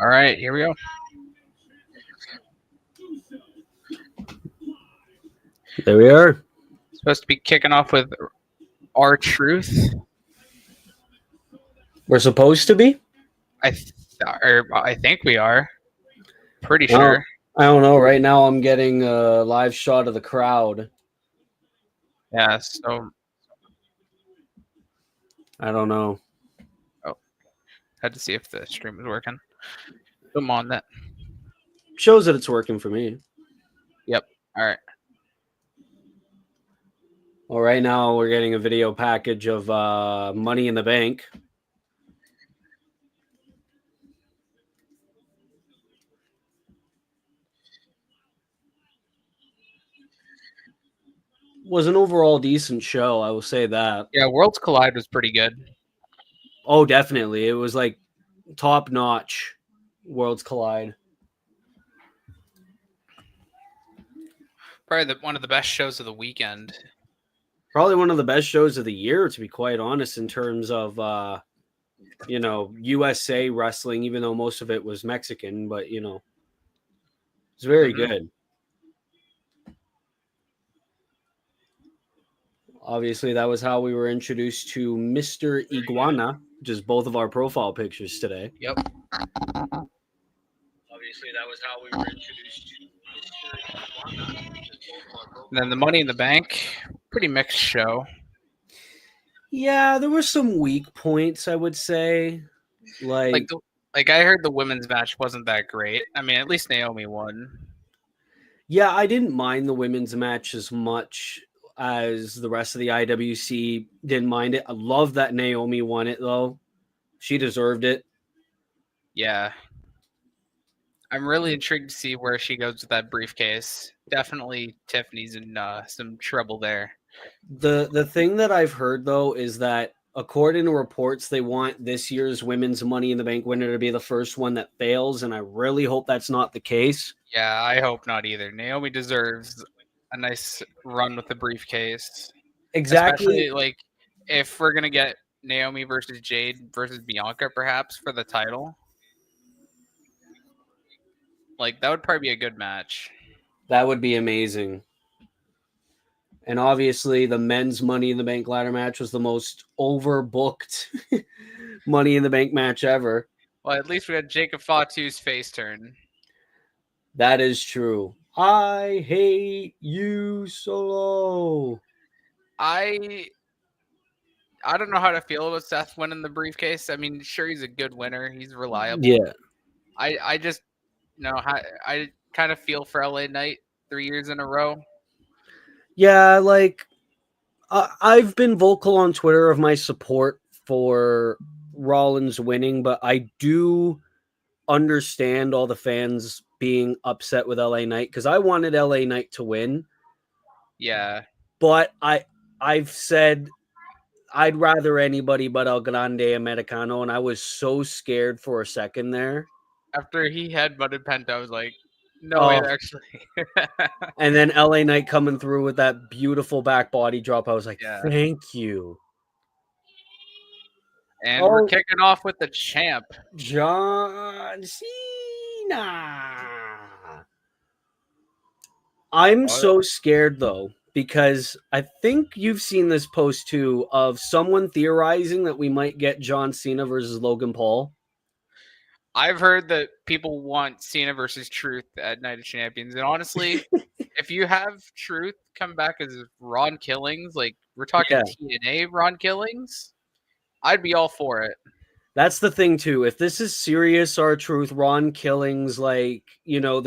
All right, here we go. There we are. Supposed to be kicking off with our truth. We're supposed to be? I think we are. Pretty Well, sure. I don't know. Right now, I'm getting a live shot of the crowd. Yeah. So I don't know. had to see if the stream was working. Come on, that. Shows that it's working for me. Yep. All right. Well, right now, we're getting a video package of Money in the Bank. Was an overall decent show, I will say that. Yeah, Worlds Collide was pretty good. Oh, definitely. It was like top notch Worlds Collide. Probably one of the best shows of the weekend. Probably one of the best shows of the year, to be quite honest, in terms of USA wrestling, even though most of it was Mexican, but it's very good. Obviously, that was how we were introduced to Mr. Iguana, which is both of our profile pictures today. Yep. Obviously, that was how we were introduced to Mr. Iguana. And then the Money in the Bank, pretty mixed show. Yeah, there were some weak points, I would say. Like I heard the women's match wasn't that great. I mean, at least Naomi won. Yeah, I didn't mind the women's match as much as the rest of the IWC didn't mind it. I love that Naomi won it, though. She deserved it. Yeah. I'm really intrigued to see where she goes with that briefcase. Definitely Tiffany's in some trouble there. The thing that I've heard, though, is that according to reports, they want this year's Women's Money in the Bank winner to be the first one that fails, and I really hope that's not the case. Yeah, I hope not either. Naomi deserves a nice run with the briefcase. Exactly. Especially, if we're going to get Naomi versus Jade versus Bianca, perhaps, for the title. That would probably be a good match. That would be amazing. And obviously, the men's Money in the Bank ladder match was the most overbooked Money in the Bank match ever. Well, at least we had Jacob Fatu's face turn. That is true. I hate you, Solo. I don't know how to feel about Seth winning the briefcase. I mean, sure, he's a good winner. He's reliable. Yeah. I just I kind of feel for LA Knight 3 years in a row. Yeah, I've been vocal on Twitter of my support for Rollins winning, but I do understand all the fans being upset with LA Knight because I wanted LA Knight to win. Yeah. But I've said I'd rather anybody but El Grande Americano, and I was so scared for a second there. After he headbutted Penta, I was like, no way, actually. And then LA Knight coming through with that beautiful back body drop. I was like, thank you. And we're kicking off with the champ, John Cena. I'm so scared, though, because I think you've seen this post, too, of someone theorizing that we might get John Cena versus Logan Paul. I've heard that people want Cena versus Truth at Night of Champions. And honestly, if you have Truth come back as Ron Killings, we're talking TNA Ron Killings, I'd be all for it. That's the thing, too. If this is serious R-Truth, Ron Killings, the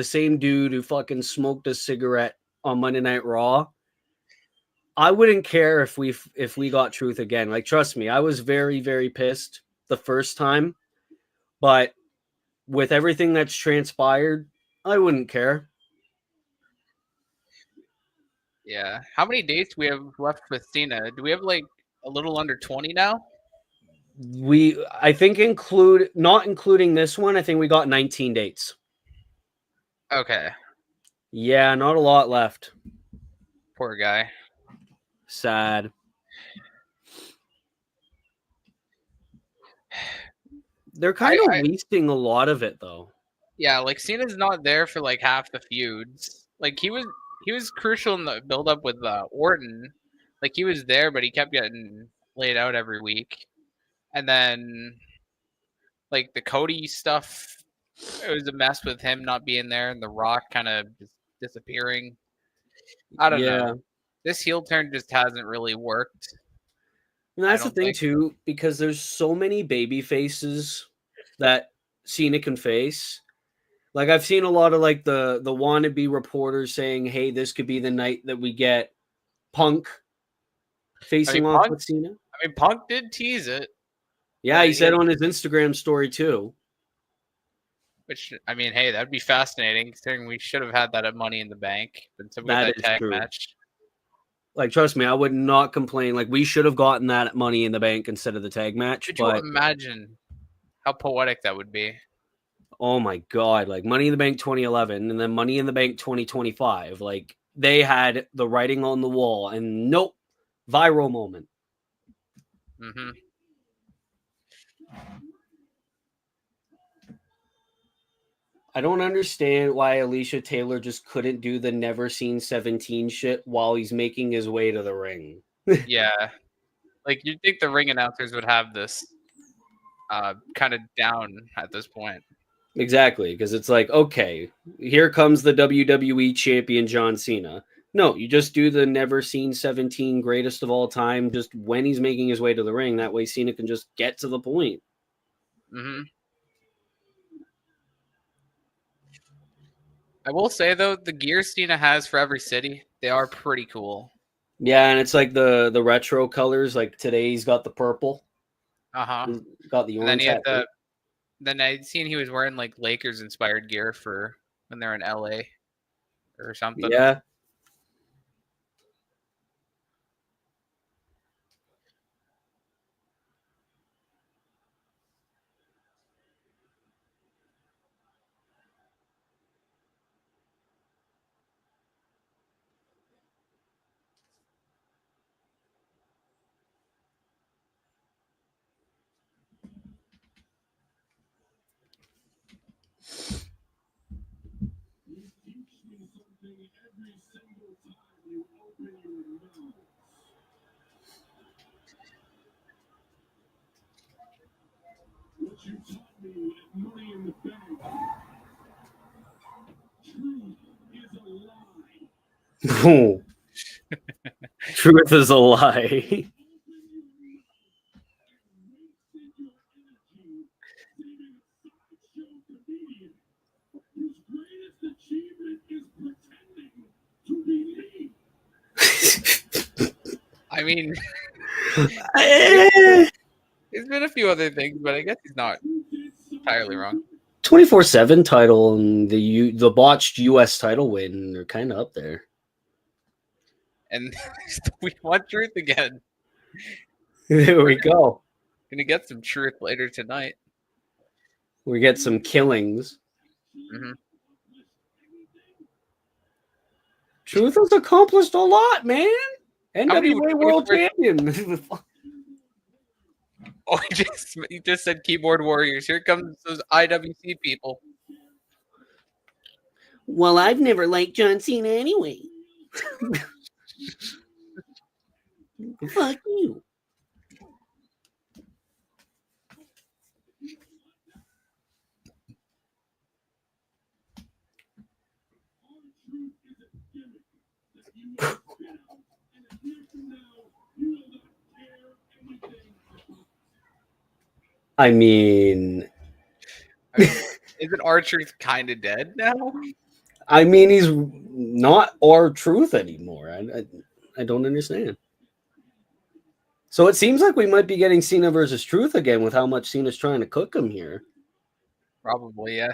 same dude who fucking smoked a cigarette on Monday Night Raw, I wouldn't care if we got Truth again. Trust me, I was very, very pissed the first time. But with everything that's transpired, I wouldn't care. Yeah. How many dates we have left with Cena? Do we have a little under 20 now? I think not including this one, I think we got 19 dates. Okay. Yeah, not a lot left. Poor guy. Sad. They're kind of wasting a lot of it though. Yeah, like Cena's not there for like half the feuds. Like he was crucial in the build up with Orton. Like he was there, but he kept getting laid out every week. And then like the Cody stuff, it was a mess with him not being there and The Rock kind of disappearing. I don't know. This heel turn just hasn't really worked. And that's the thing too, because there's so many baby faces that Cena can face. Like I've seen a lot of like the wannabe reporters saying, "Hey, this could be the night that we get Punk facing off with Cena." I mean, Punk did tease it. Yeah, he said on his Instagram story too. Which, I mean, hey, that'd be fascinating, considering we should have had that at Money in the Bank. But so we got that tag match. Like, trust me, I would not complain. Like, we should have gotten that at Money in the Bank instead of the tag match. Could you imagine how poetic that would be? Oh my God. Like, Money in the Bank 2011 and then Money in the Bank 2025. Like, they had the writing on the wall, and nope, viral moment. Mm-hmm. I don't understand why Alicia Taylor just couldn't do the never seen 17 shit while he's making his way to the ring. Yeah. Like, you'd think the ring announcers would have this kind of down at this point. Exactly, because it's like, okay, here comes the WWE champion John Cena. No, you just do the never seen 17 greatest of all time just when he's making his way to the ring. That way Cena can just get to the point. Mm-hmm. I will say, though, the gears Cena has for every city, they are pretty cool. Yeah, and it's like the retro colors. Like today he's got the purple. Uh-huh. Got the orange. And then then I'd seen he was wearing like Lakers inspired gear for when they're in LA or something. Yeah. Truth is a lie. I mean, there's been a few other things, but I guess he's not entirely wrong. 24/7 title and the botched US title win are kind of up there. And we want truth again. There we go. Gonna get some truth later tonight. We get some killings. Mm-hmm. Truth has accomplished a lot, man. NWA World Champion. Oh, he just said keyboard warriors. Here comes those IWC people. Well, I've never liked John Cena anyway. Fuck you. I mean, isn't R-Truth kind of dead now? I mean, he's not R-Truth anymore. I don't understand. So it seems like we might be getting Cena versus Truth again with how much Cena's trying to cook him here. Probably, yeah.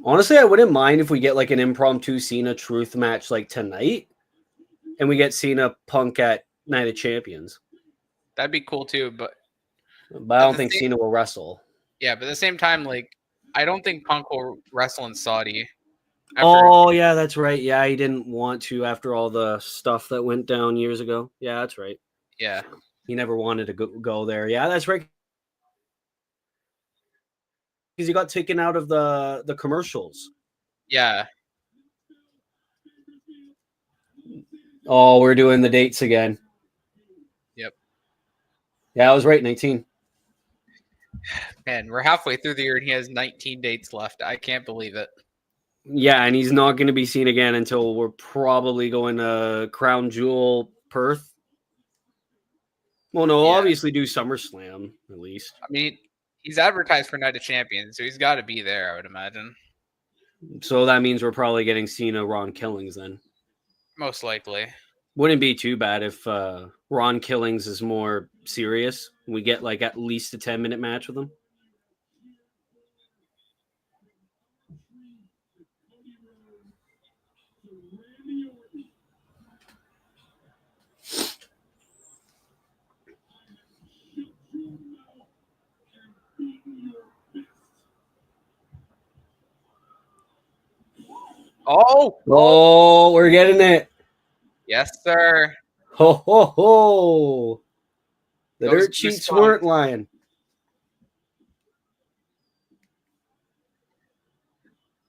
Honestly, I wouldn't mind if we get like an impromptu Cena Truth match like tonight, and we get Cena Punk at Night of Champions. That'd be cool too, but I don't think Cena will wrestle. Yeah, but at the same time, like, I don't think Punk will wrestle in Saudi. Oh, yeah, that's right. Yeah, he didn't want to after all the stuff that went down years ago. Yeah, that's right. Yeah. He never wanted to go there. Yeah, that's right. Because he got taken out of the commercials. Yeah. Oh, we're doing the dates again. Yep. Yeah, I was right. 19. Man, we're halfway through the year and he has 19 dates left. I can't believe it. Yeah, and he's not going to be seen again until we're probably going to Crown Jewel, Perth. Well, no, we'll obviously do SummerSlam at least. I mean, he's advertised for Night of Champions, so he's got to be there, I would imagine. So that means we're probably getting Cena, Ron Killings then. Most likely. Wouldn't be too bad if Ron Killings is more serious. We get like at least a 10-minute match with him. Oh, we're getting it. Yes, sir. Ho, ho, ho. The dirt sheets weren't lying.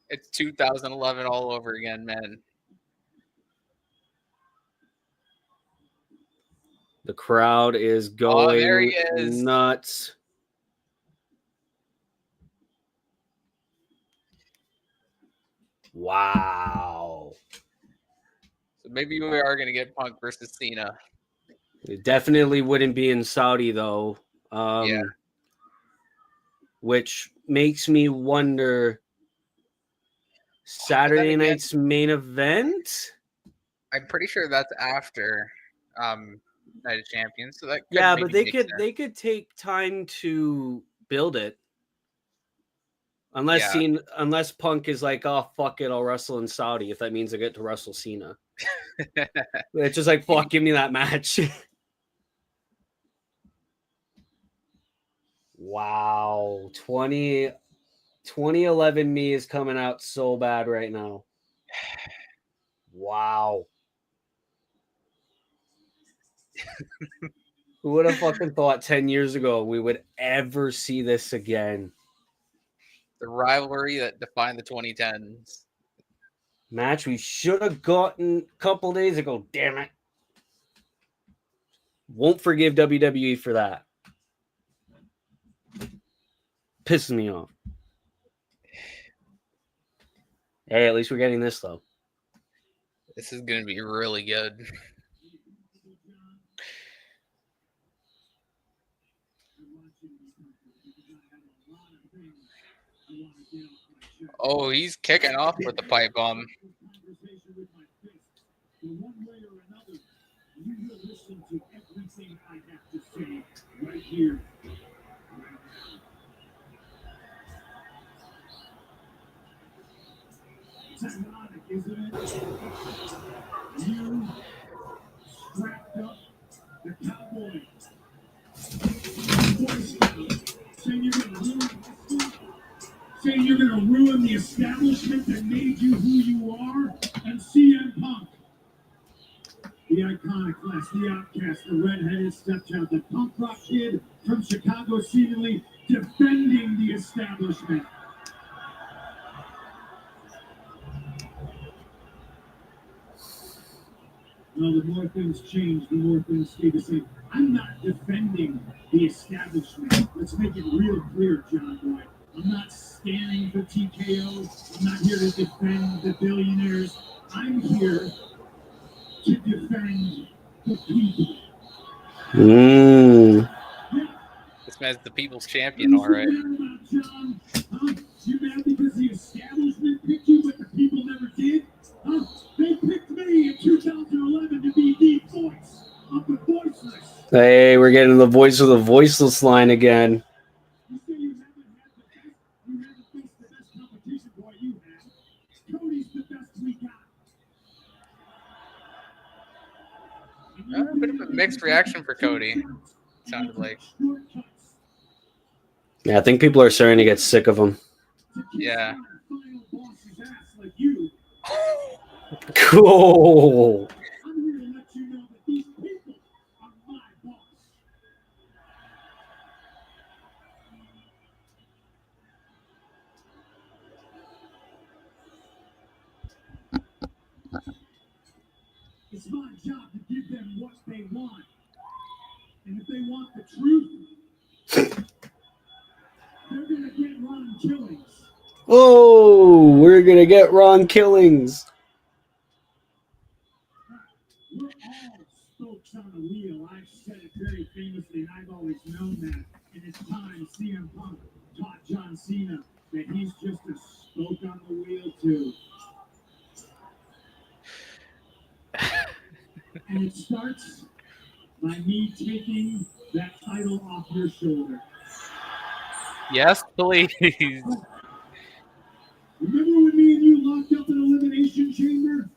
It's 2011 all over again, man. The crowd is going there he is. nuts. Wow. So maybe we are going to get Punk versus Cena. It definitely wouldn't be in Saudi, though. Yeah. Which makes me wonder, Saturday night's main event? I'm pretty sure that's after Night of Champions. So that yeah, but they could take time to build it. Unless Punk is like, oh fuck it, I'll wrestle in Saudi if that means I get to wrestle Cena. It's just like, fuck, give me that match. Wow. 2011 me is coming out so bad right now. Wow. Who would have fucking thought 10 years ago we would ever see this again? The rivalry that defined the 2010s. Match we should have gotten a couple days ago. Damn it. Won't forgive WWE for that. Pisses me off. Hey, at least we're getting this, though. This is going to be really good. Oh, he's kicking off with the pipe bomb. One way or another, you will listen to everything I have to say right here. It's ironic, isn't it? You strapped up the cowboy. Saying you're gonna ruin the establishment that made you who you are, and CM Punk. The iconoclast, the outcast, the red-headed stepchild, the punk rock kid from Chicago, seemingly defending the establishment. Well, the more things change, the more things stay the same. I'm not defending the establishment. Let's make it real clear, John Boy. I'm not standing for TKO. I'm not here to defend the billionaires. I'm here to defend the people. This man's the people's champion, all right. John? You mad because the establishment picked you, but the people never did? They picked me in 2011 to be the voice of the voiceless. Hey, we're getting the voice of the voiceless line again. You say you haven't faced the best competition, boy, you have. Cody's the best we got. A bit of a mixed reaction for Cody, sounded like. Yeah, I think people are starting to get sick of him. Yeah. Cool. It's my job to give them what they want. And if they want the truth, they're going to get Ron Killings. Oh, we're going to get Ron Killings. We're all spokes on a wheel. I've said it very famously, and I've always known that. And it's time CM Punk taught John Cena that he's just a spoke on the wheel, too. And it starts by me taking that title off your shoulder. Yes, please. Remember when me and you locked up in Elimination Chamber?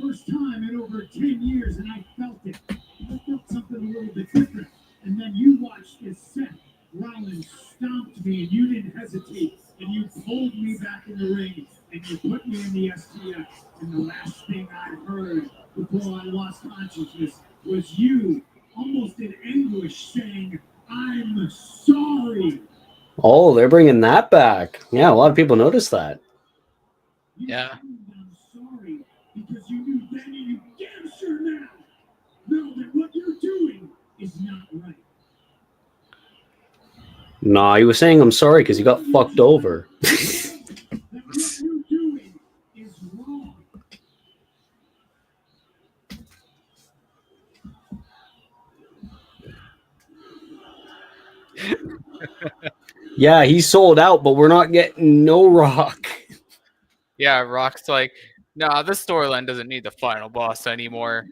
First time in over 10 years, and I felt it. I felt something a little bit different. And then you watched as Seth Rollins stomped me, and you didn't hesitate. And you pulled me back in the ring, and you put me in the STF. And the last thing I heard before I lost consciousness was you, almost in anguish, saying, "I'm sorry." Oh, they're bringing that back. Yeah, a lot of people noticed that. Yeah. I'm sorry because you knew then and you damn sure now know that what you're doing is not right. Nah, he was saying I'm sorry because he got fucked over. That what you're doing is wrong. Yeah, he sold out, but we're not getting no Rock. Yeah, Rock's like, nah, this storyline doesn't need the final boss anymore.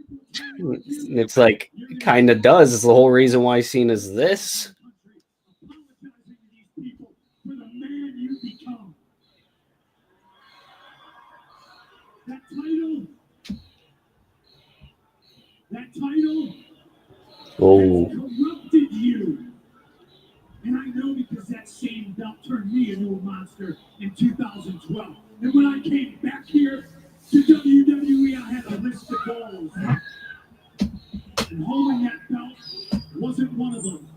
It's like, it kind of does. It's the whole reason why Cena's this. Apologizing to these people for the man you become. That title Oh, has corrupted you. And I know because that same belt turned me into a monster in 2012. And when I came back here to WWE, I had a list of goals. And holding that belt wasn't one of them.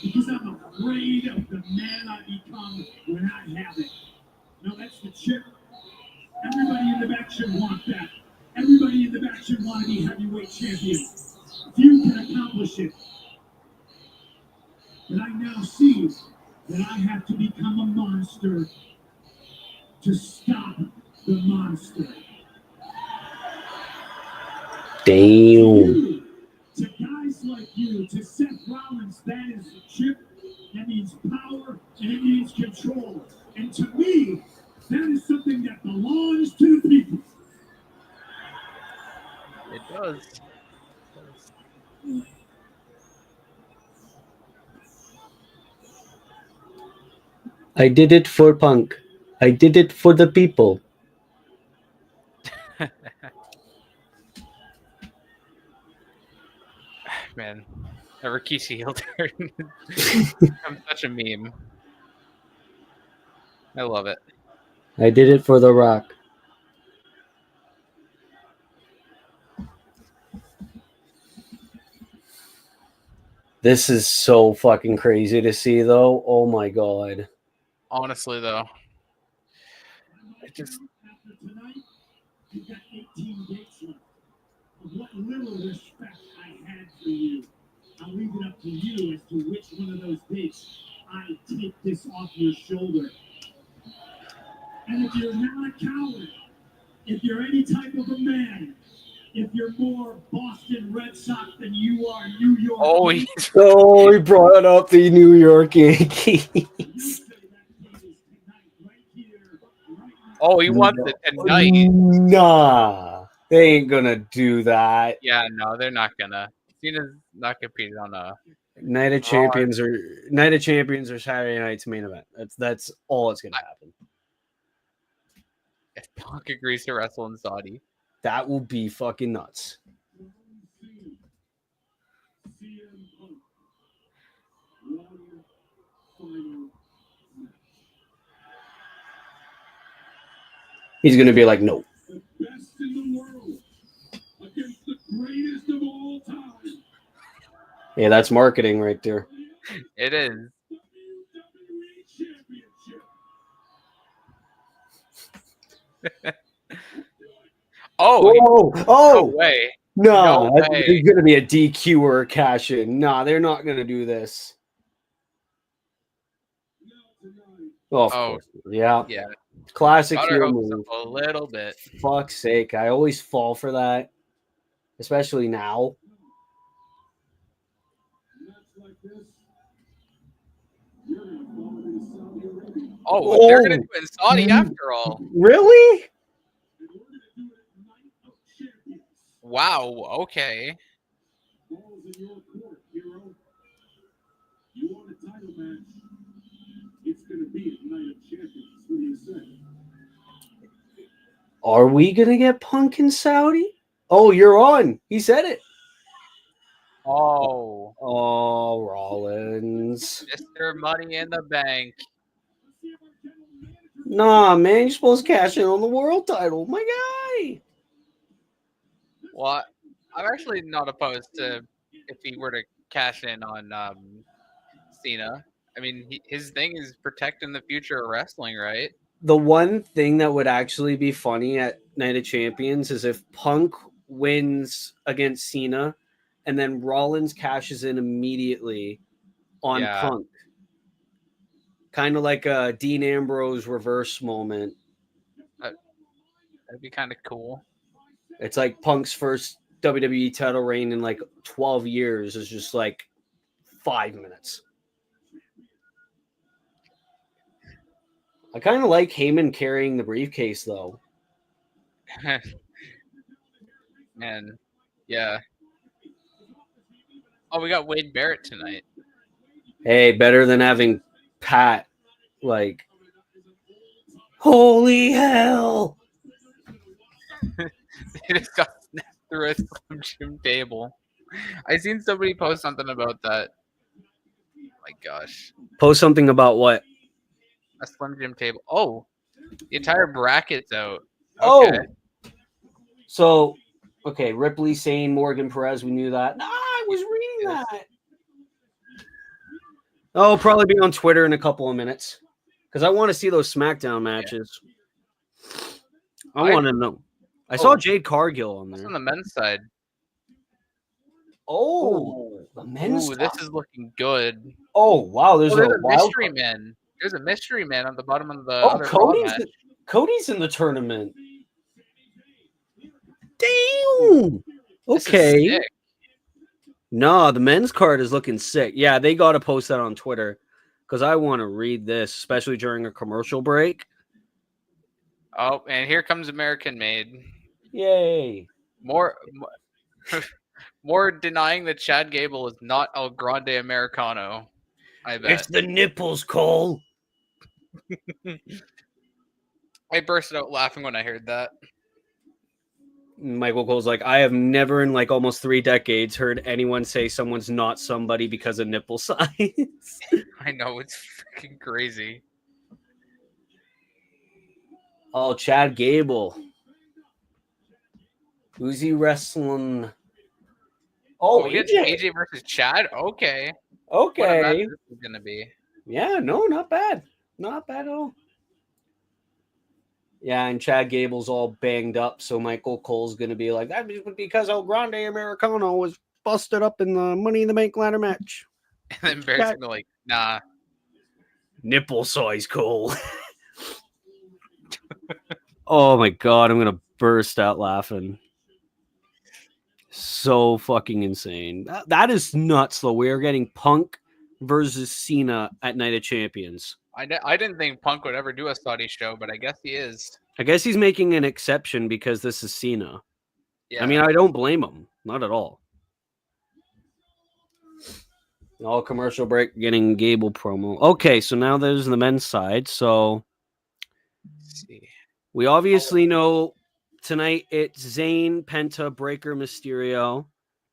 Because I'm afraid of the man I become when I have it. No, that's the chip. Everybody in the back should want that. Everybody in the back should want to be heavyweight champion. If you can accomplish it. But I now see that I have to become a monster to stop the monster. damn. To guys like you, to Seth Rollins, that is the chip. That means power and it means control. And to me, that is something that belongs to the people. It does. I did it for Punk. I did it for the people. Man, a Rikishi heel turn. I'm such a meme. I love it. I did it for The Rock. This is so fucking crazy to see, though. Oh my god. Honestly, though, it just After tonight, you've got 18 dates left. Of what little respect I had for you. I'll leave it up to you as to which one of those dates I take this off your shoulder. And if you're not a coward, if you're any type of a man, if you're more Boston Red Sox than you are New York, oh, Yankees, Oh, he brought up the New York Yankees. you say that date is tonight, right here, right now. oh, he wants it tonight. Nah, they ain't gonna do that. Yeah, no, they're not gonna. Cena's not competing on a. Night of Champions or Saturday night's main event. That's all that's gonna happen. If Punk agrees to wrestle in Saudi, That will be fucking nuts. CM Punk. One final match. He's gonna be like, no. The best in the world against the greatest of all time. Yeah, that's marketing right there. it is. WWE Championship. Oh, Oh, no oh, way. No, No that's way. going to be a DQ or a cash in. Nah, they're not going to do this. Oh, of course. Yeah. Yeah. Classic Got our heel hopes move. up a little bit. Fuck's sake. I always fall for that, especially now. Oh, they're gonna do it in Saudi after all. Really? Wow. Okay. You want a title match? It's gonna be a night of champions. What do you say? Are we going to get Punk in Saudi? Oh, you're on. He said it. Oh, Oh, Rollins. Mr. Money in the Bank. Nah, man, you're supposed to cash in on the world title. My guy. Well, I'm actually not opposed to if he were to cash in on Cena. I mean, his thing is protecting the future of wrestling, right? The one thing that would actually be funny at Night of Champions is if Punk wins against Cena and then Rollins cashes in immediately on Yeah. Punk. Kind of like a Dean Ambrose reverse moment. That'd be kind of cool. It's like Punk's first WWE title reign in like 12 years is just like 5 minutes. I kind of like Heyman carrying the briefcase though. Man, yeah. Oh, we got Wade Barrett tonight. Hey, better than having Pat like, holy hell. He just got snapped through a Slim Jim table. I seen somebody post something about that. My gosh. Post something about what? A Slim Jim table. Oh, the entire bracket's out. Okay. Oh. So, okay, Ripley, Sane, Morgan, Perez, we knew that. Nah, I was reading that. Oh, I'll probably be on Twitter in a couple of minutes because I want to see those SmackDown matches. Yeah. I want to know. I saw Jade Cargill on there. On the men's side. Oh, the men's side. This is looking good. Oh, wow. There's a mystery man. There's a mystery man on the bottom of the other Cody's in the tournament. Damn. Okay. No, the men's card is looking sick. Yeah, they got to post that on Twitter because I want to read this, especially during a commercial break. Oh, and here comes American Made. Yay. More denying that Chad Gable is not El Grande Americano. I bet. It's the nipples, Cole. I bursted out laughing when I heard that. Michael Cole's like, I have never in like almost 3 decades heard anyone say someone's not somebody because of nipple size. I know, it's freaking crazy. Oh, Chad Gable. Who's he wrestling? Oh, AJ versus Chad? Okay. Okay. What a match this is going to be. Yeah, no, not bad. Not bad at all. Yeah, and Chad Gable's all banged up, so Michael Cole's going to be like, that because El Grande Americano was busted up in the Money in the Bank ladder match. And then Barrett's going to be like, nah. Nipple size Cole. Oh my God, I'm going to burst out laughing. So fucking insane. That is nuts, though. We are getting Punk versus Cena at Night of Champions. I didn't think Punk would ever do a Saudi show, but I guess he is. I guess he's making an exception because this is Cena. Yeah. I mean, I don't blame him. Not at all. All commercial break, getting Gable promo. Okay, so now there's the men's side. So let's see. We obviously know tonight it's Zayn, Penta, Breaker, Mysterio.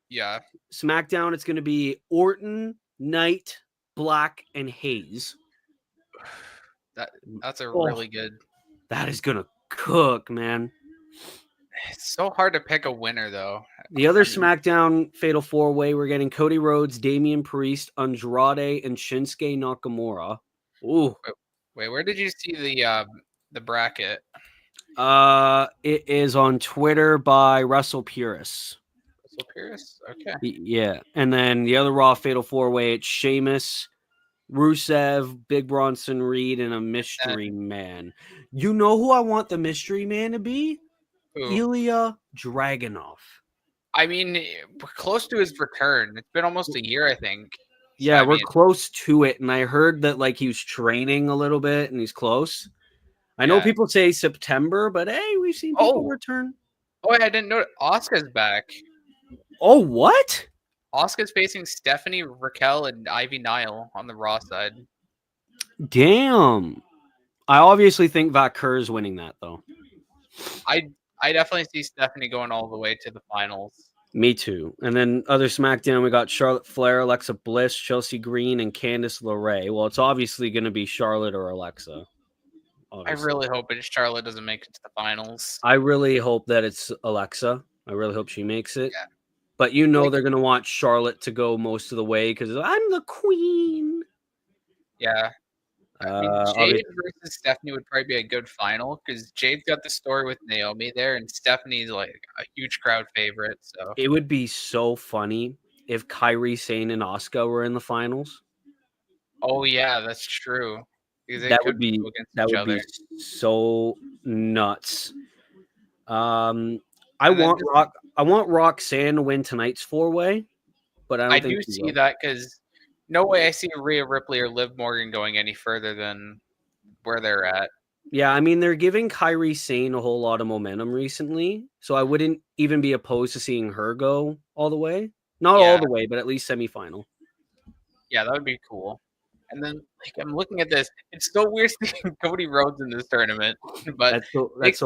Yeah. SmackDown, it's going to be Orton, Knight, Black, and Hayes. That's a really good. That is going to cook, man. It's so hard to pick a winner, though. The other SmackDown Fatal 4-Way, we're getting Cody Rhodes, Damian Priest, Andrade, and Shinsuke Nakamura. Ooh. Wait, where did you see the bracket? It is on Twitter by Russell Purist. Russell Pierce. Okay. Yeah, and then the other Raw Fatal 4-Way, it's Sheamus, Rusev, Big Bronson Reed, and a mystery man. You know who I want the mystery man to be? Who? Ilya Dragunov. I mean, we're close to his return. It's been almost a year, I think. Yeah, I we're mean, close to it, and I heard that like he was training a little bit, and he's close. I know yeah. people say September, but hey, we've seen people return. Oh, I didn't know. Asuka's back. Oh, what? Asuka's facing Stephanie, Raquel, and Ivy Nile on the Raw side. Damn. I obviously think Vaquer's winning that though. I definitely see Stephanie going all the way to the finals. Me too. And then other SmackDown, we got Charlotte Flair, Alexa Bliss, Chelsea Green, and Candice LeRae. Well, it's obviously going to be Charlotte or Alexa. Obviously. I really hope Charlotte doesn't make it to the finals. I really hope that it's Alexa. I really hope she makes it. Yeah. But you know they're going to want Charlotte to go most of the way because I'm the queen. Yeah. I mean, Jade versus Stephanie would probably be a good final because Jade's got the story with Naomi there, and Stephanie's like a huge crowd favorite. So it would be so funny if Kairi Sane and Asuka were in the finals. Oh yeah, that's true. That would be so nuts. I want Roxanne to win tonight's 4-Way, but I do see that because no way I see Rhea Ripley or Liv Morgan going any further than where they're at. Yeah, I mean they're giving Kairi Sane a whole lot of momentum recently, so I wouldn't even be opposed to seeing her go all the way. Not all the way, but at least semifinal. Yeah, that would be cool. And then, like, I'm looking at this. It's so weird seeing Cody Rhodes in this tournament, but it makes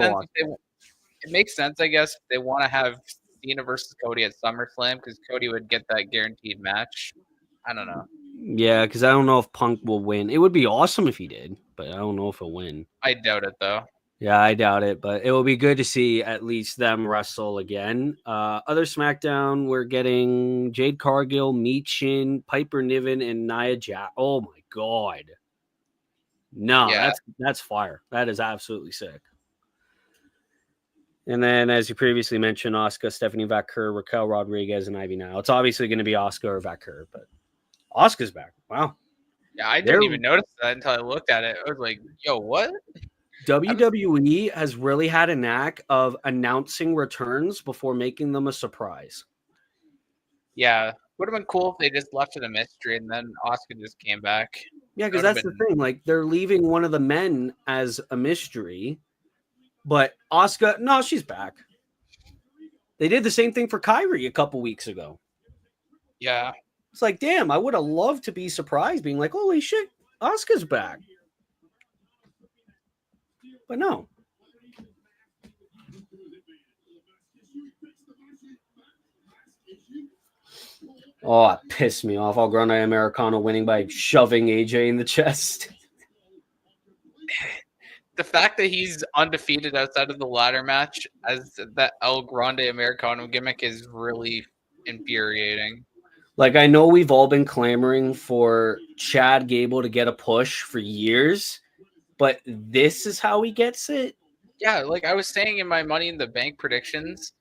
sense, I guess. If they want to have Cena versus Cody at SummerSlam because Cody would get that guaranteed match. I don't know. Yeah, because I don't know if Punk will win. It would be awesome if he did, but I don't know if he'll win. I doubt it, though. Yeah, I doubt it, but it will be good to see at least them wrestle again. Other SmackDown, we're getting Jade Cargill, Michin, Piper Niven, and Nia Jax. Oh my god. No, that's fire. That is absolutely sick. And then, as you previously mentioned, Asuka, Stephanie Vaquer, Raquel Rodriguez, and Ivy Nile. It's obviously going to be Asuka or Vaquer, but Asuka's back. Wow. Yeah, I didn't even notice that until I looked at it. I was like, yo, what? WWE has really had a knack of announcing returns before making them a surprise. Yeah. Would have been cool if they just left it a mystery and then Asuka just came back. Yeah, because that's the thing. Like, they're leaving one of the men as a mystery, but Asuka, no, she's back. They did the same thing for Kairi a couple weeks ago. Yeah. It's like, damn, I would have loved to be surprised, being like, holy shit, Asuka's back. But no. Oh, it pissed me off. All Grande Americano winning by shoving AJ in the chest. The fact that he's undefeated outside of the ladder match as that El Grande Americano gimmick is really infuriating. Like, I know we've all been clamoring for Chad Gable to get a push for years, but this is how he gets it? Yeah, like I was saying in my Money in the Bank predictions,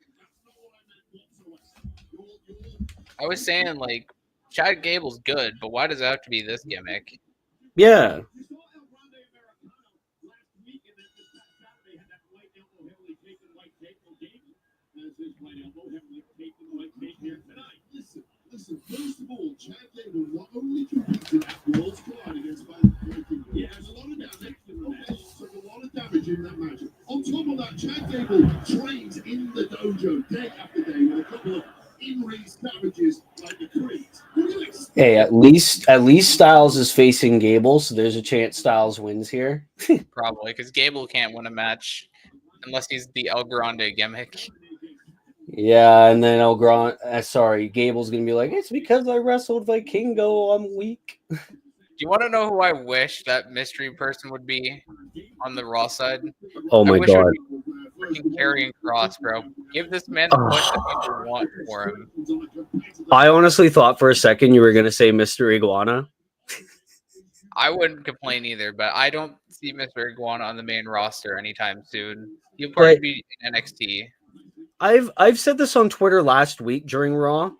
I was saying, like, Chad Gable's good, but why does it have to be this gimmick? Yeah. Listen, first of all, Chad Gable not only competed at Worlds Collide against he has a lot of damage. Took a lot of damage in that match. On top of that, Chad Gable trains in the dojo day after day with a couple of in-ring savages like the Creed. Hey, at least Styles is facing Gable, so there's a chance Styles wins here. Probably, because Gable can't win a match unless he's the El Grande gimmick. Yeah, and then Gable's gonna be like, it's because I wrestled Vikingo, I'm weak. Do you want to know who I wish that mystery person would be on the Raw side? Oh my god. Freaking Karrion Kross, bro. Give this man the push that people want for him. I honestly thought for a second you were gonna say Mr. Iguana. I wouldn't complain either, but I don't see Mr. Iguana on the main roster anytime soon. He'll probably be in NXT. I've said this on Twitter last week during Raw,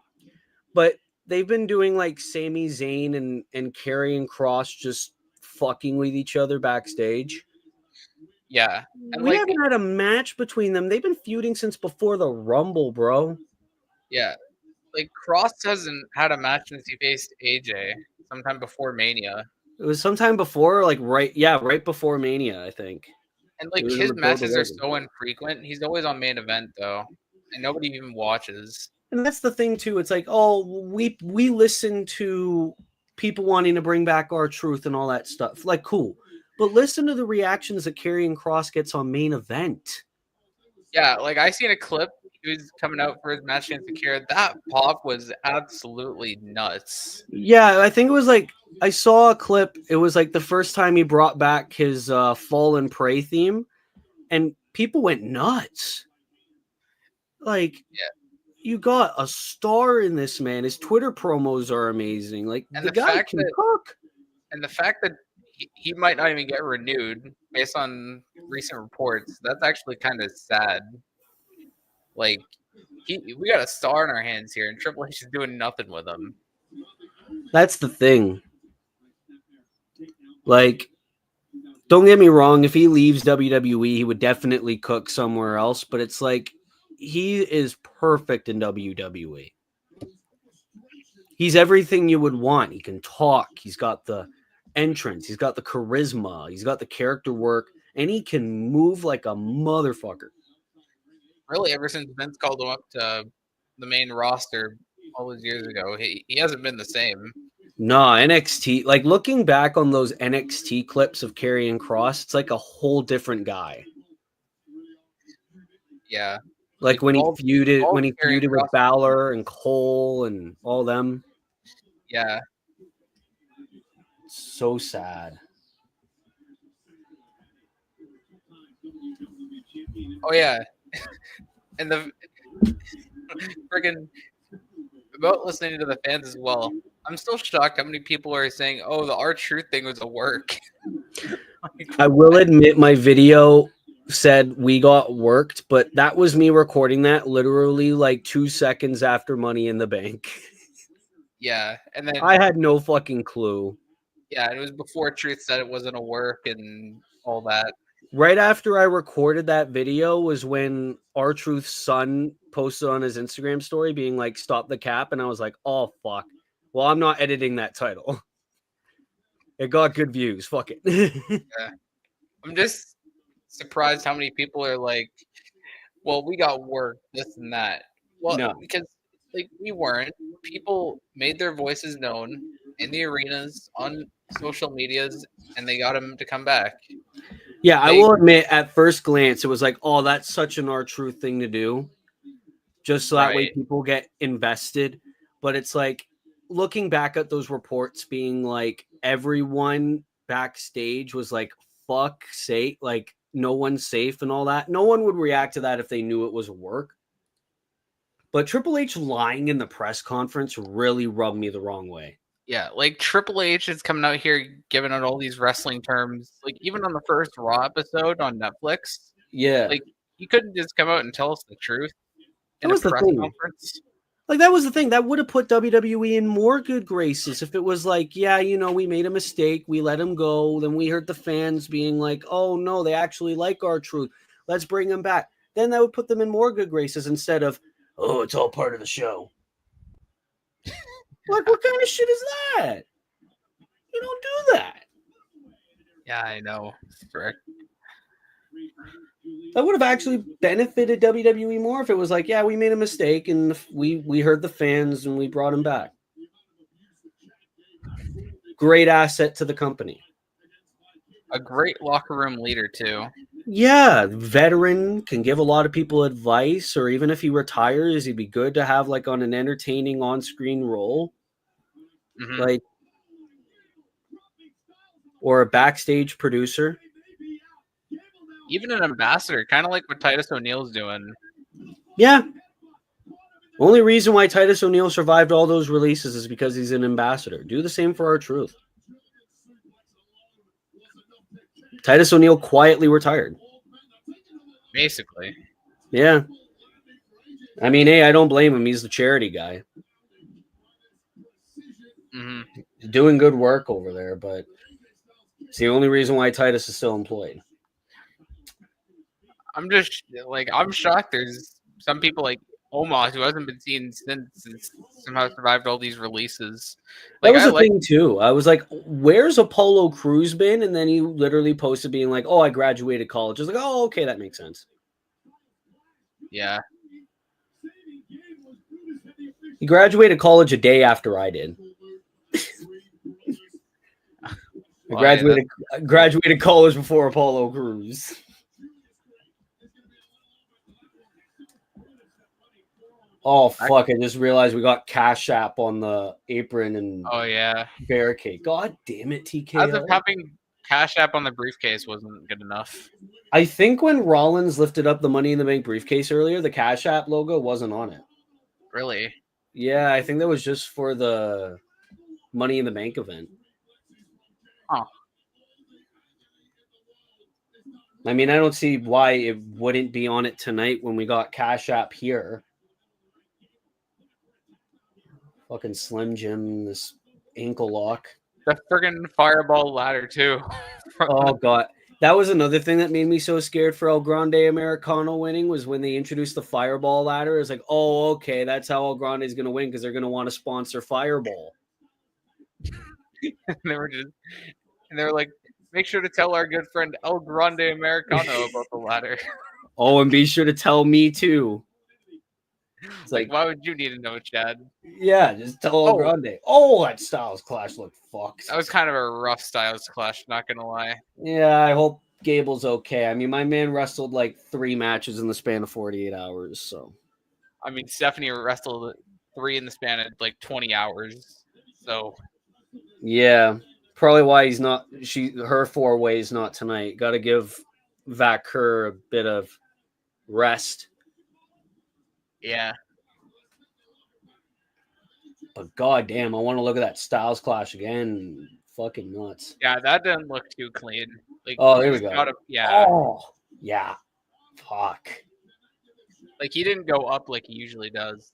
but they've been doing like Sami Zayn and Karrion Kross just fucking with each other backstage. Yeah. And We like, haven't had a match between them. They've been feuding since before the Rumble, bro. yeah. Like, Cross hasn't had a match since he faced AJ sometime before Mania. It was sometime before, like right before Mania, I think. And like, his matches are so infrequent. He's always on main event though, and nobody even watches. And that's the thing too. It's like, oh, we listen to people wanting to bring back R-Truth and all that stuff. Like, cool. But listen to the reactions that Karrion Kross gets on main event. Yeah, like I seen a clip. He was coming out for his match against Akira. That pop was absolutely nuts. Yeah, I think it was like I saw a clip. It was like the first time he brought back his Fall and Pray theme, and people went nuts. Like, yeah, you got a star in this man. His Twitter promos are amazing. Like, and the guy can cook. And the fact that he might not even get renewed based on recent reports, that's actually kind of sad. Like, we got a star in our hands here, and Triple H is doing nothing with him. That's the thing. Like, don't get me wrong, if he leaves WWE, he would definitely cook somewhere else, but it's like he is perfect in WWE. He's everything you would want. He can talk, he's got the entrance, he's got the charisma, he's got the character work, and he can move like a motherfucker. Really, ever since Vince called him up to the main roster all those years ago, he hasn't been the same. Nah, NXT, like looking back on those NXT clips of Karrion Kross, it's like a whole different guy. Yeah. Like when he feuded with Balor and Cole and all them. Yeah. So sad. Oh yeah. And the friggin' about listening to the fans as well. I'm still shocked how many people are saying, "Oh, the R-Truth thing was a work." I will admit my video said we got worked, but that was me recording that literally like 2 seconds after Money in the Bank. Yeah, and then I had no fucking clue. Yeah, it was before Truth said it wasn't a work and all that. Right after I recorded that video was when R-Truth's son posted on his Instagram story being like, "Stop the cap," and I was like, "Oh fuck." Well, I'm not editing that title. It got good views. Fuck it. Yeah. I'm just surprised how many people are like, "Well, we got work, this and that." Well, No. because like we weren't. People made their voices known in the arenas, on social medias, and they got them to come back. Yeah, I will admit, at first glance, it was like, "Oh, that's such an R-Truth thing to do," just so that way people get invested. But it's like, looking back at those reports, being like, everyone backstage was like, "Fuck sake," like no one's safe and all that. No one would react to that if they knew it was work. But Triple H lying in the press conference really rubbed me the wrong way. Yeah, like Triple H is coming out here giving out all these wrestling terms. Like even on the first Raw episode on Netflix, yeah, like he couldn't just come out and tell us the truth in a press conference. Like that was the thing that would have put WWE in more good graces if it was like, yeah, you know, we made a mistake, we let him go, then we heard the fans being like, "Oh no, they actually like R-Truth, let's bring him back." Then that would put them in more good graces instead of, "Oh, it's all part of the show." Like, what kind of shit is that? You don't do that. Yeah, I know. Correct. That would have actually benefited WWE more if it was like, yeah, we made a mistake and we heard the fans and we brought him back. Great asset to the company. A great locker room leader too. Yeah, veteran, can give a lot of people advice, or even if he retires, he'd be good to have like on an entertaining on-screen role. Mm-hmm. Like, or a backstage producer. Even an ambassador, kind of like what Titus O'Neil's doing. Yeah. Only reason why Titus O'Neil survived all those releases is because he's an ambassador. Do the same for R-Truth. Titus O'Neil quietly retired. Basically. Yeah. I mean, hey, I don't blame him. He's the charity guy. Mm-hmm. He's doing good work over there, but it's the only reason why Titus is still employed. I'm just like, I'm shocked. There's some people like Omos who hasn't been seen since and somehow survived all these releases. That Like, was I the like, thing too. I was like, "Where's Apollo Crews been?" And then he literally posted being like, "Oh, I graduated college." I was like, "Oh, okay, that makes sense." yeah, He graduated college a day after I did. Well, hey, I graduated college before Apollo Crews. Oh fuck! I just realized we got Cash App on the apron and oh yeah. barricade. God damn it, As TKO. if having Cash App on the briefcase wasn't good enough. I think when Rollins lifted up the Money in the Bank briefcase earlier, the Cash App logo wasn't on it. Really? Yeah, I think that was just for the Money in the Bank event. Oh. I mean, I don't see why it wouldn't be on it tonight when we got Cash App here. Fucking Slim Jim, this ankle lock. The friggin' fireball ladder too. Oh god. That was another thing that made me so scared for El Grande Americano winning was when they introduced the Fireball ladder. It's like, oh, okay, that's how El Grande is going to win because they're going to want to sponsor Fireball. And they were like, make sure to tell our good friend El Grande Americano about the ladder. Oh, and be sure to tell me too. It's like, why would you need to know, Chad? Yeah, just tell El Grande. Oh, that Styles Clash looked fucked. That was kind of a rough Styles Clash, not gonna lie. Yeah, I hope Gable's okay. I mean, my man wrestled like 3 matches in the span of 48 hours, so. I mean, Stephanie wrestled 3 in the span of like 20 hours, so. Yeah, probably why he's not. Her 4-way's not tonight. Got to give Vacker a bit of rest. Yeah. But goddamn, I want to look at that Styles Clash again. Fucking nuts. Yeah, that didn't look too clean. Like, oh, there we go. Yeah. Oh, yeah. Fuck. Like, he didn't go up like he usually does.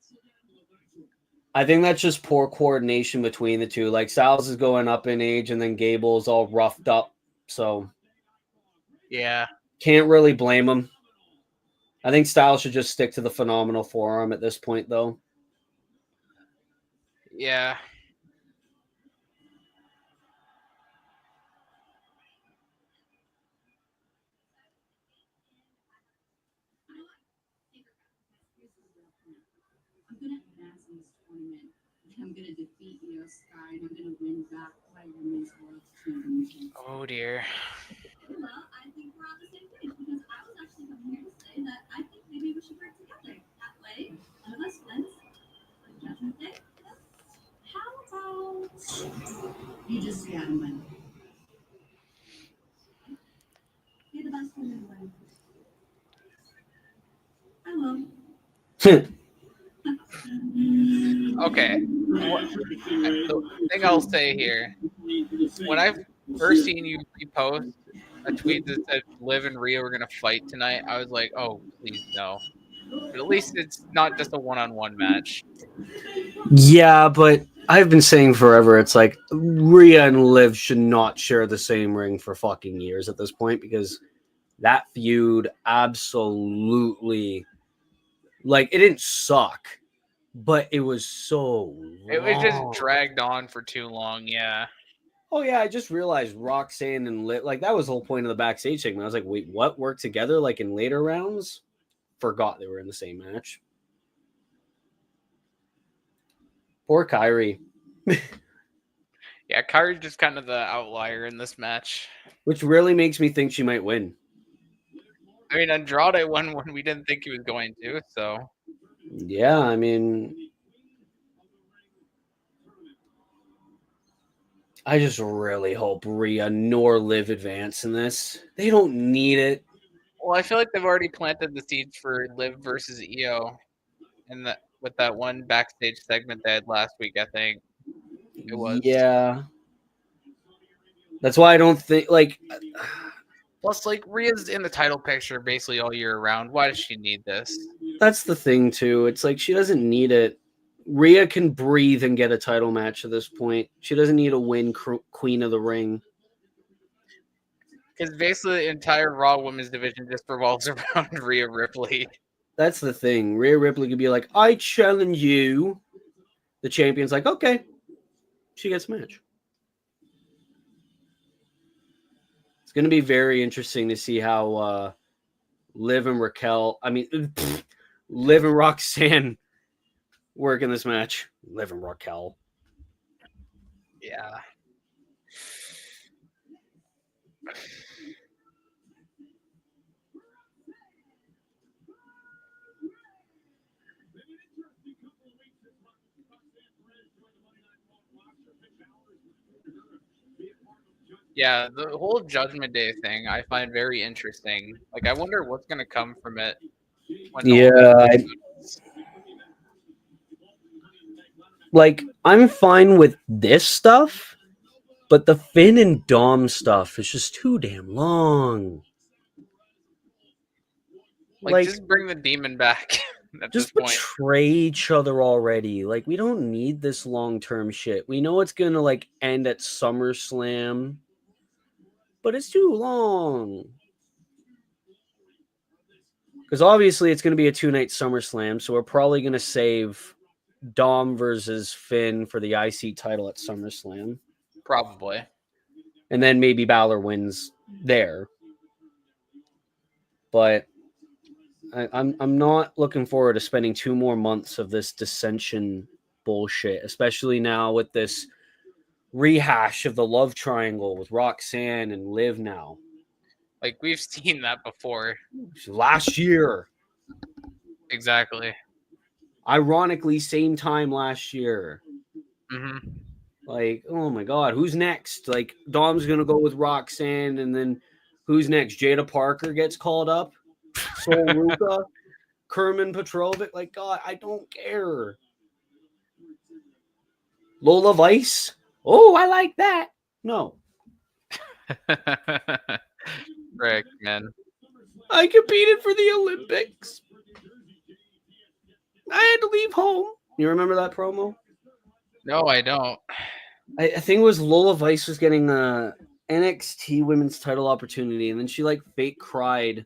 I think that's just poor coordination between the two. Like, Styles is going up in age, and then Gable's all roughed up. So, yeah. Can't really blame him. I think Styles should just stick to the phenomenal forearm at this point, though. Yeah. I'm gonna defeat Io Sky and I'm gonna win back my women's world championship. Oh dear. Well, I think we're on the same page because I was actually coming here to say that I think maybe we should work together. That way, one of us wins on Judgment Day. How about you just stay out of money? You're the best woman win. I will. Okay. The thing I'll say here, when I first seen you repost a tweet that said Liv and Rhea were gonna fight tonight, I was like, oh, please no. But at least it's not just a one-on-one match. Yeah, but I've been saying forever, it's like Rhea and Liv should not share the same ring for fucking years at this point because that feud absolutely, like, it didn't suck, but it was so It was just dragged on for too long, yeah. Oh, yeah, I just realized Roxanne and Liv, like, that was the whole point of the backstage segment. I was like, wait, what? Work together, like, in later rounds? Forgot they were in the same match. Poor Kyrie. Yeah, Kyrie's just kind of the outlier in this match. Which really makes me think she might win. I mean, Andrade won when we didn't think he was going to, so. Yeah, I mean, I just really hope Rhea nor Liv advance in this. They don't need it. Well, I feel like they've already planted the seeds for Liv versus Io, and that with that one backstage segment they had last week. I think it was. Yeah, that's why I don't think, like, Plus, like, Rhea's in the title picture basically all year round. Why does she need this? That's the thing too. It's like she doesn't need it. Rhea can breathe and get a title match at this point. She doesn't need to win Queen of the Ring. Because basically the entire Raw Women's division just revolves around Rhea Ripley. That's the thing. Rhea Ripley could be like, I challenge you. The champion's like, okay. She gets a match. It's going to be very interesting to see how Liv and Liv and Roxanne work in this match. Liv and Raquel. Yeah. Yeah, the whole Judgment Day thing I find very interesting. Like, I wonder what's going to come from it. Like, I'm fine with this stuff, but the Finn and Dom stuff is just too damn long. Like just bring the demon back at just this point. betray each other already. Like, we don't need this long-term shit. We know it's going to, like, end at SummerSlam, but it's too long. Because obviously it's going to be a 2-night SummerSlam, so we're probably going to save Dom versus Finn for the IC title at SummerSlam. Probably. And then maybe Balor wins there. But I'm not looking forward to spending 2 more months of this dissension bullshit, especially now with this rehash of the love triangle with Roxanne and Liv now. Like, we've seen that before. Last year. Exactly. Ironically, same time last year. Mm-hmm. Like, oh my God, who's next? Like, Dom's going to go with Roxanne, and then who's next? Jada Parker gets called up? Sol Ruka? Kerman Petrovic? Like, God, I don't care. Lola Vice? Oh, I like that. No. Frick, man. I competed for the Olympics. I had to leave home. You remember that promo? No, I don't. I think it was Lola Vice was getting a NXT women's title opportunity, and then she like fake cried.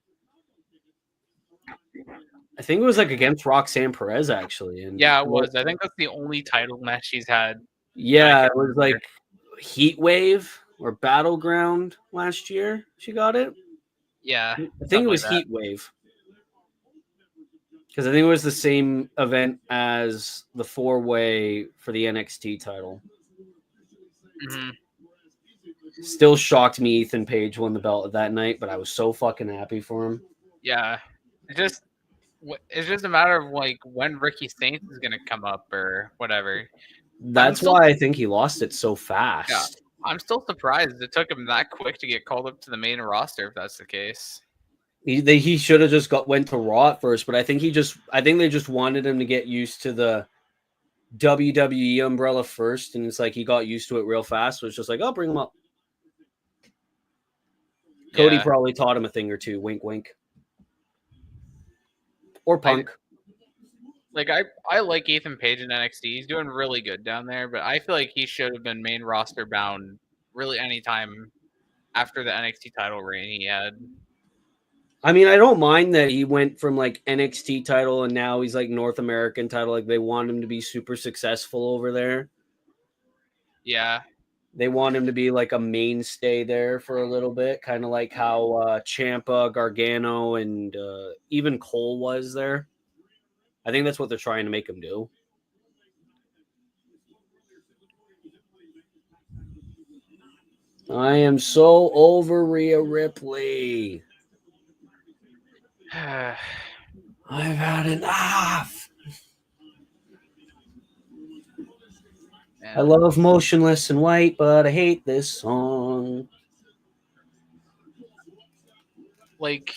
I think it was like against Roxanne Perez actually. And yeah, it was. I think that's the only title match she's had. Yeah, it was like Heat Wave or Battleground last year. She got it. Yeah, I think it was Heat Wave. Because I think it was the same event as the 4-way for the NXT title. Mm-hmm. Still shocked me Ethan Page won the belt that night, but I was so fucking happy for him. Yeah. It's just a matter of like when Ricky Saints is going to come up or whatever. That's why I think he lost it so fast. Yeah. I'm still surprised it took him that quick to get called up to the main roster if that's the case. He should have just went to Raw at first, but I think they just wanted him to get used to the WWE umbrella first, and it's like he got used to it real fast. So it's just like, oh, bring him up. Cody probably taught him a thing or two. Wink, wink. Or Punk. I like Ethan Page in NXT. He's doing really good down there, but I feel like he should have been main roster bound really anytime after the NXT title reign he had. I mean, I don't mind that he went from like NXT title and now he's like North American title. Like they want him to be super successful over there. Yeah. They want him to be like a mainstay there for a little bit, kind of like how Ciampa, Gargano, and even Cole was there. I think that's what they're trying to make him do. I am so over Rhea Ripley. I've had enough. I love Motionless in White, but I hate this song. Like,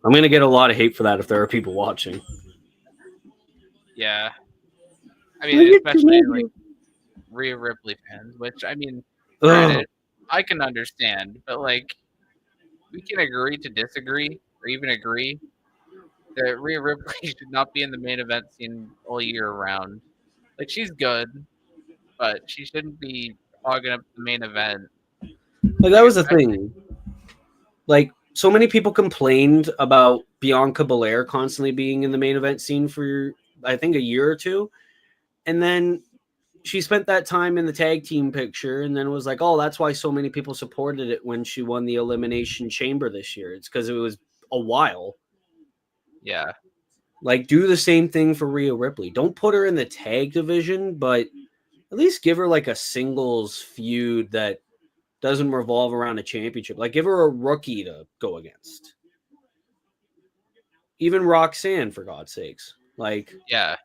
I'm going to get a lot of hate for that if there are people watching. Yeah. I mean, especially like Rhea Ripley fans, which, I mean, granted, I can understand, but like we can agree to disagree, or even agree that Rhea Ripley should not be in the main event scene all year round. Like she's good, but she shouldn't be hogging up the main event. Like that Like was the thing. Like so many people complained about Bianca Belair constantly being in the main event scene for I think a year or two, and then she spent that time in the tag team picture, and then it was like, oh, that's why so many people supported it when she won the Elimination Chamber this year. It's because it was a while. yeah, Like, do the same thing for Rhea Ripley. Don't put her in the tag division, but at least give her like a singles feud that doesn't revolve around a championship. Like, give her a rookie to go against. Even Roxanne, for God's sakes. Like, yeah.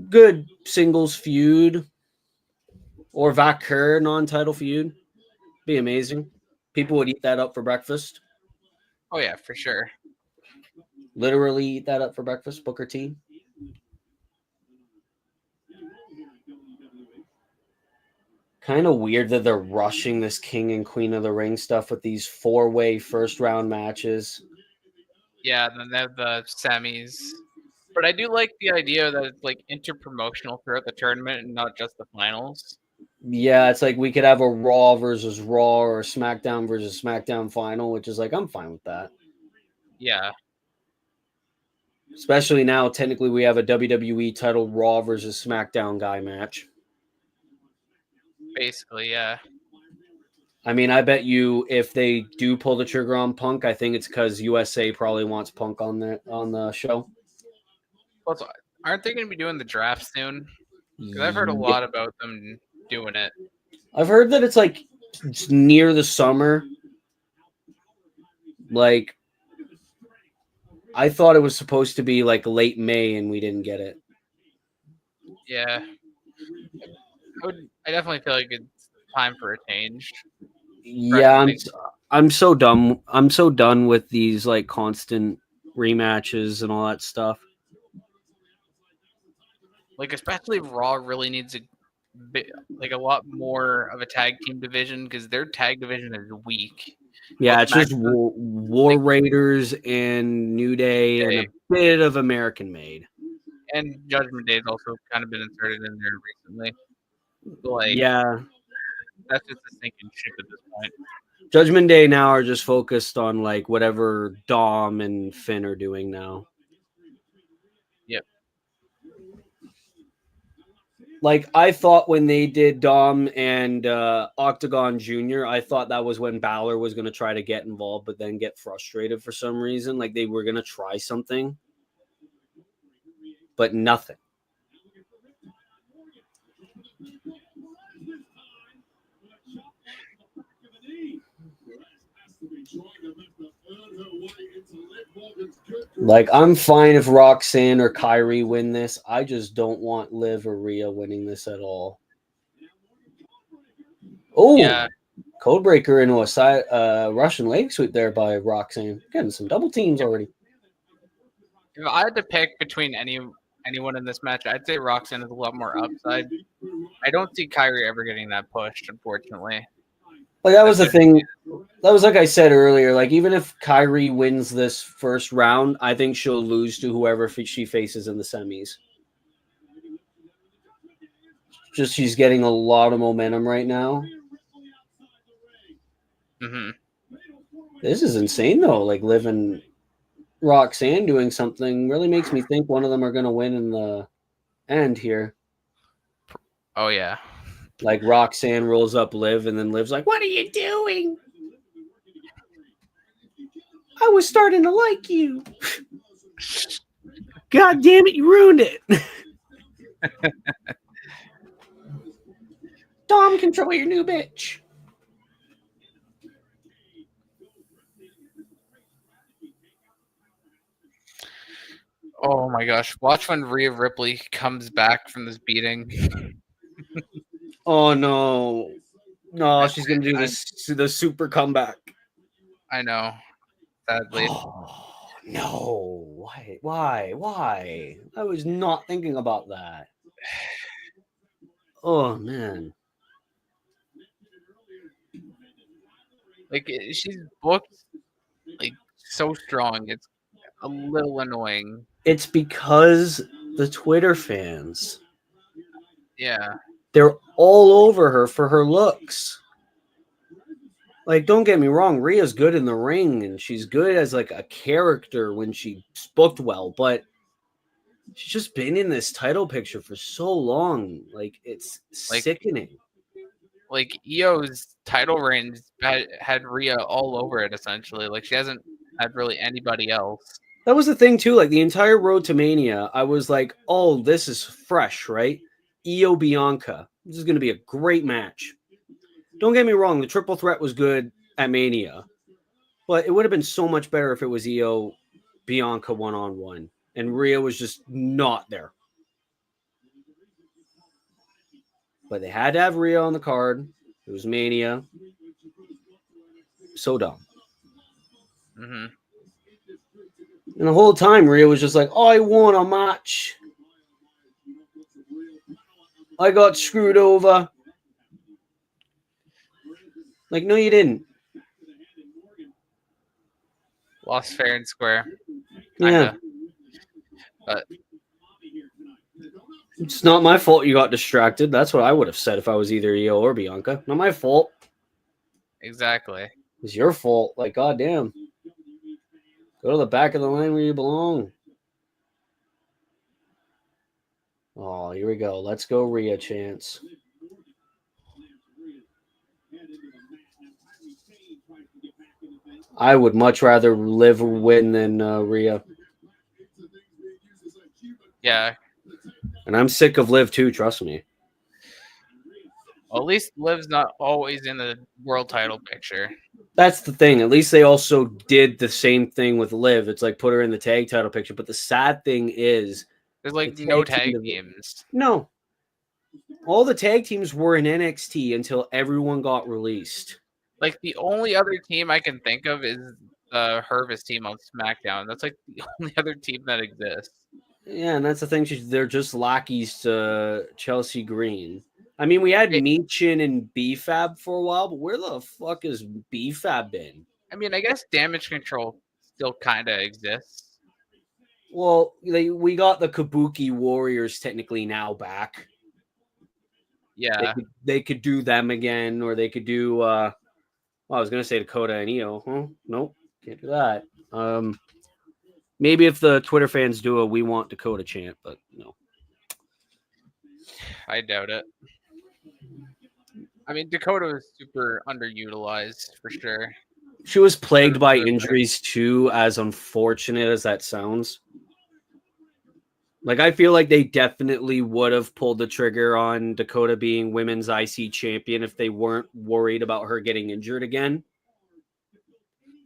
good singles feud or Vaquer non-title feud. Be amazing. People would eat that up for breakfast. Oh yeah, for sure. Literally eat that up for breakfast. Booker T. Kind of weird that they're rushing this King and Queen of the Ring stuff with these 4-way first round matches. Yeah, and then they have the semis. But I do like the idea that it's like interpromotional throughout the tournament and not just the finals. Yeah, it's like we could have a Raw versus Raw or a SmackDown versus SmackDown final, which is like, I'm fine with that. Yeah. Especially now, technically, we have a WWE title Raw versus SmackDown guy match. Basically, yeah. I mean, I bet you if they do pull the trigger on Punk, I think it's because USA probably wants Punk on the show. Also, aren't they going to be doing the draft soon? Because I've heard a lot about them doing it. I've heard that it's near the summer. Like, I thought it was supposed to be like late May, and we didn't get it. Yeah. I definitely feel like it's time for a change. Yeah, I'm so dumb. I'm so done with these like constant rematches and all that stuff. Like, especially Raw really needs a lot more of a tag team division because their tag division is weak. Yeah, Both it's just Maximum War Raiders and New Day and a bit of American Made. and Judgment Day has also kind of been inserted in there recently. But, like, Yeah, that's just a sinking ship at this point. Judgment Day now are just focused on like whatever Dom and Finn are doing now. Yep. Like I thought when they did Dom and Octagon Jr., I thought that was when Balor was going to try to get involved, but then get frustrated for some reason. Like they were going to try something, but nothing. Like I'm fine if Roxanne or Kyrie win this. I just don't want Liv or Rhea winning this at all. Oh, yeah. Codebreaker into a Russian leg sweep there by Roxanne. Getting some double teams already. If I had to pick between anyone in this match, I'd say Roxanne is a lot more upside. I don't see Kyrie ever getting that pushed, unfortunately. Like that was the thing. That was like I said earlier. Like even if Kyrie wins this first round, I think she'll lose to whoever she faces in the semis. Just she's getting a lot of momentum right now. Mm-hmm. This is insane though. Like Liv and Roxanne doing something really makes me think one of them are going to win in the end here. Oh yeah. Like Roxanne rolls up Liv, and then Liv's like, "What are you doing? I was starting to like you. God damn it, you ruined it." Dom, control your new bitch. Oh my gosh. Watch when Rhea Ripley comes back from this beating. Oh no. No, she's gonna do the super comeback. I know. Sadly. Oh no. Why? I was not thinking about that. Oh man. Like she's booked like so strong. It's a little annoying. It's because the Twitter fans, Yeah. they're all over her for her looks. Like, don't get me wrong, Rhea's good in the ring and she's good as like a character when she's booked well, but she's just been in this title picture for so long. Like, it's Like sickening. like Io's title reign had Rhea all over it essentially. Like she hasn't had really anybody else. That was the thing too. Like the entire road to Mania, I was like, "Oh, this is fresh, right?" Io Bianca. This is going to be a great match. Don't get me wrong, the triple threat was good at Mania, but it would have been so much better if it was Io Bianca 1-on-1 and Rhea was just not there. But they had to have Rhea on the card. It was Mania. So dumb. Mm-hmm. And the whole time, Rhea was just like, I won a match. I got screwed over. Like, no, you didn't. Lost fair and square. Kinda. Yeah. But it's not my fault you got distracted. That's what I would have said if I was either Io or Bianca. Not my fault. exactly. It's your fault. Like, goddamn. Go to the back of the line where you belong. Oh, here we go. Let's go, Rhea chance. I would much rather Liv win than Rhea. Yeah. And I'm sick of Liv too, trust me. Well, at least Liv's not always in the world title picture. That's the thing. At least they also did the same thing with Liv. It's like put her in the tag title picture. But the sad thing is There's like the no tag tag team teams. no. All the tag teams were in NXT until everyone got released. Like the only other team I can think of is the Hervis team on SmackDown. That's like the only other team that exists. Yeah, and that's the thing. They're just lackeys to Chelsea Green. I mean, we had Meechin and BFAB for a while, but where the fuck has BFAB been? I mean, I guess Damage Control still kind of exists. Well, we got the Kabuki Warriors technically now back. Yeah. They could do them again, or they could do. Well, I was gonna say Dakota and Io. Huh? Nope, can't do that. Maybe if the Twitter fans do a "We Want Dakota" chant, but no. I doubt it. I mean, Dakota was super underutilized for sure. She was plagued by injuries too, as unfortunate as that sounds. Like, I feel like they definitely would have pulled the trigger on Dakota being women's IC champion if they weren't worried about her getting injured again.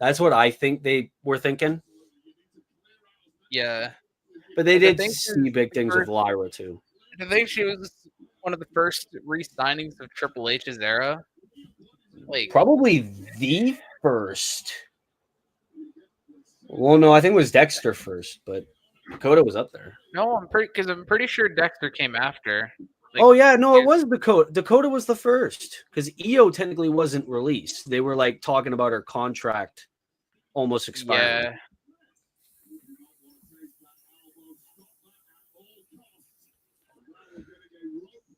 That's what I think they were thinking. Yeah. But they did see big things with Lyra too. I think she was one of the first re-signings of Triple H's era. Like probably the first. Well, no, I think it was Dexter first, but Dakota was up there. No, I'm pretty sure Dexter came after. Like, oh yeah, no, it was Dakota. Dakota was the first because Io technically wasn't released. They were like talking about her contract almost expiring. Yeah.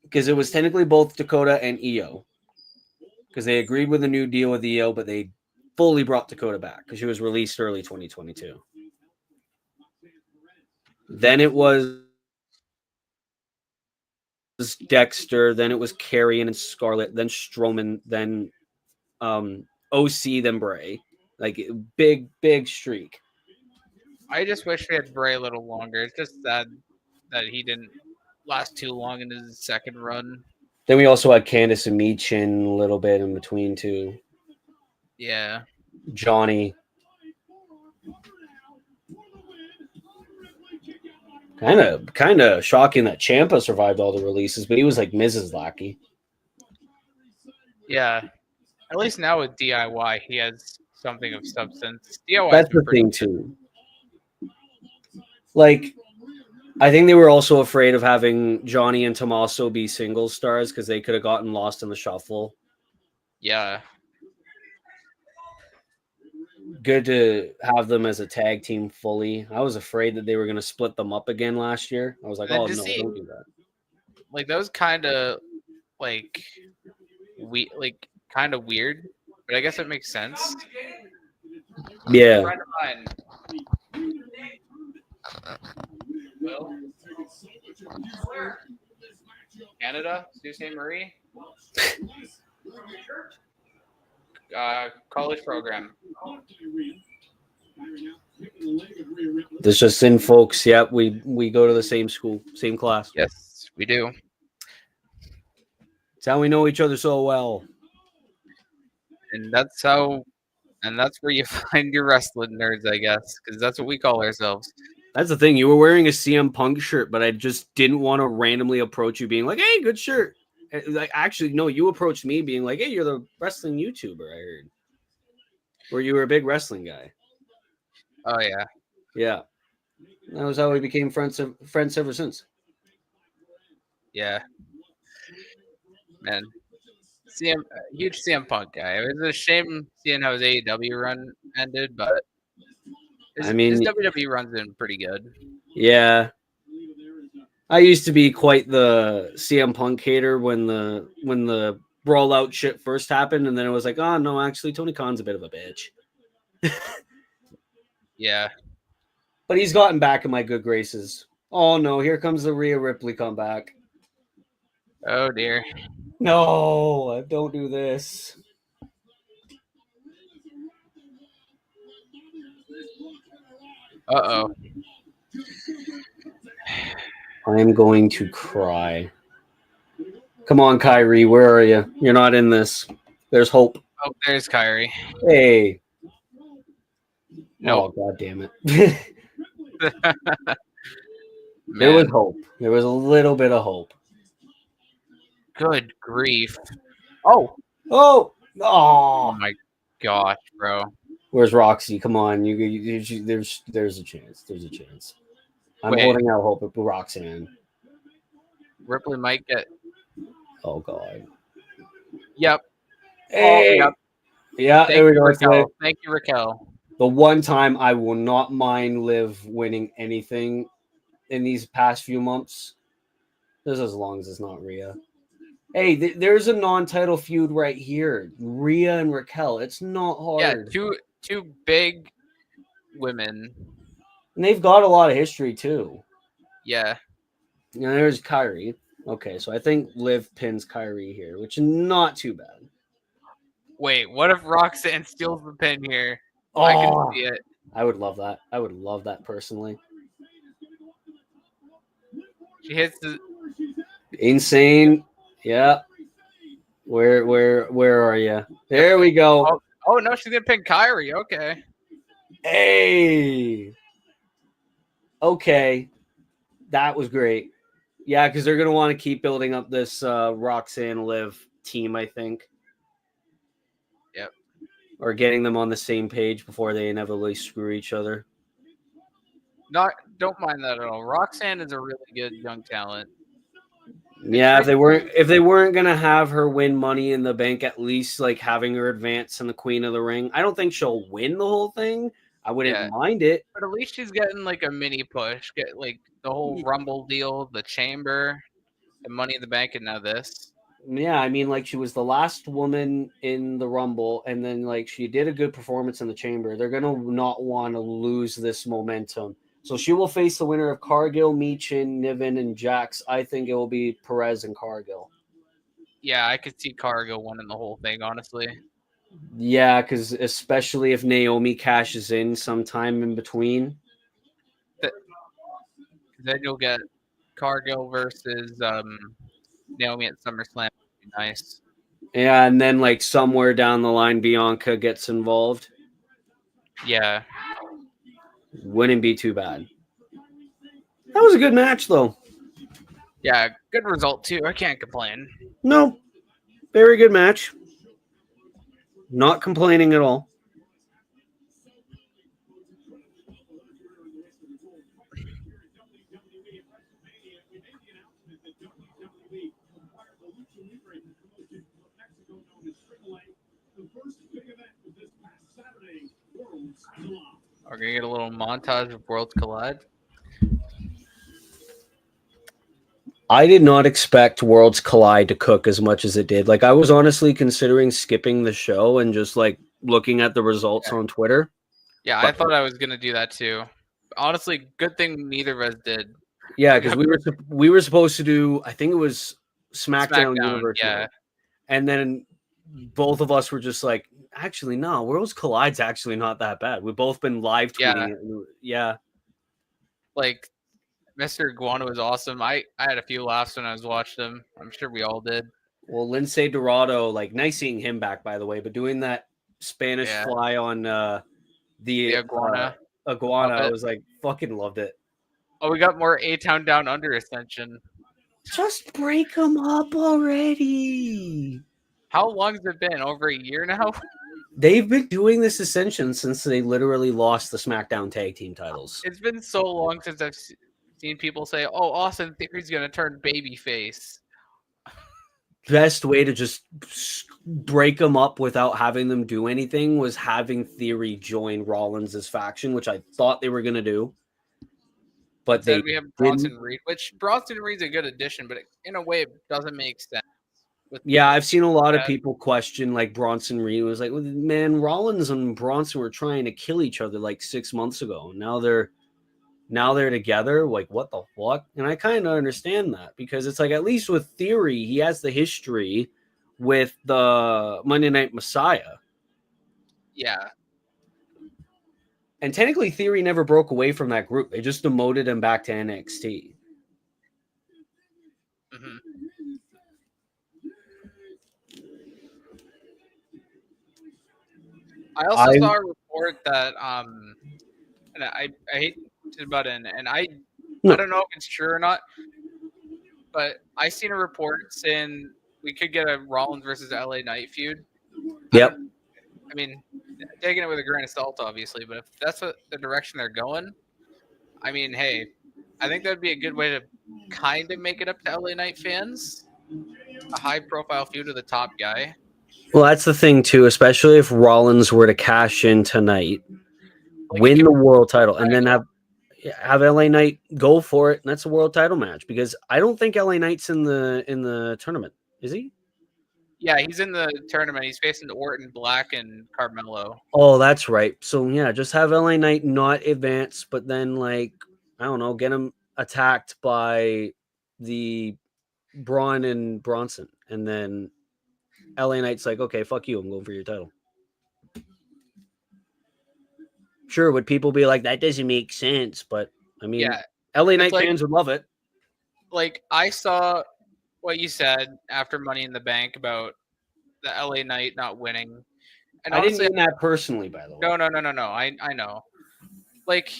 Because it was technically both Dakota and Io. Because they agreed with a new deal with Io, but they fully brought Dakota back because she was released early 2022. Then it was Dexter, then it was Karrion and Scarlett, then Strowman, then OC, then Bray. Like, big streak. I just wish we had Bray a little longer. It's just sad that he didn't last too long in his second run. Then we also had Candice and Meechin a little bit in between too. Yeah. Johnny. Kind of shocking that Ciampa survived all the releases, but he was like Mrs. Lackey. Yeah. At least now with DIY, he has something of substance. DIY. That's the thing too. Like, I think they were also afraid of having Johnny and Tommaso be single stars because they could have gotten lost in the shuffle. Yeah. good to have them as a tag team fully. I was afraid that they were going to split them up again last year. I was like, And then oh to no, see don't do that. like that was kind of like kind of weird, but I guess it makes sense. A Yeah. friend of mine, Will, Canada, Sault Ste. Marie, college program. This just in, folks. Yep, we go to the same school, same class. Yes, we do. It's how we know each other so well. And that's where you find your wrestling nerds, I guess, because that's what we call ourselves. That's the thing. You were wearing a CM Punk shirt, but I just didn't want to randomly approach you being like, hey, good shirt. Like, actually, no, you approached me being like, hey, you're the wrestling YouTuber, I heard. Or you were a big wrestling guy. Oh yeah. Yeah. That was how we became friends ever since. Yeah. Man. Huge CM Punk guy. It was a shame seeing how his AEW run ended, but his WWE run's been pretty good. Yeah. I used to be quite the CM Punk hater when the brawl out shit first happened, and then it was like, oh no, actually Tony Khan's a bit of a bitch. Yeah. But he's gotten back in my good graces. Oh no, here comes the Rhea Ripley comeback. Oh dear. No, don't do this. Uh-oh. I am going to cry. Come on, Kyrie, where are you? You're not in this. There's hope. Oh, there's Kyrie. Hey. Nope. Oh, god damn it. There was hope. There was a little bit of hope. Good grief. Oh. Oh. Oh Oh. my gosh, bro. Where's Roxy? Come on, there's a chance. There's a chance. I'm holding out hope with Roxanne. Ripley might get. Oh god. Yep. Hey. Oh, yep. Yeah, there we go. Raquel. Thank you, Raquel. The one time I will not mind Liv winning anything in these past few months. This as long as it's not Rhea. Hey, there's a non-title feud right here. Rhea and Raquel. It's not hard. Yeah, two big women. And they've got a lot of history too. Yeah. Now there's Kyrie. Okay, so I think Liv pins Kyrie here, which is not too bad. Wait, what if Roxanne steals the pin here? Oh, I can see it. I would love that. I would love that personally. She hits the insane. Yeah. Where are you? There we go. Oh no, she's gonna pin Kyrie. Okay. Hey. Okay. That was great. Yeah, because they're gonna want to keep building up this Roxanne Liv team, I think. Yep. Or getting them on the same page before they inevitably screw each other. Don't mind that at all. Roxanne is a really good young talent. Yeah, if they weren't gonna have her win Money in the Bank, at least like having her advance in the Queen of the Ring. I don't think she'll win the whole thing. I wouldn't mind it. But at least she's getting like a mini push. Get like the whole Rumble deal, the Chamber, the Money in the Bank, and now this. Yeah, I mean, like she was the last woman in the Rumble, and then like she did a good performance in the Chamber. They're gonna not want to lose this momentum. So she will face the winner of Cargill, Meechin, Niven, and Jax. I think it will be Perez and Cargill. Yeah, I could see Cargill winning the whole thing, honestly. Yeah, because especially if Naomi cashes in sometime in between. Then you'll get Cargill versus Naomi at SummerSlam. Would be nice. Yeah, and then like somewhere down the line, Bianca gets involved. Yeah. Wouldn't be too bad. That was a good match, though. Yeah, good result, too. I can't complain. No. Very good match. Not complaining at all. We're gonna get a little montage of Worlds Collide. I did not expect Worlds Collide to cook as much as it did. Like, I was honestly considering skipping the show and just like looking at the results on Twitter. Yeah, I thought I was gonna do that too. Honestly, good thing neither of us did. Yeah, because we were supposed to do, I think it was SmackDown Universe yeah. Night. And then both of us were just like, actually, no, Worlds Collide's actually not that bad. We've both been live tweeting it. Yeah. Like, Mr. Iguana was awesome. I had a few laughs when I was watching him. I'm sure we all did. Well, Lince Dorado, like, nice seeing him back, by the way, but doing that Spanish fly on the iguana, I was like, fucking loved it. Oh, we got more A-Town Down Under Ascension. Just break them up already. How long has it been? Over a year now? They've been doing this Ascension since they literally lost the SmackDown Tag Team titles. It's been so long since I've seen people say, oh, Austin Theory's going to turn babyface. Best way to just break them up without having them do anything was having Theory join Rollins' faction, which I thought they were going to do. But then we have Bronson Reed, which Bronson Reed's a good addition, but in a way it doesn't make sense. Yeah, I've seen a lot of people question like Bronson Reed was like, well, man, Rollins and Bronson were trying to kill each other like 6 months ago. Now they're together. Like, what the fuck? And I kind of understand that because it's like, at least with Theory, he has the history with the Monday Night Messiah. Yeah. And technically, Theory never broke away from that group. They just demoted him back to NXT. Mm-hmm. I also saw a report that and I hate to butt in, and I don't know if it's true or not, but I seen a report saying we could get a Rollins versus LA Knight feud. Yep. I mean, taking it with a grain of salt, obviously, but if that's the direction they're going, I mean, hey, I think that'd be a good way to kind of make it up to LA Knight fans. A high-profile feud with the top guy. Well, that's the thing too, especially if Rollins were to cash in tonight, like win the world title, and then have LA Knight go for it, and that's a world title match. Because I don't think LA Knight's in the tournament, is he? Yeah, he's in the tournament. He's facing Orton, Black, and Carmelo. Oh, that's right. So yeah, just have LA Knight not advance, but then like I don't know, get him attacked by the Braun and Bronson, and then LA Knight's like, okay, fuck you, I'm going for your title. Sure, would people be like, that doesn't make sense? But I mean, yeah, LA Knight fans would love it. Like, I saw what you said after Money in the Bank about the LA Knight not winning. And I didn't mean that personally, by the way. No. I know. Like,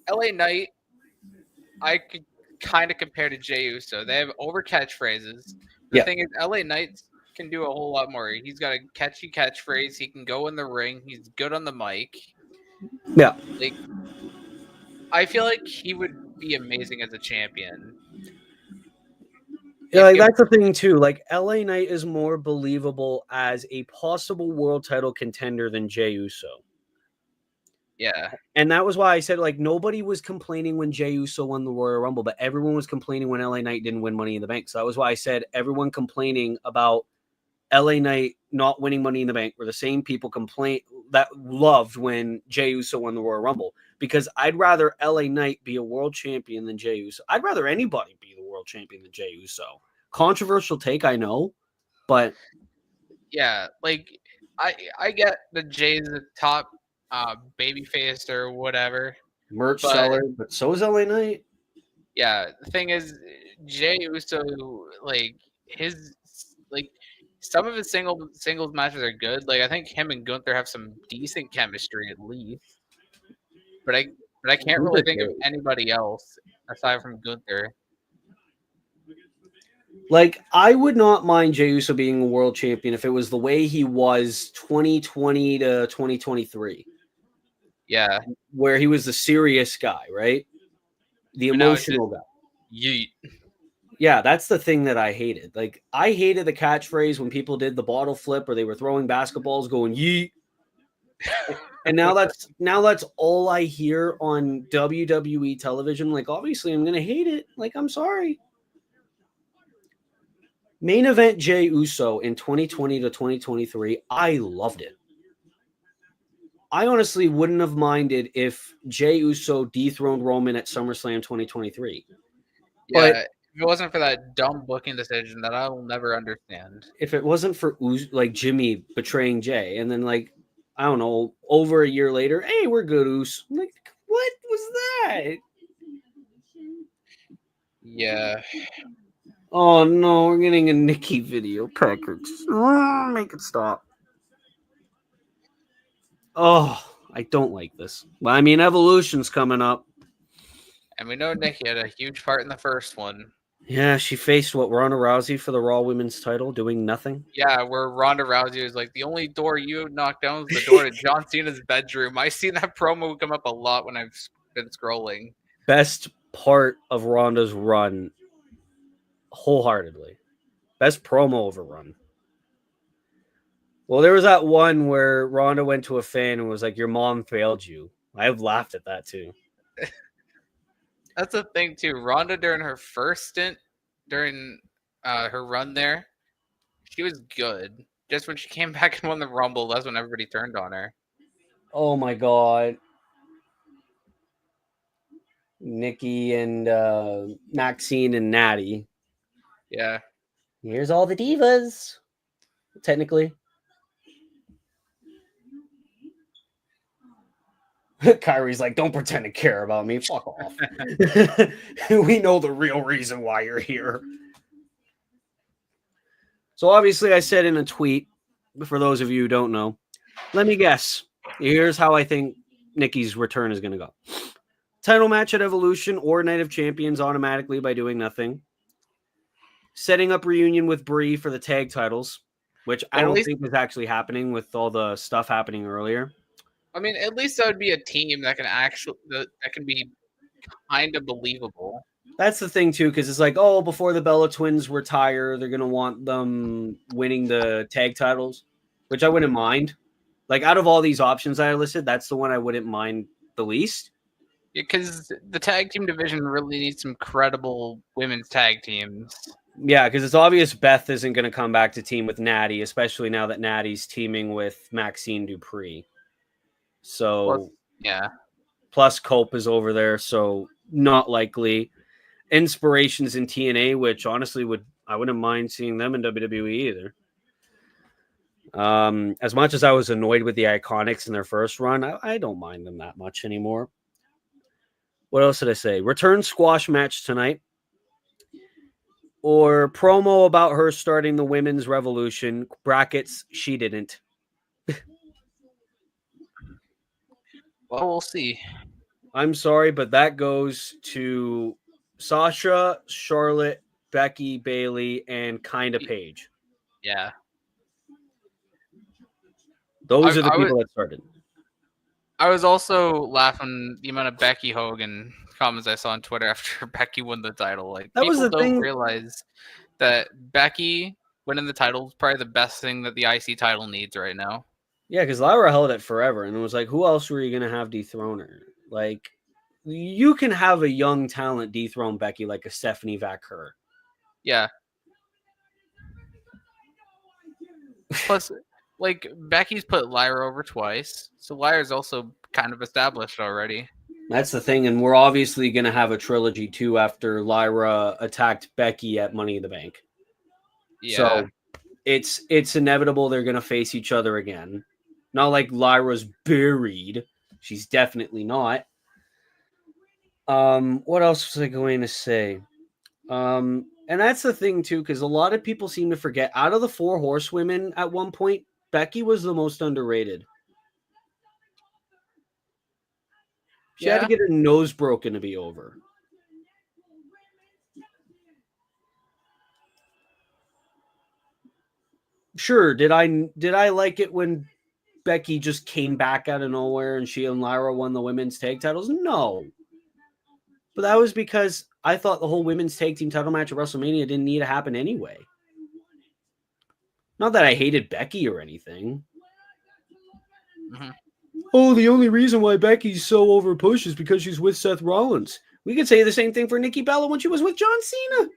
LA Knight, I could kind of compare to Jey Uso. They have over catchphrases. The thing is, LA Knight can do a whole lot more. He's got a catchy catchphrase. He can go in the ring. He's good on the mic. Yeah. Like, I feel like he would be amazing as a champion. Yeah, like that's the thing too. Like, LA Knight is more believable as a possible world title contender than Jey Uso. Yeah. And that was why I said, like, nobody was complaining when Jey Uso won the Royal Rumble, but everyone was complaining when LA Knight didn't win Money in the Bank. So that was why I said everyone complaining about LA Knight not winning Money in the Bank were the same people that loved when Jey Uso won the Royal Rumble. Because I'd rather LA Knight be a world champion than Jey Uso. I'd rather anybody be the world champion than Jey Uso. Controversial take, I know, but yeah, like I get that Jay's the top babyface or whatever merch seller, but so is LA Knight. Yeah, the thing is, Jey Uso, like some of his singles matches are good. Like, I think him and Gunther have some decent chemistry at least. But I can't really think of anybody else aside from Gunther. Like, I would not mind Jey Uso being a world champion if it was the way he was 2020 to 2023. Yeah. Where he was the serious guy, right? The emotional guy. Yeet. Yeah, that's the thing that I hated. Like, I hated the catchphrase when people did the bottle flip or they were throwing basketballs going yeet. And now that's all I hear on WWE television. Like, obviously, I'm gonna hate it. Like, I'm sorry. Main event Jey Uso in 2020 to 2023. I loved it. I honestly wouldn't have minded if Jey Uso dethroned Roman at SummerSlam 2023. Yeah, But if it wasn't for that dumb booking decision that I will never understand. if it wasn't for like Jimmy betraying Jay, and then like I don't know, over a year later, hey, we're good, Uso. Like, what was that? Yeah. Oh no, we're getting a Nikki video package. Make it stop. Oh, I don't like this. But I mean, Evolution's coming up. And we know Nikki had a huge part in the first one. Yeah, she faced Ronda Rousey for the Raw Women's title, doing nothing. Yeah, where Ronda Rousey was like, the only door you knocked down was the door to John Cena's bedroom. I seen that promo come up a lot when I've been scrolling. Best part of Ronda's run, wholeheartedly. Best promo of a run. Well, there was that one where Ronda went to a fan and was like, your mom failed you. I've laughed at that too. That's the thing too. Ronda during her first stint, during her run there, she was good. Just when she came back and won the Rumble, that's when everybody turned on her. Oh my god. Nikki and Maxine and Natty. Yeah. Here's all the divas. Technically. Kyrie's like, don't pretend to care about me. Fuck off. We know the real reason why you're here. So obviously I said in a tweet, for those of you who don't know, let me guess. Here's how I think Nikki's return is going to go. Title match at Evolution or Night of Champions automatically by doing nothing. Setting up reunion with Brie for the tag titles, which I don't think is actually happening with all the stuff happening earlier. I mean, at least that would be a team that can be kind of believable. That's the thing too, because it's like, oh, before the Bella Twins retire, they're gonna want them winning the tag titles, which I wouldn't mind. Like, out of all these options that I listed, that's the one I wouldn't mind the least. Because the tag team division really needs some credible women's tag teams. Yeah, because it's obvious Beth isn't going to come back to team with Natty, especially now that Natty's teaming with Maxine Dupree. So, plus Cope is over there, so not likely. Inspirations in TNA, which honestly I wouldn't mind seeing them in WWE either. As much as I was annoyed with the Iconics in their first run, I don't mind them that much anymore. What else did I say? Return squash match tonight. Or promo about her starting the women's revolution. Brackets, she didn't. Well, we'll see. I'm sorry, but that goes to Sasha, Charlotte, Becky, Bailey, and kinda Paige. Yeah. Those are the people that started. I was also laughing the amount of Becky Hogan comments I saw on Twitter after Becky won the title. Like, that people don't realize that Becky winning the title is probably the best thing that the IC title needs right now. Yeah, because Lyra held it forever, and it was like, who else were you going to have dethrone her? Like, you can have a young talent dethrone Becky like a Stephanie Vaquer. Yeah. Plus, like, Becky's put Lyra over twice, so Lyra's also kind of established already. That's the thing, and we're obviously going to have a trilogy too after Lyra attacked Becky at Money in the Bank. Yeah. So it's inevitable they're going to face each other again. Not like Lyra's buried. She's definitely not. What else was I going to say? And that's the thing too, because a lot of people seem to forget, out of the 4 horsewomen at one point, Becky was the most underrated. She had to get her nose broken to be over. Sure, did I like it when Becky just came back out of nowhere and she and Lyra won the women's tag titles? No. But that was because I thought the whole women's tag team title match at WrestleMania didn't need to happen anyway. Not that I hated Becky or anything. Mm-hmm. oh, the only reason why Becky's so overpushed is because she's with Seth Rollins. We could say the same thing for Nikki Bella when she was with John Cena.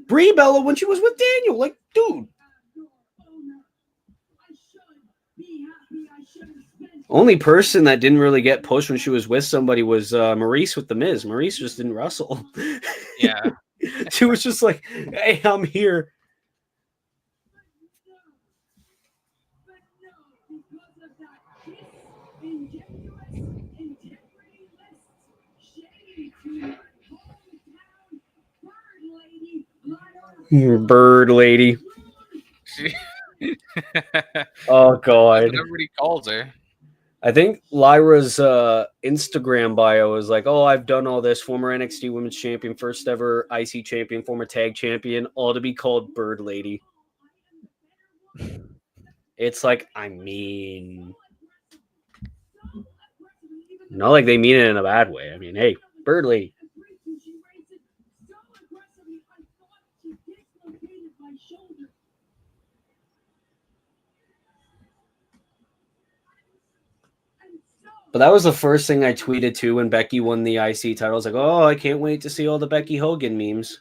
Brie Bella when she was with Daniel. Like, dude. Only person that didn't really get pushed when she was with somebody was Maurice with The Miz. Maurice just didn't wrestle. Yeah. She was just like, hey, I'm here. Bird lady. Oh, God. That's what everybody calls her. I think Lyra's Instagram bio is like, oh, I've done all this. Former NXT Women's Champion, first ever IC Champion, former Tag Champion, all to be called Bird Lady. It's like, I mean, not like they mean it in a bad way. I mean, hey, Bird Lady. But that was the first thing I tweeted too when Becky won the IC title. I was like, oh, I can't wait to see all the Becky Hogan memes.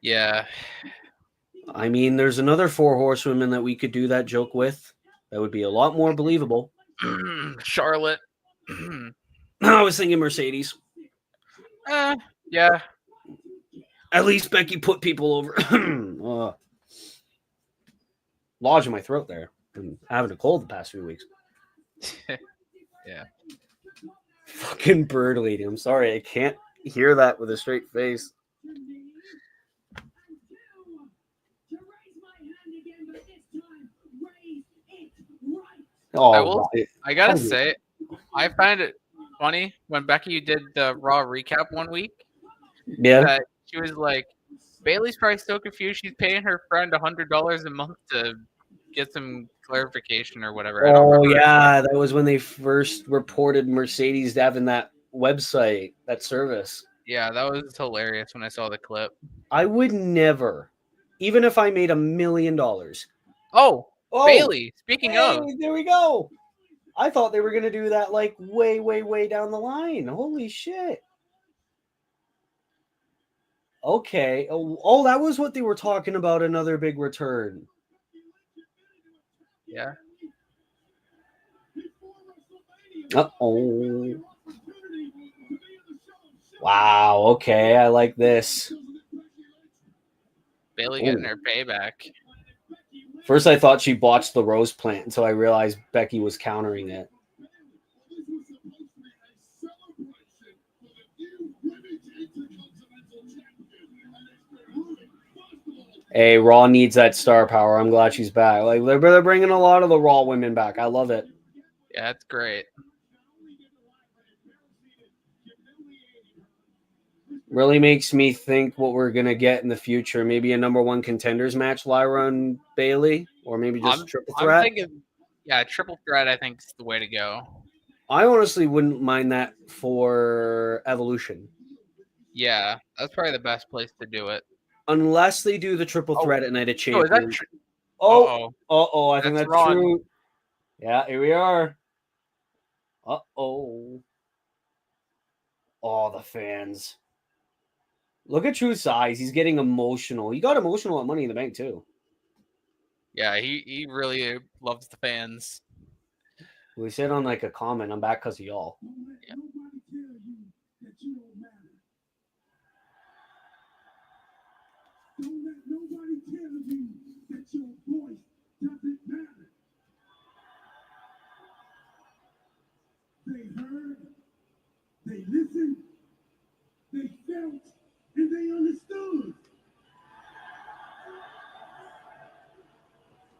Yeah. I mean, there's another 4 horsewomen that we could do that joke with. That would be a lot more believable. Charlotte. I was thinking Mercedes. Yeah. At least Becky put people over. Lodge in my throat there. I'm having a cold the past few weeks. Yeah. Fucking Bird Lady. I'm sorry. I can't hear that with a straight face. Oh, I gotta say, I find it funny when Becky did the Raw recap one week. Yeah. That she was like, Bailey's probably still confused. She's paying her friend $100 a month to get some clarification or whatever. Oh, yeah. That was when they first reported Mercedes having that website, that service. Yeah, that was hilarious when I saw the clip. I would never, even if I made $1 million. Oh, Bailey. Speaking of, there we go. I thought they were going to do that like way, way, way down the line. Holy shit. Okay. Oh, that was what they were talking about. Another big return. Yeah. Uh-oh. Wow. Okay. I like this. Bailey getting her payback. First, I thought she botched the rose plant until I realized Becky was countering it. Hey, Raw needs that star power. I'm glad she's back. Like they're bringing a lot of the Raw women back. I love it. Yeah, it's great. Really makes me think what we're gonna get in the future. Maybe a #1 contenders match, Lyra and Bailey, or maybe just triple threat. I'm thinking, yeah, triple threat. I think is the way to go. I honestly wouldn't mind that for Evolution. Yeah, that's probably the best place to do it. Unless they do the triple threat at Night of Champions. I think that's true. Yeah, here we are. Uh-oh. Oh, the fans. Look at Truth's eyes. He's getting emotional. He got emotional at Money in the Bank, too. Yeah, he really loves the fans. We said on like a comment, I'm back because of y'all. Yeah. Don't let nobody tell you that your voice doesn't matter. They heard, they listened, they felt, and they understood.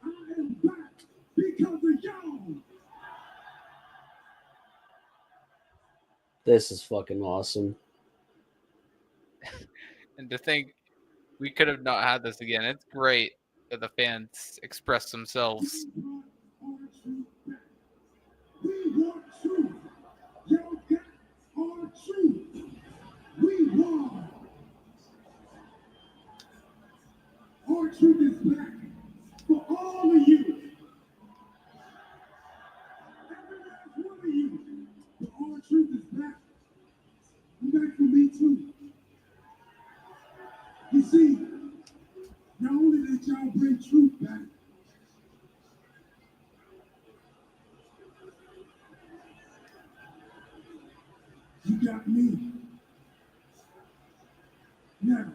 I am back because of y'all. This is fucking awesome. And to think we could have not had this again. It's great that the fans express themselves. We want truth. Y'all got our truth. We want. Our truth is back for all of you. I'll bring truth back. You got me. Now,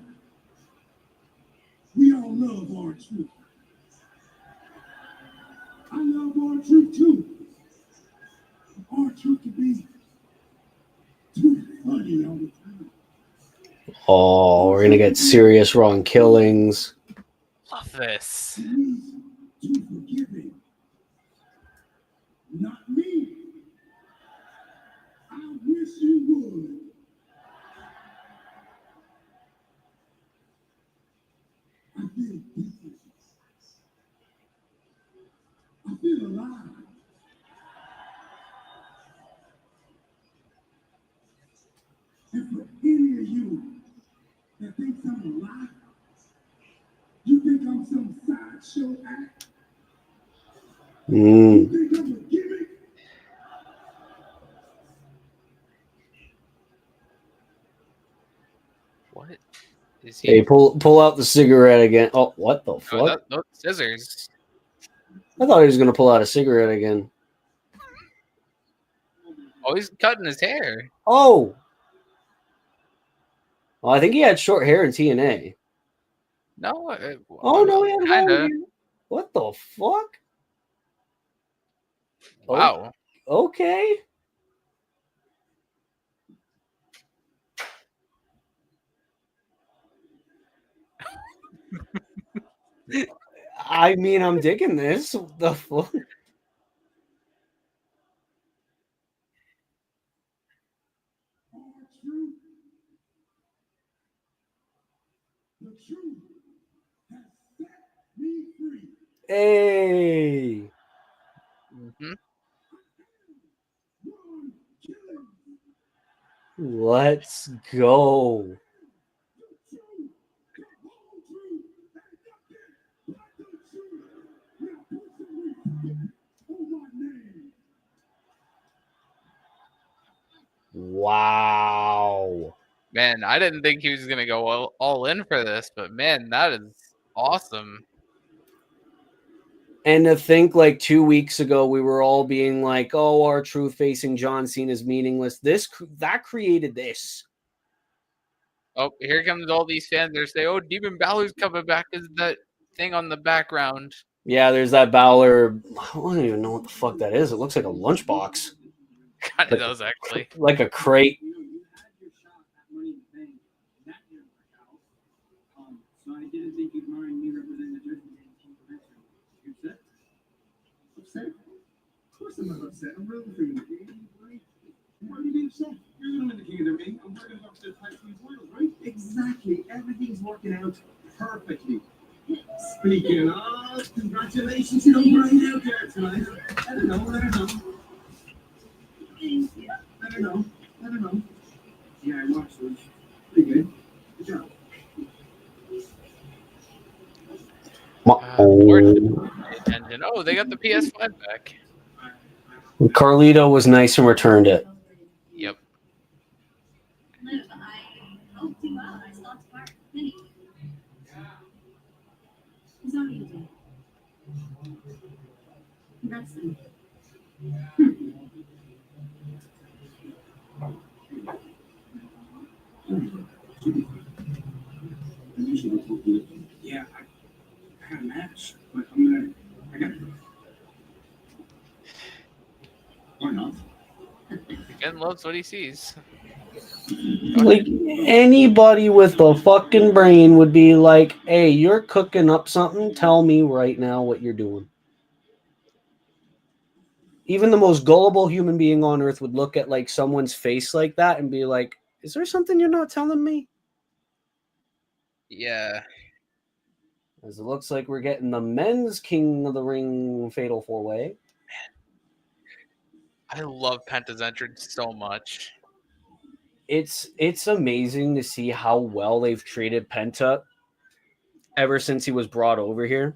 we all love our truth. I love our truth too. Our truth can be too funny all the time. Oh, we're gonna get serious wrong killings. Love this. He's too forgiving. Not me. I wish you would. I feel different. I feel alive. And for any of you that thinks I'm alive, you think I'm some sideshow act? You think I'm a gimmick? What is Hey, he? pull out the cigarette again. Oh, what the fuck? Those scissors. I thought he was gonna pull out a cigarette again. Oh, he's cutting his hair. Oh. Well, I think he had short hair in TNA. No. Oh no, he had long kinda. hair. What the fuck? Wow. Oh, okay. I mean, I'm digging this. The fuck? The truth has set me free. Hey. Mm-hmm. Let's go. Wow. Man, I didn't think he was gonna go all in for this, but man, that is awesome. And to think like 2 weeks ago, we were all being like, oh, our truth facing John Cena is meaningless. That created this. Oh, here comes all these fans. They're saying, "Oh, Demon Balor's coming back." Is that thing on the background? Yeah, there's that Balor. I don't even know what the fuck that is. It looks like a lunchbox. Kind of does, actually. Like a crate. So I didn't think you'd mind me representing the judgment day. You upset? Upset? Of course I'm not upset. I'm rooting for you. Why are you being upset? You're the one in the king of the ring. I'm working up to the tight squeeze world, right? Exactly. Everything's working out perfectly. Speaking of, congratulations, you don't grind out there tonight. I don't know, let her know. Let her know. Let her know. Yeah, I watched those. Pretty good. Good job. Attention. Oh, they got the PS5 back. Carlito was nice and returned it. Yep. Yeah, I had a match, but I got it. Why not? Ken loves what he sees. Like anybody with a fucking brain would be like, hey, you're cooking up something. Tell me right now what you're doing. Even the most gullible human being on earth would look at like someone's face like that and be like, is there something you're not telling me? Yeah. As it looks like we're getting the men's King of the Ring Fatal 4-Way. I love Penta's entrance so much. It's amazing to see how well they've treated Penta ever since he was brought over here.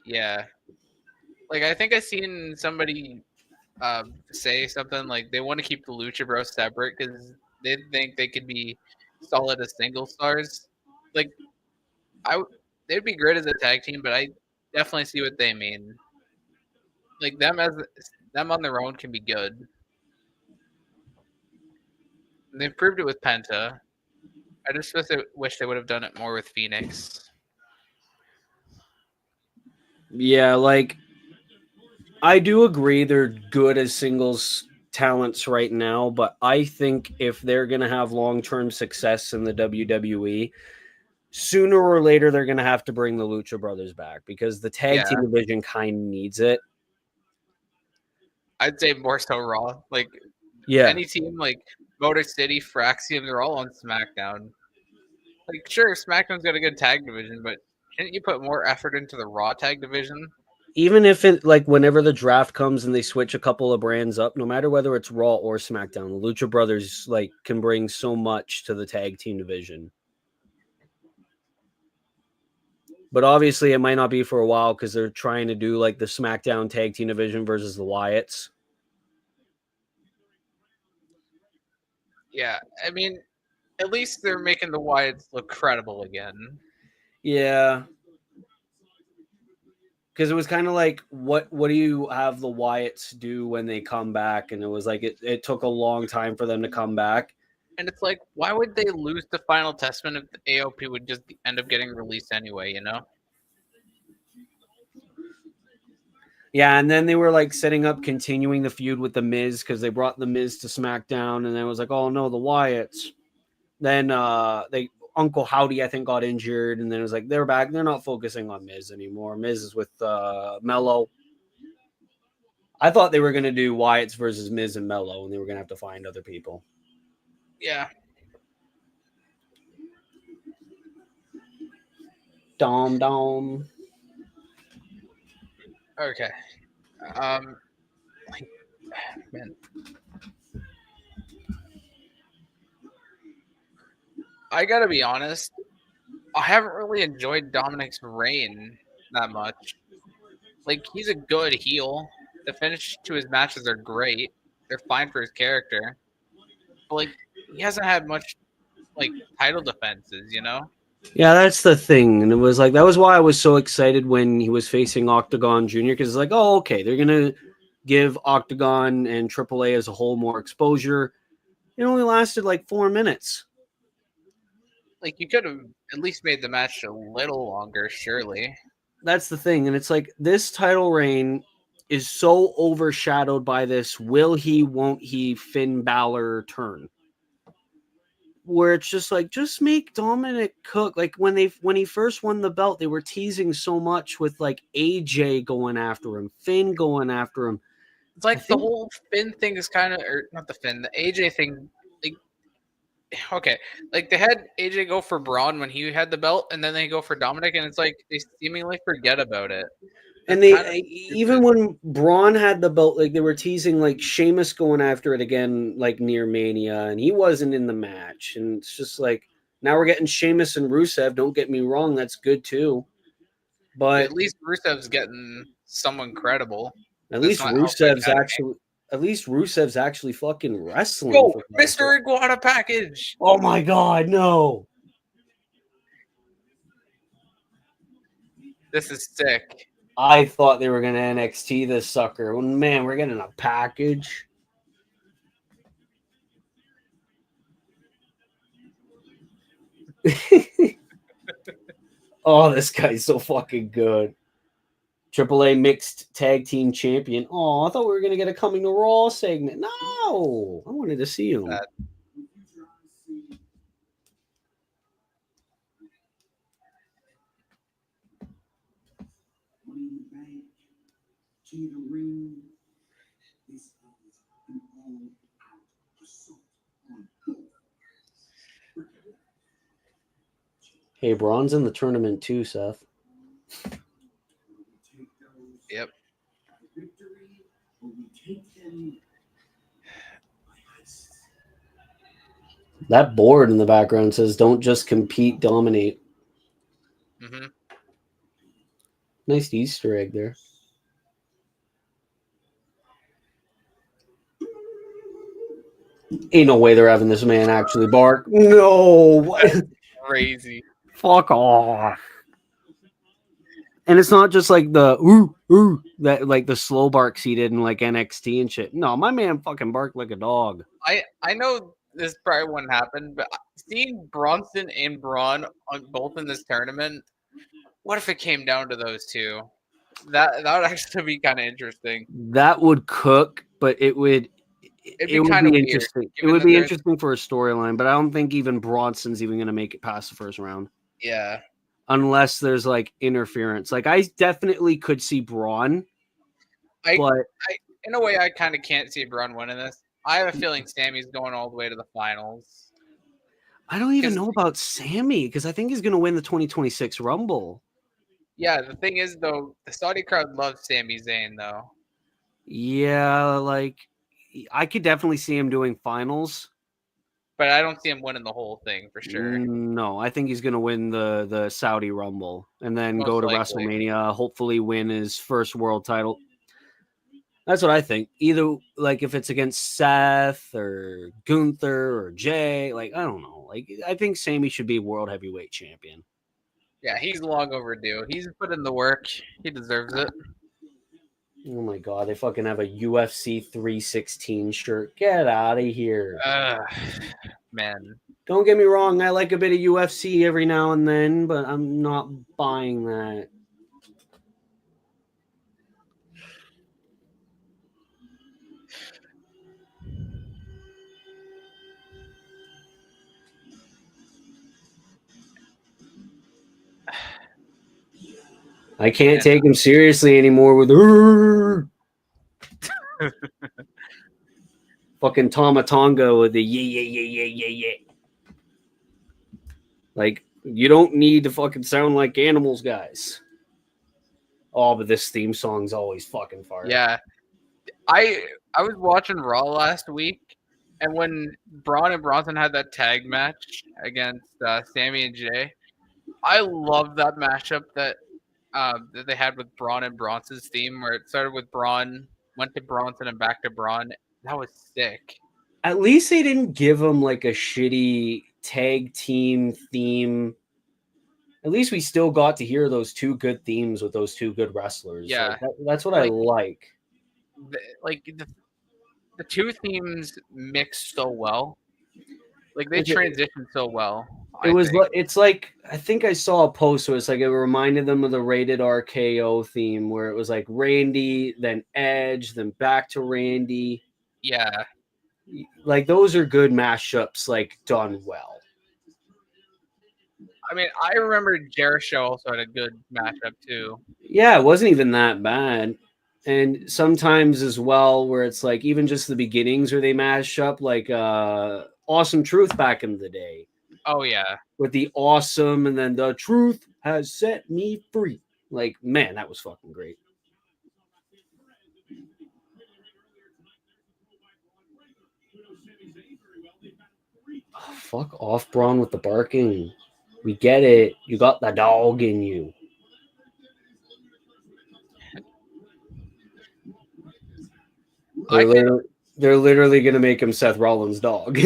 Yeah. Like, I think I seen somebody say something like they want to keep the Lucha Bros separate because they think they could be solid as single stars. Like, they'd be great as a tag team, but I definitely see what they mean. Like them on their own can be good. And they've proved it with Penta. I just wish they would have done it more with Phoenix. Yeah, like I do agree they're good as singles talents right now, but I think if they're going to have long-term success in the WWE, sooner or later they're going to have to bring the Lucha Brothers back because the tag team division kind of needs it. I'd say more so Raw. Like Yeah. any team like Motor City, Fraxium, they're all on SmackDown. Like sure, SmackDown's got a good tag division, but shouldn't you put more effort into the Raw tag division? Even if it like whenever the draft comes and they switch a couple of brands up, no matter whether it's Raw or SmackDown, the Lucha Brothers like can bring so much to the tag team division. But obviously it might not be for a while because they're trying to do like the SmackDown tag team division versus the Wyatts. Yeah, I mean, at least they're making the Wyatts look credible again. Yeah. Because it was kind of like, what do you have the Wyatts do when they come back? And it was like, it took a long time for them to come back. And it's like, why would they lose the Final Testament if the AOP would just end up getting released anyway, you know? Yeah, and then they were like setting up continuing the feud with the Miz because they brought the Miz to SmackDown, and then it was like, oh no, the Wyatts. Then Uncle Howdy, I think, got injured, and then it was like they're back. They're not focusing on Miz anymore. Miz is with Mello. I thought they were gonna do Wyatts versus Miz and Mello, and they were gonna have to find other people. Yeah. Dom. Okay. Man. I gotta be honest. I haven't really enjoyed Dominic's reign that much. Like he's a good heel. The finish to his matches are great. They're fine for his character. But like he hasn't had much like title defenses, you know? Yeah, that's the thing. And it was like, that was why I was so excited when he was facing Octagon Jr. Because it's like, oh, okay, they're going to give Octagon and AAA as a whole more exposure. It only lasted like 4 minutes. Like you could have at least made the match a little longer, surely. That's the thing. And it's like, this title reign is so overshadowed by this will he, won't he Finn Balor turn. Where it's just like, just make Dominic cook. Like when he first won the belt, they were teasing so much with like AJ going after him, Finn going after him. It's like the whole Finn thing is kind of, or not the Finn, the AJ thing. Like, okay, like they had AJ go for Braun when he had the belt, and then they go for Dominic, and it's like they seemingly forget about it. And they even when Braun had the belt, like they were teasing like Sheamus going after it again, like near Mania, and he wasn't in the match. And it's just like now we're getting Sheamus and Rusev. Don't get me wrong, that's good too. But at least Rusev's getting someone credible. At least Rusev's actually fucking wrestling. Go, Mr. Iguana package. Oh my god, no. This is sick. I thought they were going to NXT this sucker. Well, man, we're getting a package. Oh, this guy's so fucking good. AAA Mixed Tag Team Champion. Oh, I thought we were going to get a Coming to Raw segment. No, I wanted to see him. Hey, Braun's in the tournament too, Seth. Yep. That board in the background says, "Don't just compete, dominate." Mm-hmm. Nice Easter egg there. Ain't no way they're having this man actually bark. No. Crazy. Fuck off. And it's not just like the ooh that like the slow barks he did in like NXT and shit. No, my man fucking barked like a dog. I know this probably wouldn't happen, but seeing Bronson and Braun on both in this tournament, what if it came down to those two? That would actually be kind of interesting. That would cook, but it would It'd be be kind of weird, interesting. It given would that be they're interesting for a storyline, but I don't think even Bronson's even going to make it past the first round yeah. unless there's like interference. Like I definitely could see Braun, I but in a way I kind of can't see Braun winning this. I have a feeling Sammy's going all the way to the finals. I don't even 'Cause- know about Sammy because I think he's going to win the 2026 Rumble. Yeah, the thing is though, the Saudi crowd loves Sami Zayn though. Yeah, like I could definitely see him doing finals. But I don't see him winning the whole thing for sure. No, I think he's going to win the Saudi Rumble and then Most go to likely. WrestleMania, hopefully win his first world title. That's what I think. Either like if it's against Seth or Gunther or Jay, like I don't know. Like I think Sammy should be world heavyweight champion. Yeah, he's long overdue. He's put in the work. He deserves it. Oh my god, they fucking have a UFC 316 shirt. Get out of here. Man. Don't get me wrong, I like a bit of UFC every now and then, but I'm not buying that. I can't take him seriously anymore with fucking Tama Tonga with the yeah. Like, you don't need to fucking sound like animals, guys. Oh, but this theme song's always fucking fire. Yeah. I was watching Raw last week, and when Braun and Bronson had that tag match against Sammy and Jay, I love that matchup that they had with Braun and Bronson's theme, where it started with Braun, went to Bronson, and back to Braun. That was sick. At least they didn't give him like a shitty tag team theme. At least we still got to hear those two good themes with those two good wrestlers. Yeah. Like, that's what I like. The two themes mix so well. Like they Okay. transition so well. It's like I think I saw a post where it's like it reminded them of the Rated RKO theme where it was like Randy, then Edge, then back to Randy. Yeah. Like those are good mashups, like done well. I mean, I remember Jericho also had a good matchup too. Yeah, it wasn't even that bad. And sometimes as well, where it's like even just the beginnings where they mash up, like Awesome Truth back in the day. Oh yeah. With the awesome and then the truth has set me free. Like, man, that was fucking great. Oh, fuck off, Braun, with the barking. We get it. You got the dog in you. They're literally going to make him Seth Rollins' dog.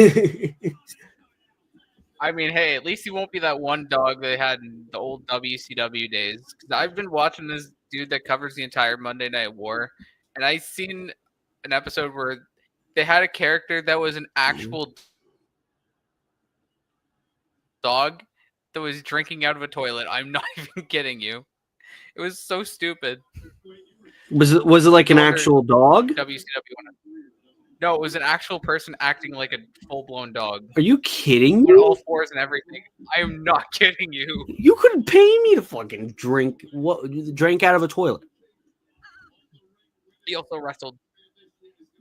I mean, hey, at least he won't be that one dog they had in the old WCW days. Because I've been watching this dude that covers the entire Monday Night War, and I seen an episode where they had a character that was an actual dog that was drinking out of a toilet. I'm not even kidding you. It was so stupid. Was it like an actual dog? WCW. No, it was an actual person acting like a full-blown dog. Are you kidding me? On all fours and everything. I am not kidding you. You couldn't pay me to fucking drink out of a toilet. He also wrestled.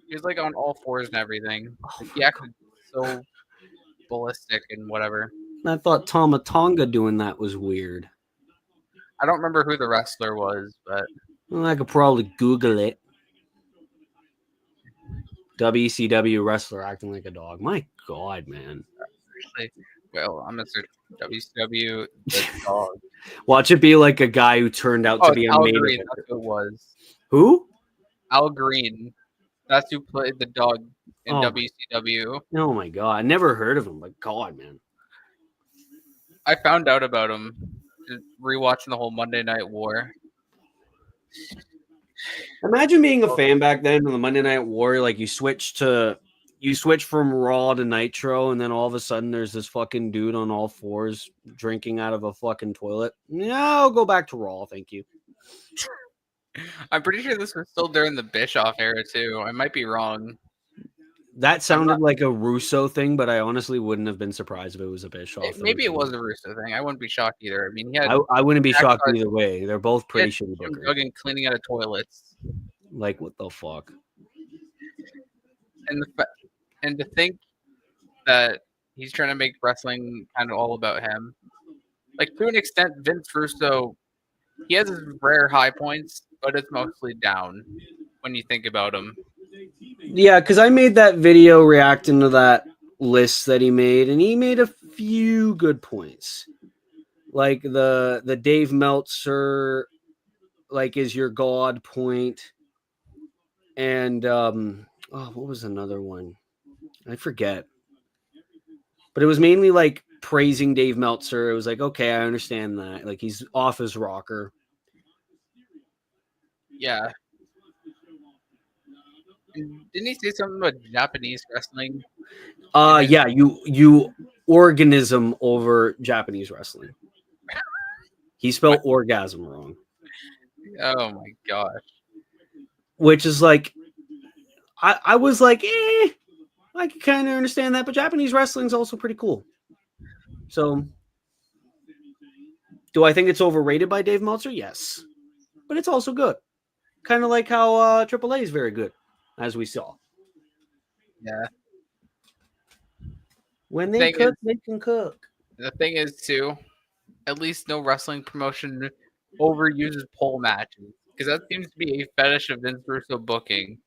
He was like on all fours and everything. He acted so ballistic and whatever. I thought Tama Tonga doing that was weird. I don't remember who the wrestler was, but well, I could probably Google it. WCW wrestler acting like a dog. My God, man. Well, I'm gonna search WCW the dog. Watch it be like a guy who turned out to be a main Green, that's who it was. Who? Al Green. That's who played the dog in WCW. Oh my God. I never heard of him, but God, man. I found out about him rewatching the whole Monday Night War. Imagine being a fan back then on the Monday Night War, like you switch from Raw to Nitro, and then all of a sudden there's this fucking dude on all fours drinking out of a fucking toilet. Yeah, I'll go back to Raw, thank you. I'm pretty sure this was still during the Bischoff era too. I might be wrong. That sounded like a Russo thing, but I honestly wouldn't have been surprised if it was a Bischoff thing. Maybe it was a Russo thing. I wouldn't be shocked either. I mean, he had I wouldn't be shocked Jack- either way. They're both pretty he had shitty Jim bookers. Duggan cleaning out of toilets, Like, what the fuck? and to think that he's trying to make wrestling kind of all about him. Like, to an extent, Vince Russo, he has his rare high points, but it's mostly down when you think about him. Yeah, because I made that video reacting to that list that he made, and he made a few good points. Like the Dave Meltzer, like, is your god point. And what was another one? I forget. But it was mainly like praising Dave Meltzer. It was like, okay, I understand that. Like, he's off his rocker. Yeah. And didn't he say something about Japanese wrestling? Yeah, you organism over Japanese wrestling. He spelled orgasm wrong. Oh my gosh. Which is like, I was like, I can kind of understand that, but Japanese wrestling is also pretty cool. So, do I think it's overrated by Dave Meltzer? Yes. But it's also good. Kind of like how AAA is very good, as we saw. Yeah. When they cook, they can cook. The thing is, too, at least no wrestling promotion overuses pole matches, because that seems to be a fetish of Vince Russo booking.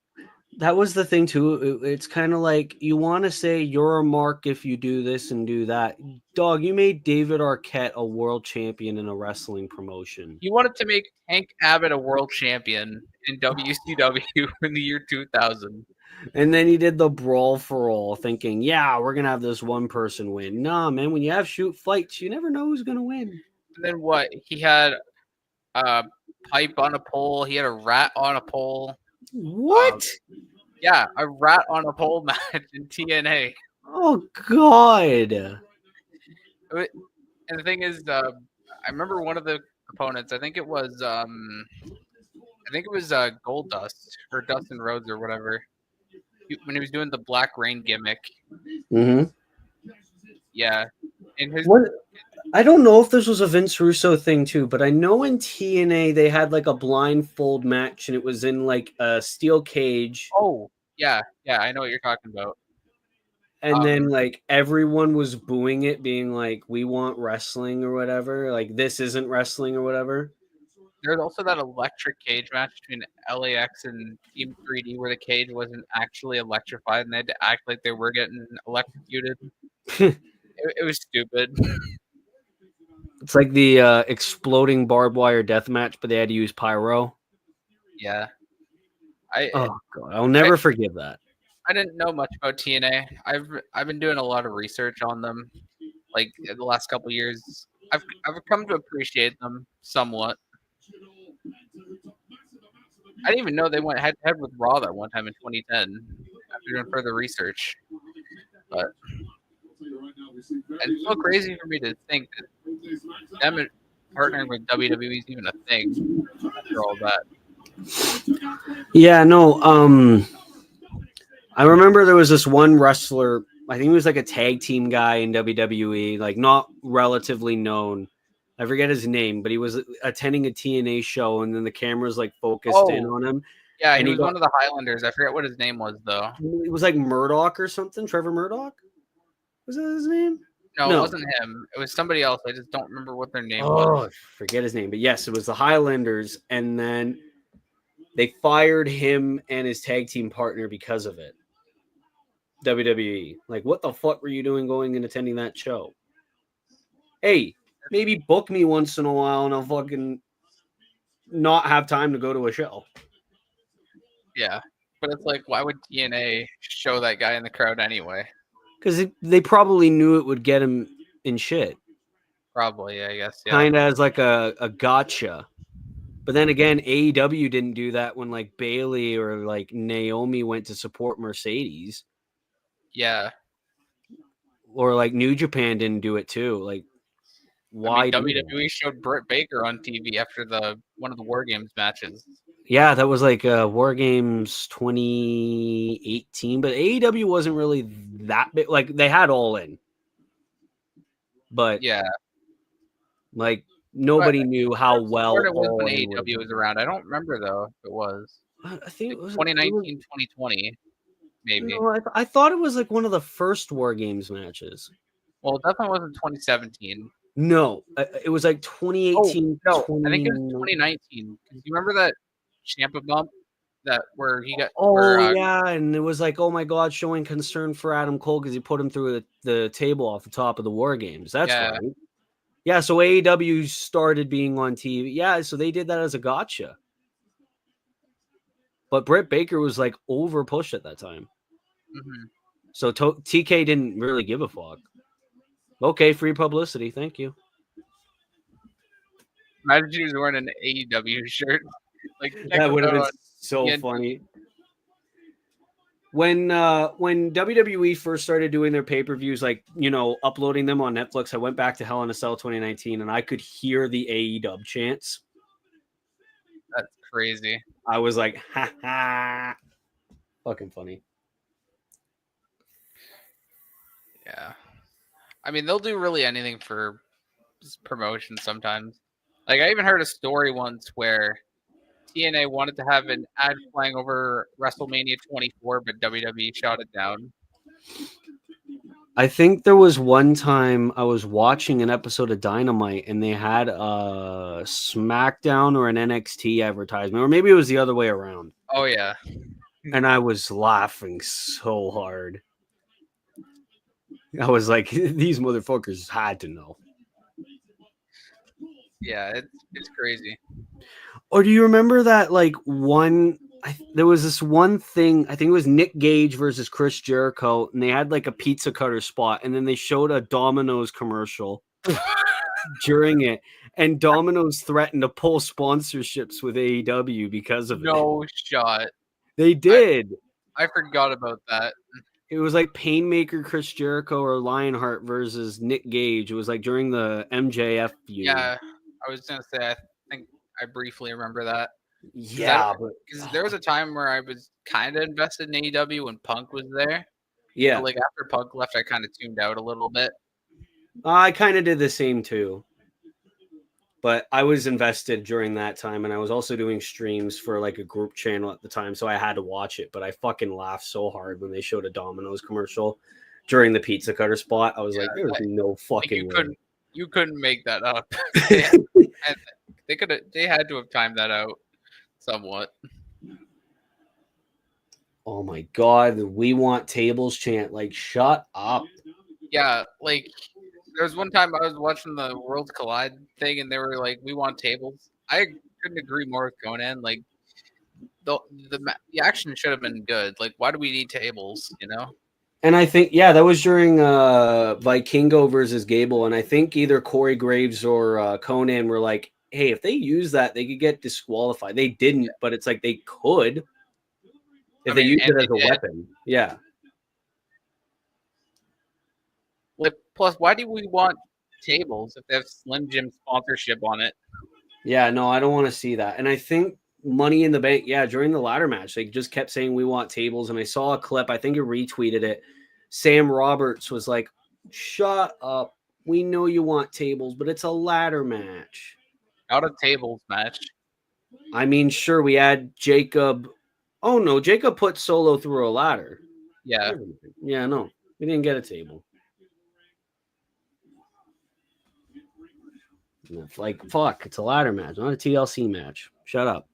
That was the thing, too. It's kind of like, you want to say you're a mark if you do this and do that. Dog, you made David Arquette a world champion in a wrestling promotion. You wanted to make Hank Abbott a world champion in WCW in the year 2000. And then he did the Brawl for All, thinking, yeah, we're going to have this one person win. Nah, man, when you have shoot fights, you never know who's going to win. And then what? He had a pipe on a pole. He had a rat on a pole. What? Yeah, a rat on a pole match in TNA. Oh, God. And the thing is, I remember one of the opponents. I think it was Goldust or Dustin Rhodes or whatever. When he was doing the Black Rain gimmick. Mm-hmm. Yeah. And I don't know if this was a Vince Russo thing too, but I know in TNA they had like a blindfold match and it was in like a steel cage. Oh, yeah. Yeah, I know what you're talking about. And then like everyone was booing it, being like, we want wrestling or whatever. Like, this isn't wrestling or whatever. There's also that electric cage match between LAX and Team 3D where the cage wasn't actually electrified and they had to act like they were getting electrocuted. It was stupid. It's like the exploding barbed wire death match, but they had to use pyro. Yeah. Oh, God. I'll never forgive that. I didn't know much about TNA. I've been doing a lot of research on them, like in the last couple of years. I've come to appreciate them somewhat. I didn't even know they went head to head with Raw that one time in 2010 after doing further research. But and it's so crazy for me to think that them partnering with WWE is even a thing after all that. Yeah, no. I remember there was this one wrestler, I think he was like a tag team guy in WWE, like not relatively known. I forget his name, but he was attending a TNA show and then the camera's like focused in on him. Yeah, he was one of the Highlanders. I forget what his name was though. It was like Murdoch or something. Trevor Murdoch? Was that his name? No, it wasn't him. It was somebody else. I just don't remember what their name was. Oh, I forget his name. But yes, it was the Highlanders. And then they fired him and his tag team partner because of it. WWE. Like, what the fuck were you doing going and attending that show? Hey, maybe book me once in a while and I'll fucking not have time to go to a show. Yeah. But it's like, why would TNA show that guy in the crowd anyway? Because they probably knew it would get him in shit. Probably, I guess. Yeah. Kind of as like a gotcha. But then again, AEW didn't do that when like Bailey or like Naomi went to support Mercedes. Yeah. Or like New Japan didn't do it too. Like, why? WWE showed Britt Baker on TV after one of the War Games matches. Yeah, that was like War Games 2018, but AEW wasn't really that big. Like, they had All In, but yeah, like nobody knew how well it was when All In AEW was around. I don't remember though if it was. I think it was 2019, 2020, maybe. No, I thought it was like one of the first War Games matches. Well, it definitely wasn't 2017. No, it was like 2018. Oh, no, I think it was 2019. Because you remember that Ciampa bump where he got? Yeah, and it was like, oh my god, showing concern for Adam Cole because he put him through the table off the top of the War Games. That's right. Yeah, so AEW started being on TV. Yeah, so they did that as a gotcha. But Britt Baker was like over pushed at that time. Mm-hmm. So TK didn't really give a fuck. Okay, free publicity. Thank you. Imagine he was wearing an AEW shirt. Like that would have been so funny. When WWE first started doing their pay-per-views, like, you know, uploading them on Netflix, I went back to Hell in a Cell 2019 and I could hear the AEW chants. That's crazy. I was like, ha ha. Fucking funny. Yeah. I mean, they'll do really anything for promotion sometimes. Like, I even heard a story once where TNA wanted to have an ad flying over WrestleMania 24, but WWE shot it down. I think there was one time I was watching an episode of Dynamite and they had a SmackDown or an NXT advertisement, or maybe it was the other way around. Oh, yeah. And I was laughing so hard. I was like, these motherfuckers had to know. Yeah, it's crazy. Or do you remember that, like, there was this one thing, I think it was Nick Gage versus Chris Jericho, and they had like a pizza cutter spot, and then they showed a Domino's commercial during it, and Domino's threatened to pull sponsorships with AEW because of it. No shot. They did. I forgot about that. It was like Painmaker Chris Jericho or Lionheart versus Nick Gage. It was like during the MJF feud. Yeah, I was going to say, I think I briefly remember that. Yeah, because there was a time where I was kind of invested in AEW when Punk was there. Yeah, but like after Punk left, I kind of tuned out a little bit. I kind of did the same too. But I was invested during that time, and I was also doing streams for like a group channel at the time, so I had to watch it. But I fucking laughed so hard when they showed a Domino's commercial during the pizza cutter spot. I was like, "There's no fucking way." You couldn't make that up. They had to have timed that out somewhat. Oh my god, the "We Want Tables" chant! Like, shut up. Yeah, like. There was one time I was watching the Worlds Collide thing, and they were like, "We want tables." I couldn't agree more with Conan. Like, the action should have been good. Like, why do we need tables? You know. And I think, yeah, that was during Vikingo versus Gable, and I think either Corey Graves or Conan were like, "Hey, if they use that, they could get disqualified." They didn't, but it's like they could if they used it as a weapon. Yeah. Like, plus, why do we want tables if they have Slim Jim sponsorship on it? Yeah, no, I don't want to see that. And I think Money in the Bank, yeah, during the ladder match, they just kept saying we want tables. And I saw a clip, I think it retweeted it. Sam Roberts was like, "Shut up. We know you want tables, but it's a ladder match." Not a tables match. I mean, sure, we had Jacob. Oh, no, Jacob put Solo through a ladder. Yeah. Yeah, no, we didn't get a table. Like, fuck, it's a ladder match, not a TLC match. Shut up.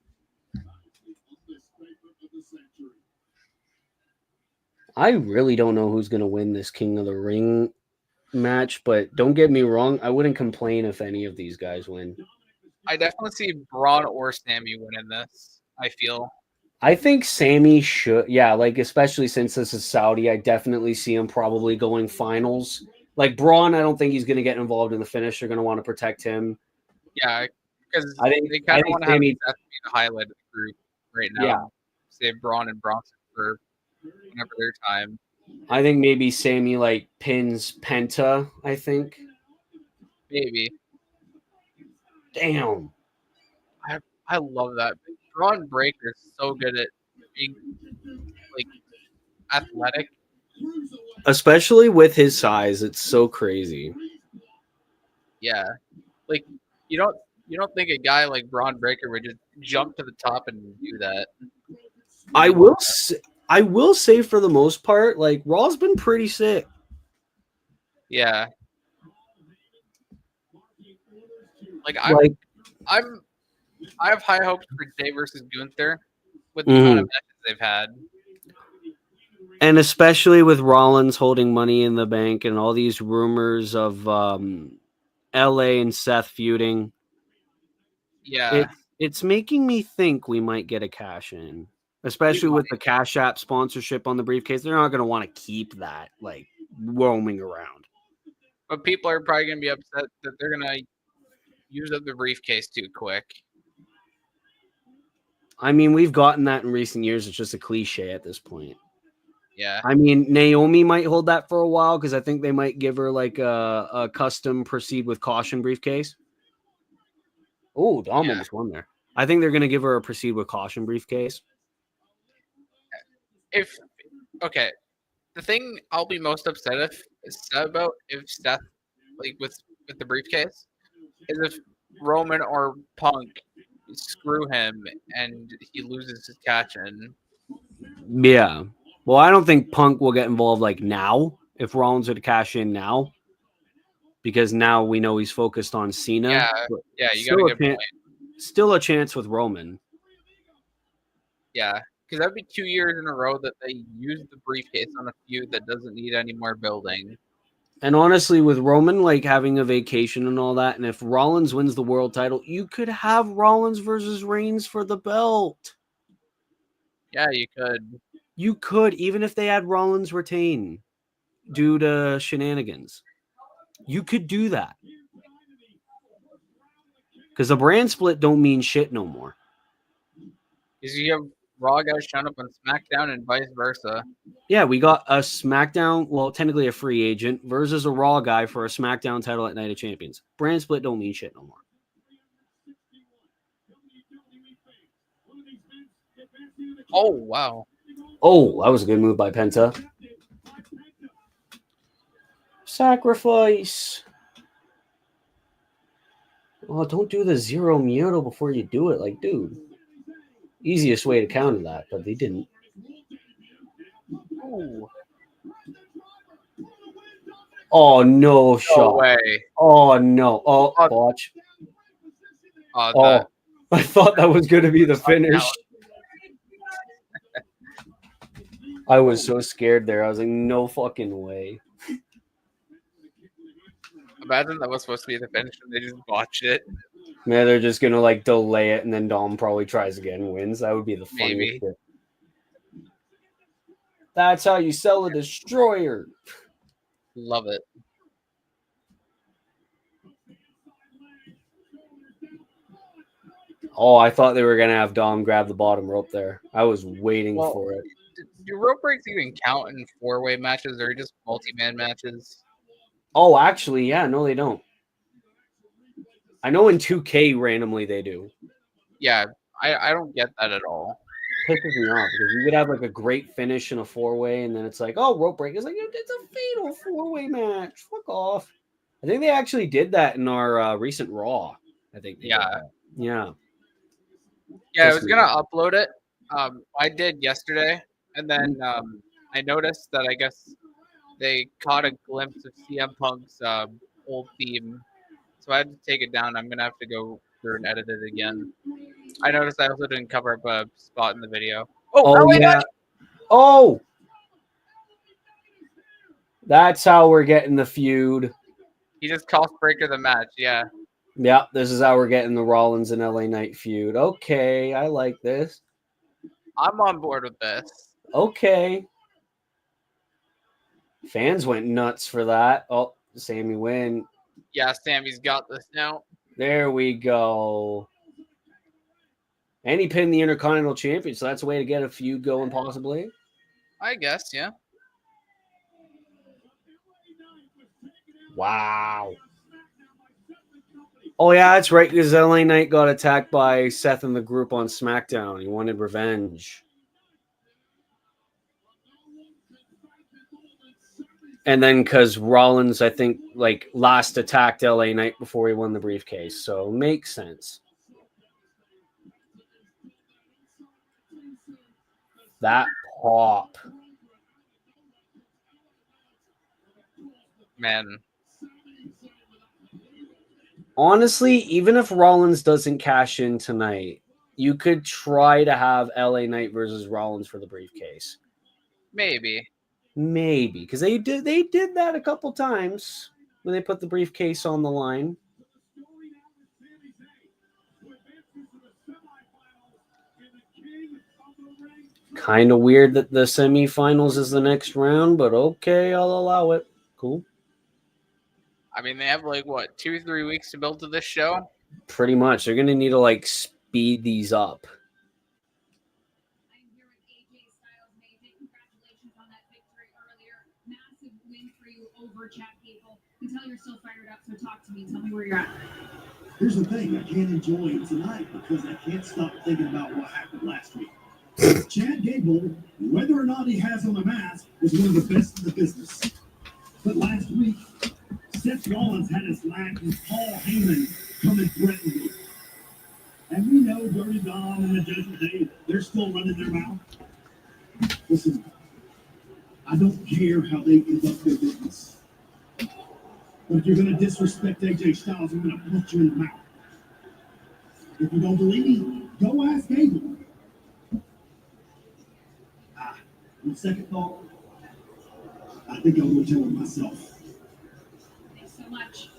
I really don't know who's going to win this King of the Ring match, but don't get me wrong, I wouldn't complain if any of these guys win. I definitely see Braun or Sammy winning this, I feel. I think Sammy should, yeah, like, especially since this is Saudi, I definitely see him probably going finals. Like, Braun, I don't think he's going to get involved in the finish. They're going to want to protect him. Yeah, I because I think they kind of want to have Sammy. Seth be the highlight of the group right now. Yeah. Save Braun and Bronson for whenever their time. I think maybe Sammy like pins Penta. I think. Maybe. Damn. I love that. Braun Breaker is so good at being like athletic. Especially with his size, it's so crazy. Yeah, like you don't think a guy like Braun Breaker would just jump to the top and do that. I will say for the most part, like Raw's been pretty sick. Yeah, like Like, I have high hopes for Jay versus Gunther with the amount mhm. of matches they've had. And especially with Rollins holding Money in the Bank and all these rumors of LA and Seth feuding. Yeah, It's making me think we might get a cash in, especially with the Cash App sponsorship on the briefcase. They're not going to want to keep that like roaming around. but people are probably gonna be upset that they're gonna use up the briefcase too quick. I mean, we've gotten that in recent years. It's just a cliche at this point. Yeah, I mean, Naomi might hold that for a while because I think they might give her like a custom proceed with caution briefcase. Oh, Dom almost won there. I think they're going to give her a proceed with caution briefcase. if okay, the thing I'll be most upset about if Seth like with the briefcase is if Roman or Punk screw him and he loses his catch in. Yeah. Well, I don't think Punk will get involved like now if Rollins were to cash in now because now we know he's focused on Cena. Yeah, you got a good point. Still a chance with Roman. Yeah, because that'd be 2 years in a row that they use the briefcase on a feud that doesn't need any more building. And honestly, with Roman like having a vacation and all that, and if Rollins wins the world title, you could have Rollins versus Reigns for the belt. Yeah, you could. You could, even if they had Rollins retain due to shenanigans. You could do that. Because the brand split don't mean shit no more. Because you have Raw guys showing up on SmackDown and vice versa. Yeah, we got a SmackDown, well, technically a free agent versus a Raw guy for a SmackDown title at Night of Champions. Brand split don't mean shit no more. Oh, wow. Oh, that was a good move by Penta. Sacrifice. Oh, don't do the zero Mioto before you do it. Like, dude. Easiest way to counter that, but they didn't. Ooh. Oh, no shot. No way. Oh, no. Oh, watch. Oh, I thought that was going to be the finish. I was so scared there. I was like, no fucking way. Imagine that was supposed to be the finish and they just botched it. Man, they're just going to like delay it and then Dom probably tries again and wins. That would be the funniest shit. That's how you sell a destroyer. Love it. Oh, I thought they were going to have Dom grab the bottom rope there. I was waiting for it. Do rope breaks even count in four-way matches or just multi-man matches? Oh, actually, yeah. No, they don't. I know in 2K randomly they do. Yeah, I don't get that at all. Pisses me off because you could have like a great finish in a four-way and then it's like, oh, rope break. It's like, it's a fatal four-way match. Fuck off. I think they actually did that in our recent Raw. I think they did that. Yeah. Yeah, I was gonna upload it. I did yesterday, and then I noticed that I guess they caught a glimpse of CM Punk's old theme, so I had to take it down. I'm gonna have to go through and edit it again. I noticed I also didn't cover up a spot in the video. Oh yeah. Night. Oh, that's how we're getting the feud. He just cost Breaker the match. Yeah. Yeah, this is how we're getting the Rollins and LA Knight feud. Okay, I like this. I'm on board with this. Okay. Fans went nuts for that. Oh, Sammy win. Yeah, Sammy's got this now. There we go. And he pinned the Intercontinental Champion, so that's a way to get a feud going, possibly. I guess, yeah. Wow. Oh, yeah, that's right, because LA Knight got attacked by Seth and the group on SmackDown. He wanted revenge. And then because Rollins, I think, like, last attacked LA Knight before he won the briefcase. So makes sense. That pop. Man. Honestly, even if Rollins doesn't cash in tonight, you could try to have LA Knight versus Rollins for the briefcase. Maybe. Maybe. Because they did that a couple times when they put the briefcase on the line. Kind of weird that the semifinals is the next round, but okay, I'll allow it. Cool. I mean, they have like what 2-3 weeks to build to this show. Pretty much, they're gonna need to like speed these up. I'm here with AJ Styles and AJ. Congratulations on that victory earlier. Massive win for you over Chad Gable. You can tell you're so fired up. So talk to me. Tell me where you're at. Here's the thing: I can't enjoy it tonight because I can't stop thinking about what happened last week. Chad Gable, whether or not he has on a mask, is one of the best in the business. But last week, Seth Rollins had his lack and Paul Heyman come and threaten me. And we know Dirty Dom and the Judgment Day, they're still running their mouth. Listen, I don't care how they conduct their business. But if you're going to disrespect AJ Styles, I'm going to punch you in the mouth. If you don't believe me, go ask Gable. On second thought, I think I'll go tell him myself. Thanks so much.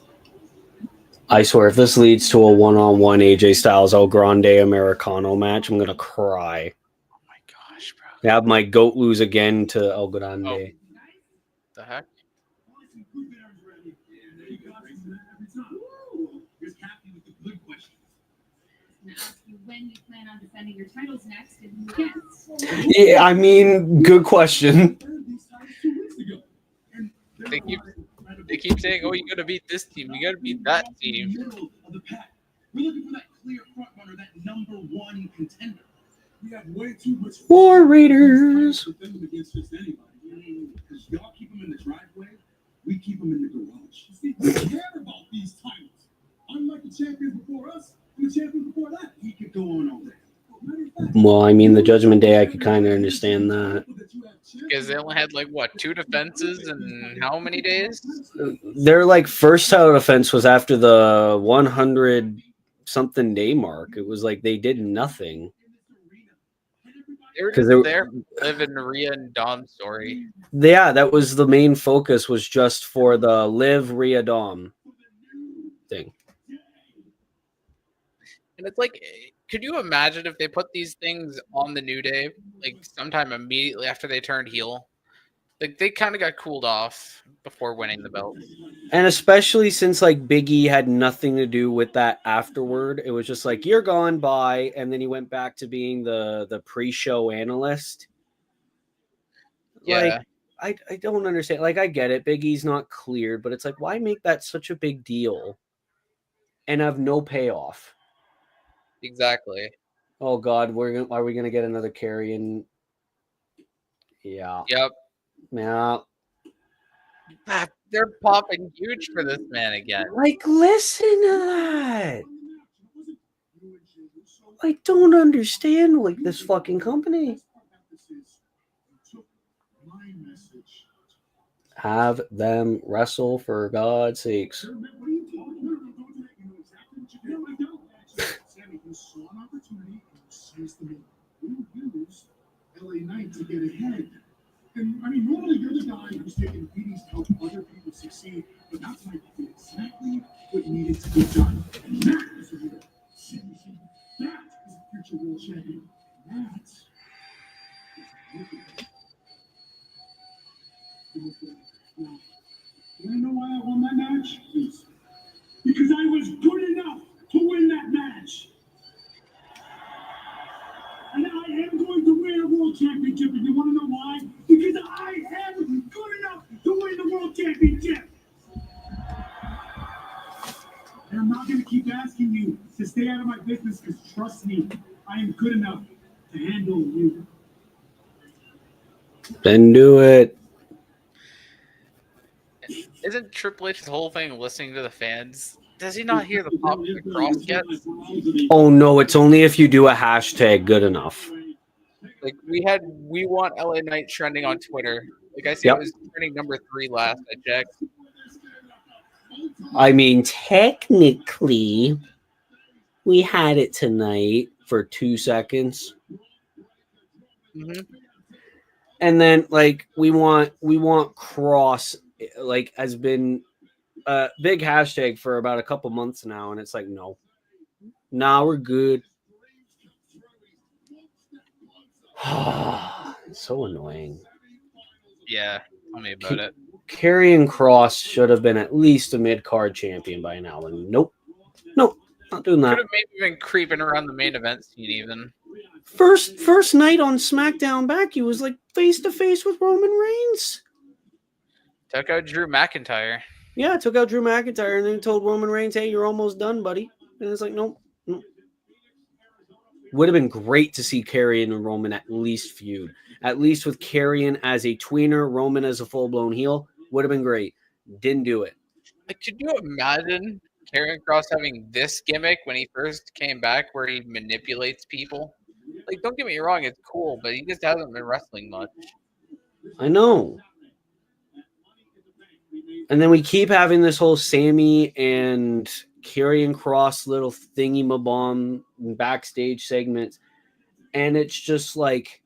I swear, if this leads to a one-on-one AJ Styles El Grande Americano match, I'm gonna cry. Oh my gosh, bro! I have my goat lose again to El Grande. Oh. The heck? When you plan on defending your titles next, and yes. Yeah, I mean, good question. They keep saying, "Oh, you gotta beat this team. You gotta beat that team." We're looking for that clear front runner, that number one contender. We have way too much War Raiders. Against just anybody. Because y'all keep them in the driveway, we keep them in the garage. See, we care about these titles. Unlike the champions before us, and the champions before that, he could go on all day. Well, I mean, the Judgment Day, I could kind of understand that. Because they only had like what 2 defenses in how many days? Their like first title defense was after the 100-something day mark. It was like they did nothing. They were just there to live in Rhea and Dom's story. Yeah, that was the main focus, was just for the Liv Rhea Dom thing. And it's like, could you imagine if they put these things on the New Day, like sometime immediately after they turned heel? Like they kind of got cooled off before winning the belt. And especially since like Big E had nothing to do with that afterward. It was just like, you're gone, bye. And then he went back to being the pre-show analyst. Yeah. Like, I don't understand. Like, I get it. Big E's not cleared, but it's like, why make that such a big deal and have no payoff? Exactly. Oh God, are we gonna get another Carrion? Yeah. Yep. Yeah. They're popping huge for this man again. Like, listen to that. I don't understand like this fucking company. Have them wrestle, for God's sakes. LA Knight to get ahead. And I mean, normally you're the guy who's taking meetings to help other people succeed, but that's like exactly what needed to be done. And that is a real championship. That is a future world champion. That is now, you wanna know why I won that match? Please. Because I was good enough. And I'm not going to keep asking you to stay out of my business because trust me, I am good enough to handle you. Then do it. Isn't Triple H's whole thing listening to the fans? Does he not hear the pop the cross gets? Oh no, it's only if you do a hashtag good enough. Like we want LA Knight trending on Twitter. Like I see Yep. it was trending number 3 last I checked. I mean, technically, we had it tonight for 2 seconds. Mm-hmm. And then like we want cross, like has been a big hashtag for about a couple months now, and it's like no. Nah, we're good. It's so annoying. Yeah, tell me about it. Karrion Kross should have been at least a mid-card champion by now, and nope, not doing that. Could have maybe been creeping around the main event scene even. First night on SmackDown back, he was like face to face with Roman Reigns. Took out Drew McIntyre. Yeah, took out Drew McIntyre and then told Roman Reigns, "Hey, you're almost done, buddy." And it's like, nope. Would have been great to see Karrion and Roman at least feud. At least with Karrion as a tweener, Roman as a full-blown heel. Would have been great. Didn't do it. Like, could you imagine Karrion Kross having this gimmick when he first came back where he manipulates people? Like, don't get me wrong, it's cool, but he just hasn't been wrestling much. I know. And then we keep having this whole Sammy and Karrion Kross little thingy-ma-bomb backstage segments. And it's just like,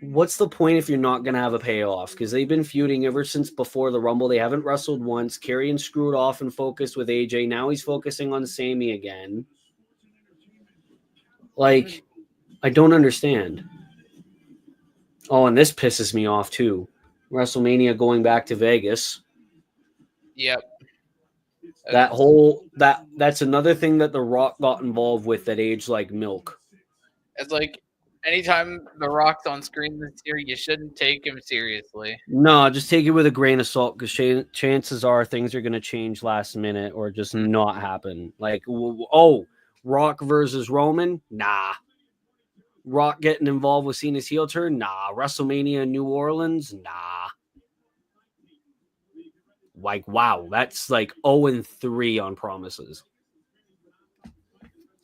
what's the point if you're not going to have a payoff? Because they've been feuding ever since before the Rumble. They haven't wrestled once. Karrion screwed off and focused with AJ. Now he's focusing on Sammy again. Like, I don't understand. Oh, and this pisses me off too. WrestleMania going back to Vegas. Yep. That's another thing that The Rock got involved with that aged like milk. It's like anytime The Rock's on screen this year, you shouldn't take him seriously. No, just take it with a grain of salt because chances are things are going to change last minute or just not happen. Like, oh, Rock versus Roman? Nah. Rock getting involved with Cena's heel turn? Nah. WrestleMania in New Orleans? Nah. Like, wow, that's like 0-3 on promises.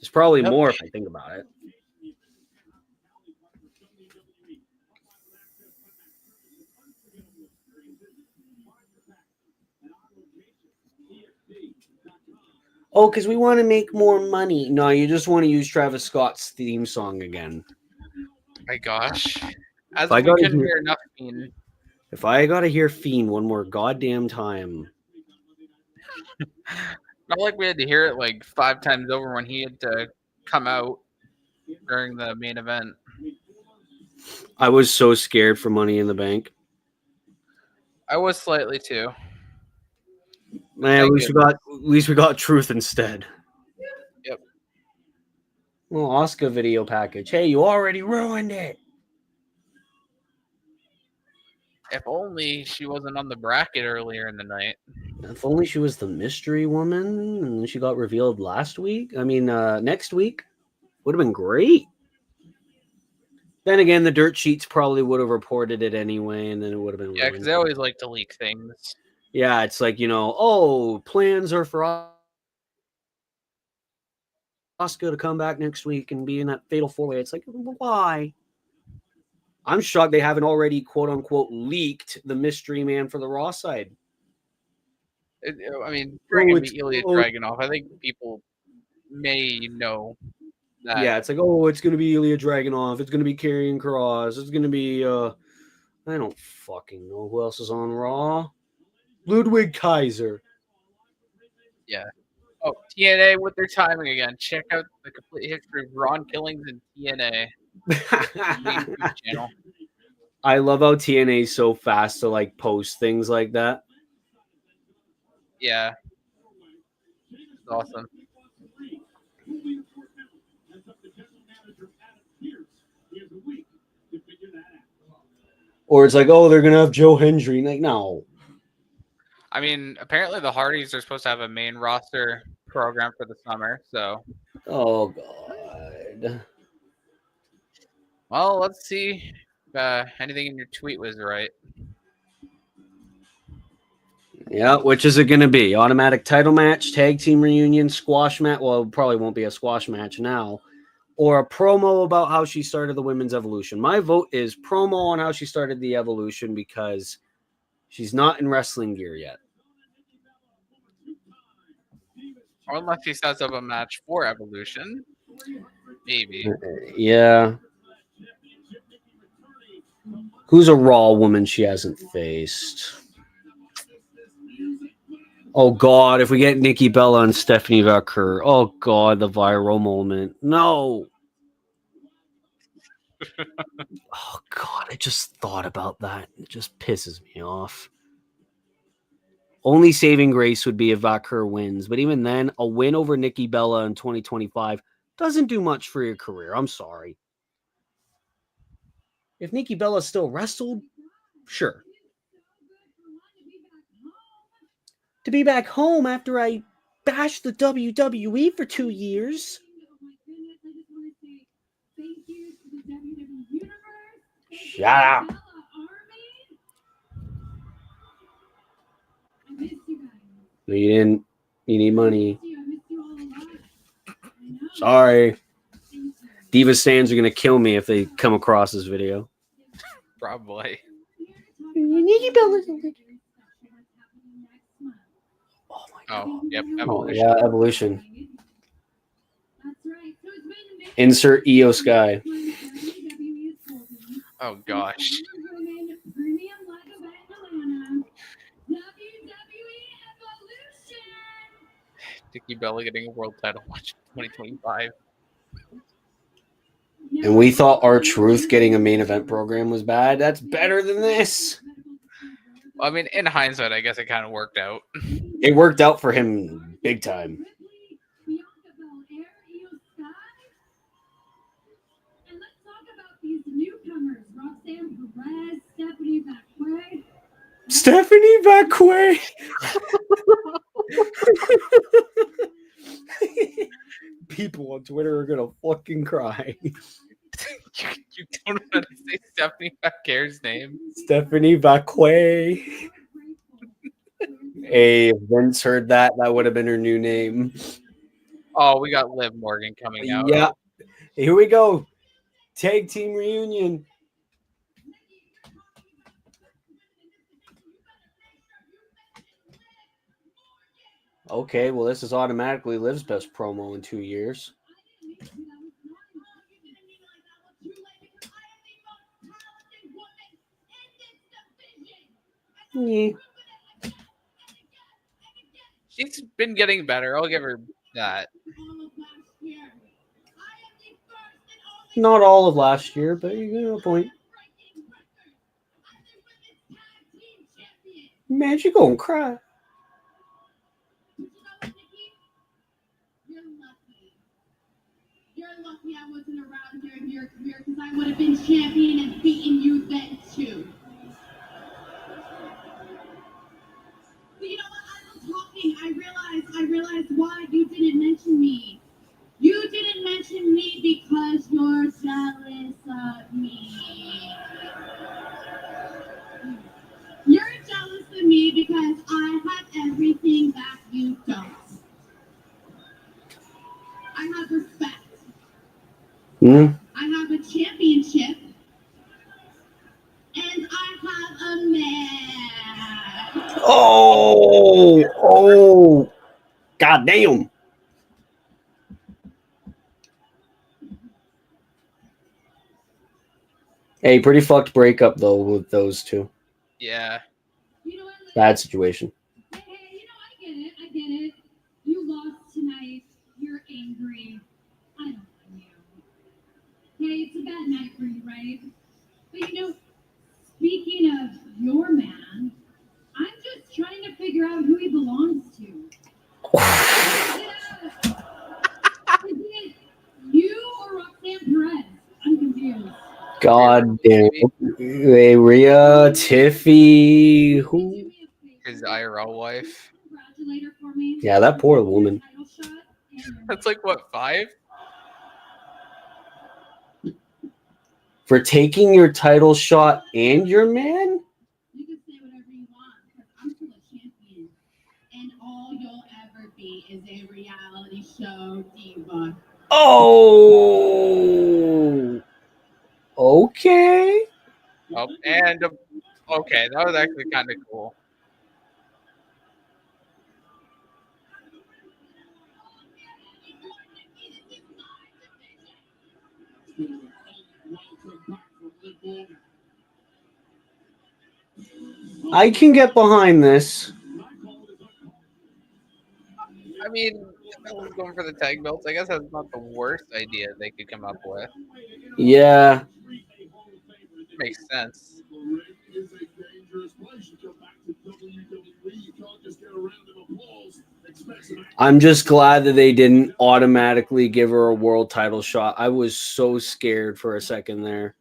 There's probably more if I think about it. Oh, because we want to make more money. No, you just want to use Travis Scott's theme song again. My gosh. As if we couldn't hear enough Fiend. If I got to hear Fiend one more goddamn time. Not like we had to hear it like 5 times over when he had to come out during the main event. I was so scared for Money in the Bank. I was slightly too. Man, at least we got Truth instead. Yep. Well, Oscar video package. Hey, you already ruined it. If only she wasn't on the bracket earlier in the night. If only she was the mystery woman and she got revealed next week. Would have been great. Then again, the dirt sheets probably would have reported it anyway, and then it would have been. Yeah, because they always like to leak things. Yeah, it's like, plans are for Asuka to come back next week and be in that fatal 4-way. It's like, why? I'm shocked they haven't already, quote unquote, leaked the mystery man for the Raw side. Bring him Ilya Dragunov. I think people may know that. Yeah, it's like, it's going to be Ilya Dragunov. It's going to be Karrion Kross. It's going to be, I don't fucking know who else is on Raw. Ludwig Kaiser. Yeah. Oh, TNA with their timing again. Check out the complete history of Ron Killings and TNA. Channel. I love how TNA is so fast to like post things like that. Yeah. It's awesome. Or it's like, they're going to have Joe Hendry. Like, no. I mean, apparently the Hardys are supposed to have a main roster program for the summer. So, Oh God. well, let's see if anything in your tweet was right. Yeah, which is it going to be? Automatic title match, tag team reunion, squash match? Well, it probably won't be a squash match now. Or a promo about how she started the women's evolution. My vote is promo on how she started the evolution because she's not in wrestling gear yet. Or unless he sets up a match for Evolution. Maybe. Yeah. Who's a Raw woman she hasn't faced? Oh God, if we get Nikki Bella and Stephanie Vaquer, oh God, the viral moment. No. Oh God, I just thought about that. It just pisses me off. Only saving grace would be if Vaquer wins, but even then, a win over Nikki Bella in 2025 doesn't do much for your career. I'm sorry. If Nikki Bella still wrestled, sure. To be back home after I bashed the WWE for 2 years. Shut up. No, you didn't. You need money. Sorry. Diva stands are going to kill me if they come across this video. Probably. Oh my God. Oh, yep. Evolution. Oh, yeah, Evolution. Insert Io Sky. Oh gosh. Nikki Bella getting a world title match in 2025. And we thought R-Truth getting a main event program was bad. That's better than this. I mean, in hindsight, I guess it kind of worked out. It worked out for him big time. Stephanie Vaquer. People on Twitter are gonna fucking cry. You don't know how to say Stephanie Vaquer's name. Stephanie Vaquer. Hey, if Vince heard that, that would have been her new name. Oh, we got Liv Morgan coming out. Yeah. Here we go. Tag team reunion. Okay, well, this is automatically Liv's best promo in 2 years. Yeah. She's been getting better. I'll give her that. Not all of last year, but you got a point. Man, she gonna cry. You're lucky I wasn't around during your career because I would have been champion and beaten you then too. But you know what? I was talking. I realized why you didn't mention me. You didn't mention me because you're jealous of me. You're jealous of me because I have everything that you don't. I have respect. I have a championship. And I have a man. Oh, God damn. Hey, pretty fucked breakup though with those two. Yeah. You know what? Bad situation. Hey, I get it. You lost tonight. You're angry. I don't blame you. Hey, it's a bad night for you, right? But you know, speaking of your man, I'm just trying to figure out who he belongs to. Is it you or Roxanne Perez? I'm confused. God damn. Hey, Rhea, Tiffy, who? His IRL wife. Yeah, that poor woman. That's like what, 5? For taking your title shot and your man? You can say whatever you want, because I'm still a champion. And all you'll ever be is a reality show diva. Oh, okay. Oh, and okay, that was actually kind of cool. I can get behind this. I mean, if I was going for the tag belts, I guess that's not the worst idea they could come up with. Yeah. Makes sense. I'm just glad that they didn't automatically give her a world title shot. I was so scared for a second there.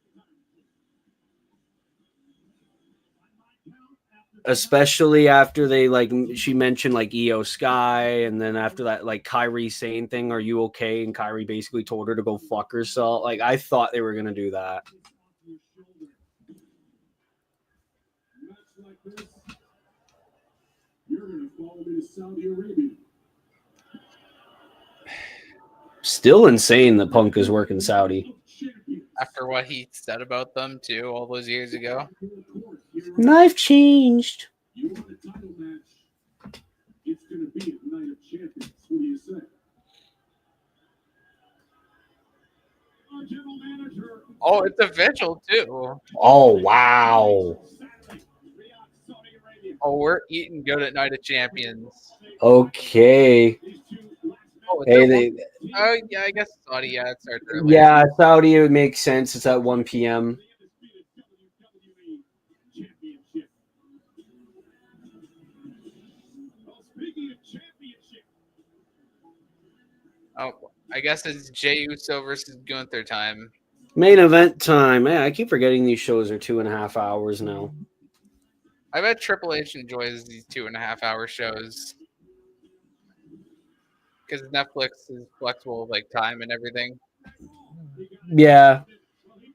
Especially after they she mentioned like Io Sky, and then after that, like Kyrie saying thing, "Are you okay?" And Kyrie basically told her to go fuck herself. Like I thought they were gonna do that. Still insane that Punk is working Saudi. After what he said about them too, all those years ago. Life changed. It's going to be a night of champions. What do you say? General manager. Oh, it's official too. Oh wow. Oh, we're eating good at Night of Champions. Okay. Oh, Hey, oh yeah, I guess Saudi. Yeah, it starts earlier. yeah, Saudi, it makes sense. It's at 1 p.m. Oh, I guess it's Jey Uso versus Gunther time. Main event time. Man, I keep forgetting these shows are 2.5 hours now. I bet Triple H enjoys these 2.5 hour shows because Netflix is flexible with like time and everything, Yeah.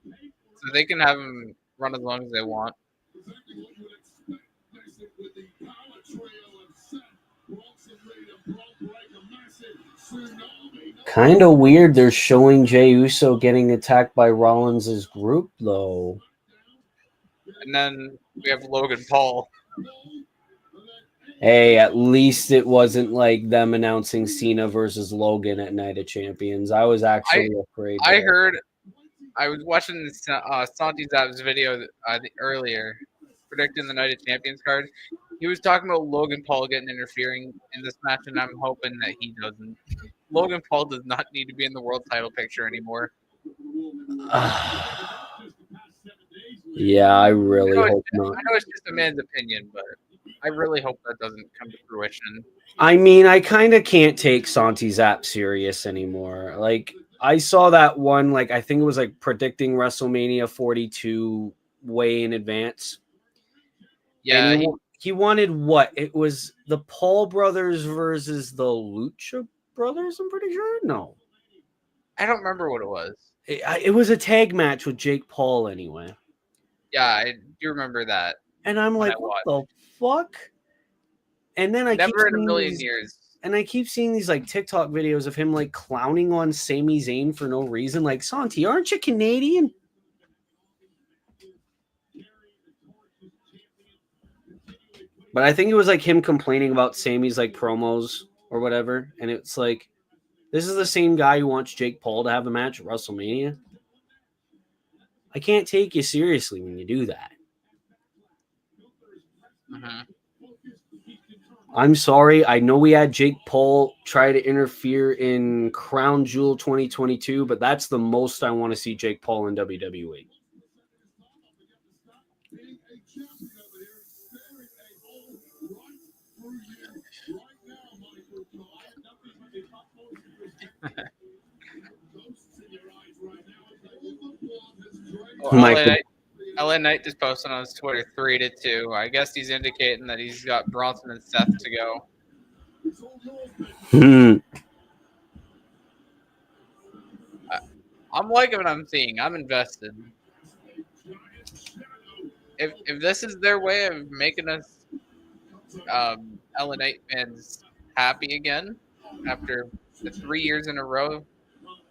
so they can have them run as long as they want. Kind of weird they're showing Jey Uso getting attacked by Rollins' group, though. And then we have Logan Paul. Hey, at least it wasn't like them announcing Cena versus Logan at Night of Champions. I was actually afraid. I heard. I was watching Santi Zap's video earlier, predicting the Night of Champions card. He was talking about Logan Paul getting interfering in this match, and I'm hoping that he doesn't. Logan Paul does not need to be in the world title picture anymore. Yeah, I really hope not. I know it's just a man's opinion, but I really hope that doesn't come to fruition. I mean, I kind of can't take Santi Zap serious anymore. Like, I saw that one, like, I think it was like predicting WrestleMania 42 way in advance. Yeah, and he wanted what? It was the Paul brothers versus the Lucha brothers, I'm pretty sure. No. I don't remember what it was. It was a tag match with Jake Paul anyway. Yeah, I do remember that. And I'm like, what the fuck? And then I never in a million years. And I keep seeing these like TikTok videos of him like clowning on Sami Zayn for no reason. Like, Santi, aren't you Canadian? But I think it was like him complaining about Sami's like promos or whatever. And it's like, this is the same guy who wants Jake Paul to have a match at WrestleMania. I can't take you seriously when you do that. Mm-hmm. I'm sorry. I know we had Jake Paul try to interfere in Crown Jewel 2022, but that's the most I want to see Jake Paul in WWE. LA Knight just posted on his Twitter 3-2. I guess he's indicating that he's got Bronson and Seth to go. I'm liking what I'm seeing. I'm invested. If this is their way of making us LA Knight fans happy again after the 3 years in a row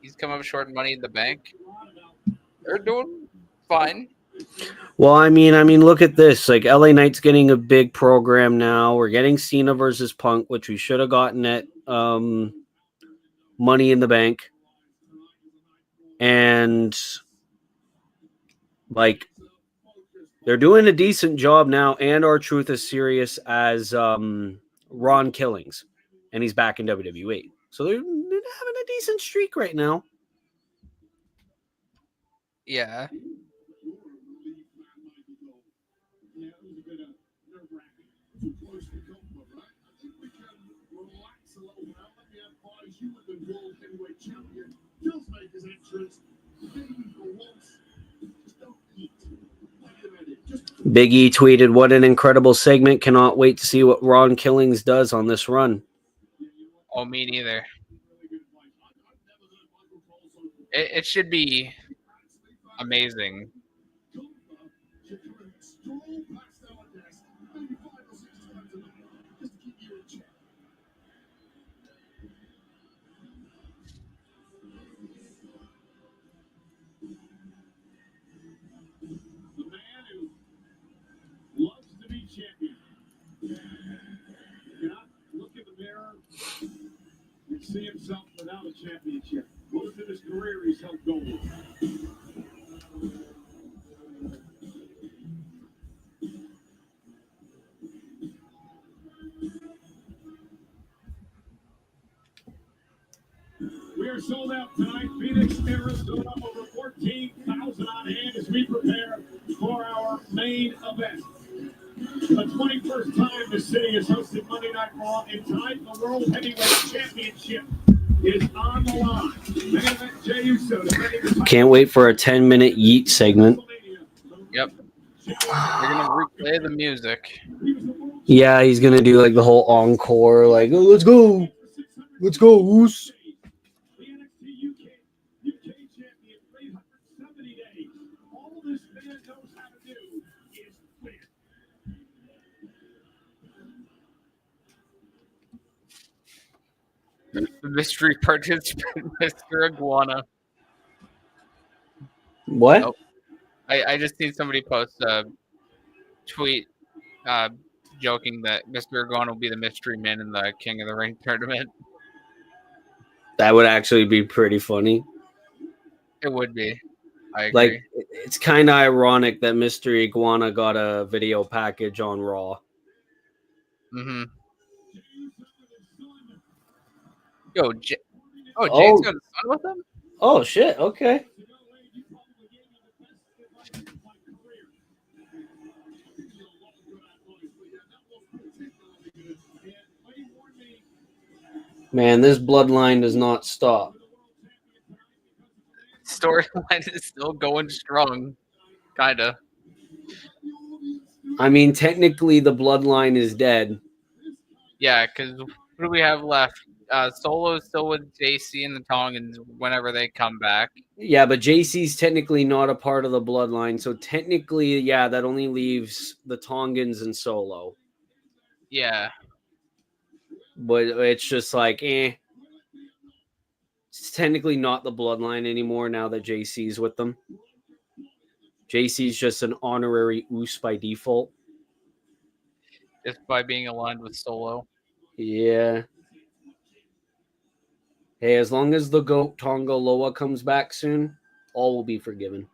he's come up short Money in the Bank, they're doing fine. Well, I mean, look at this. Like LA Knight's getting a big program now. We're getting Cena versus Punk, which we should have gotten at Money in the Bank. And like they're doing a decent job now, and R-Truth is serious as Ron Killings, and he's back in WWE. So they're having a decent streak right now. Yeah. Big E tweeted, "What an incredible segment. Cannot wait to see what Ron Killings does on this run." Oh, me neither. It should be amazing. See himself without a championship. Most of his career he's held gold. We are sold out tonight. Phoenix, Arizona, over 14,000 on hand as we prepare for our main event. The 21st time the city has hosted Monday Night Raw, and tonight the World Heavyweight Championship is on the line. Main event, Jey Uso. Can't wait for a 10-minute Yeet segment. Yep. They're gonna replay the music. Yeah, he's gonna do like the whole encore, like, oh, let's go, Oos. The mystery participant, Mr. Iguana. What? Oh, I just seen somebody post a tweet joking that Mr. Iguana will be the mystery man in the King of the Ring tournament. That would actually be pretty funny. It would be. I agree. Like, it's kind of ironic that Mr. Iguana got a video package on Raw. Mm-hmm. Yo, Jay's got a son with him? Oh, shit. Okay. Man, this bloodline does not stop. Storyline is still going strong. Kinda. I mean, technically, the bloodline is dead. Yeah, because what do we have left? Solo's still with JC and the Tongans whenever they come back. Yeah, but JC's technically not a part of the bloodline. So technically, yeah, that only leaves the Tongans and Solo. Yeah. But it's just like, It's technically not the bloodline anymore now that JC's with them. JC's just an honorary Oos by default. Just by being aligned with Solo. Yeah. Hey, as long as the GOAT Tonga Loa comes back soon, all will be forgiven.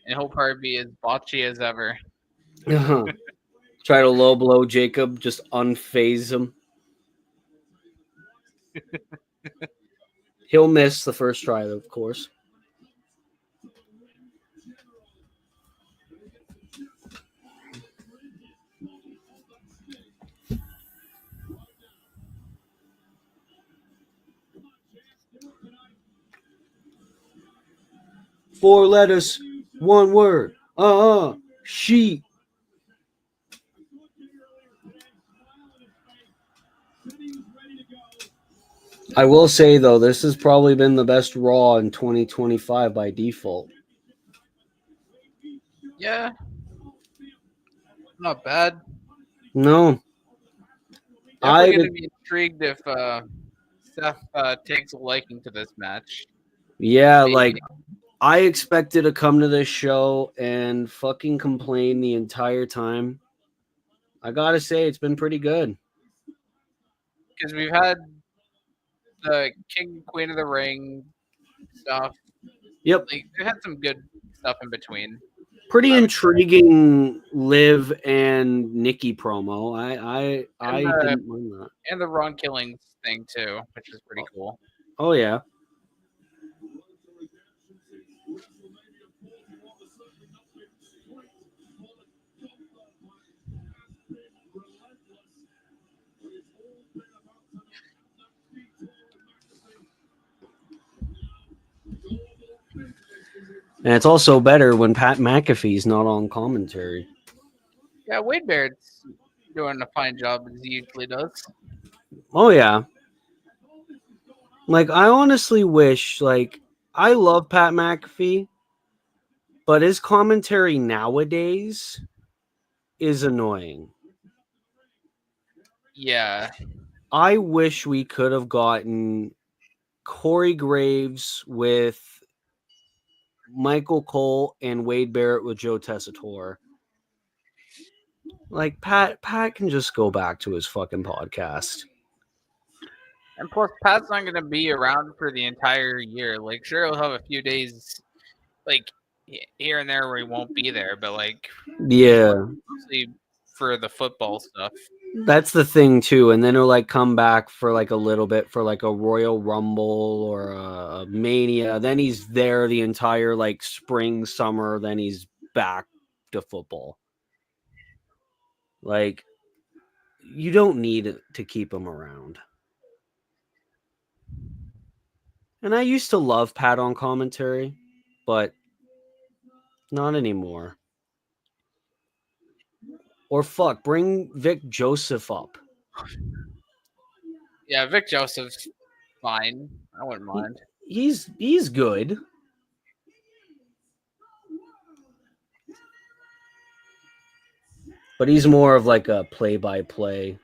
And he'll probably be as botchy as ever. Try to low blow Jacob, just unphase him. He'll miss the first try, of course. Four letters, one word. She. I will say though, this has probably been the best Raw in 2025 by default. Yeah, not bad. No, Definitely I going to be intrigued if Seth takes a liking to this match. yeah, Maybe. like I expected to come to this show and fucking complain the entire time. I gotta say, it's been pretty good. Because we've had the King Queen of the Ring stuff. Yep, Like they've had some good stuff in between. pretty I would say. intriguing Liv and Nikki promo. And I the didn't mind that. and the Ron Killings thing too, which is pretty cool. Oh yeah. And it's also better when Pat McAfee's not on commentary. Yeah, Wade Barrett's doing a fine job as he usually does. Oh yeah. Like I honestly wish, like I love Pat McAfee, but his commentary nowadays is annoying. Yeah, I wish we could have gotten Corey Graves with Michael Cole and Wade Barrett with Joe Tessitore. Like Pat can just go back to his fucking podcast. and plus Pat's not going to be around for the entire year. Like, sure, he'll have a few days, like here and there where he won't be there, but like Yeah. mostly for the football stuff. That's the thing too, and then he'll like come back for like a little bit for like a Royal Rumble or a Mania. Then he's there the entire like spring, summer. Then he's back to football. Like you don't need to keep him around. And I used to love Pat on commentary, but not anymore. Or fuck, bring Vic Joseph up. Yeah, Vic Joseph's fine. I wouldn't mind. He's good. But he's more of like a play-by-play.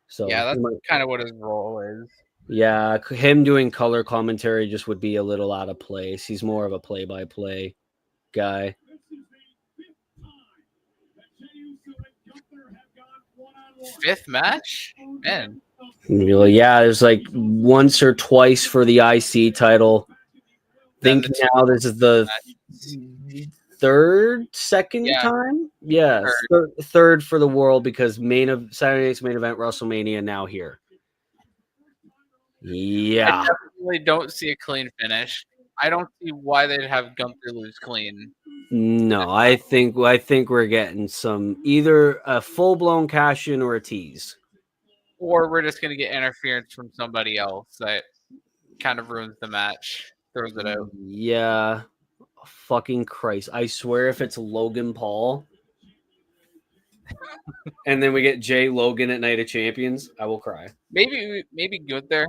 So Yeah, that's kind of what his role is. yeah, him doing color commentary just would be a little out of place. He's more of a play-by-play guy. Fifth match, man. Well, yeah, there's like once or twice for the IC title. Think now this is the second Yeah. time? Yeah, third for the world because Saturday night's main event WrestleMania now here. Yeah. I definitely don't see a clean finish. I don't see why they'd have Gunther lose clean. No, I think we're getting some either a full-blown cash in or a tease. Or we're just gonna get interference from somebody else that kind of ruins the match, throws it out. Yeah. Fucking Christ. I swear if it's Logan Paul and then we get Jay Logan at Night of Champions, I will cry. Maybe Gunther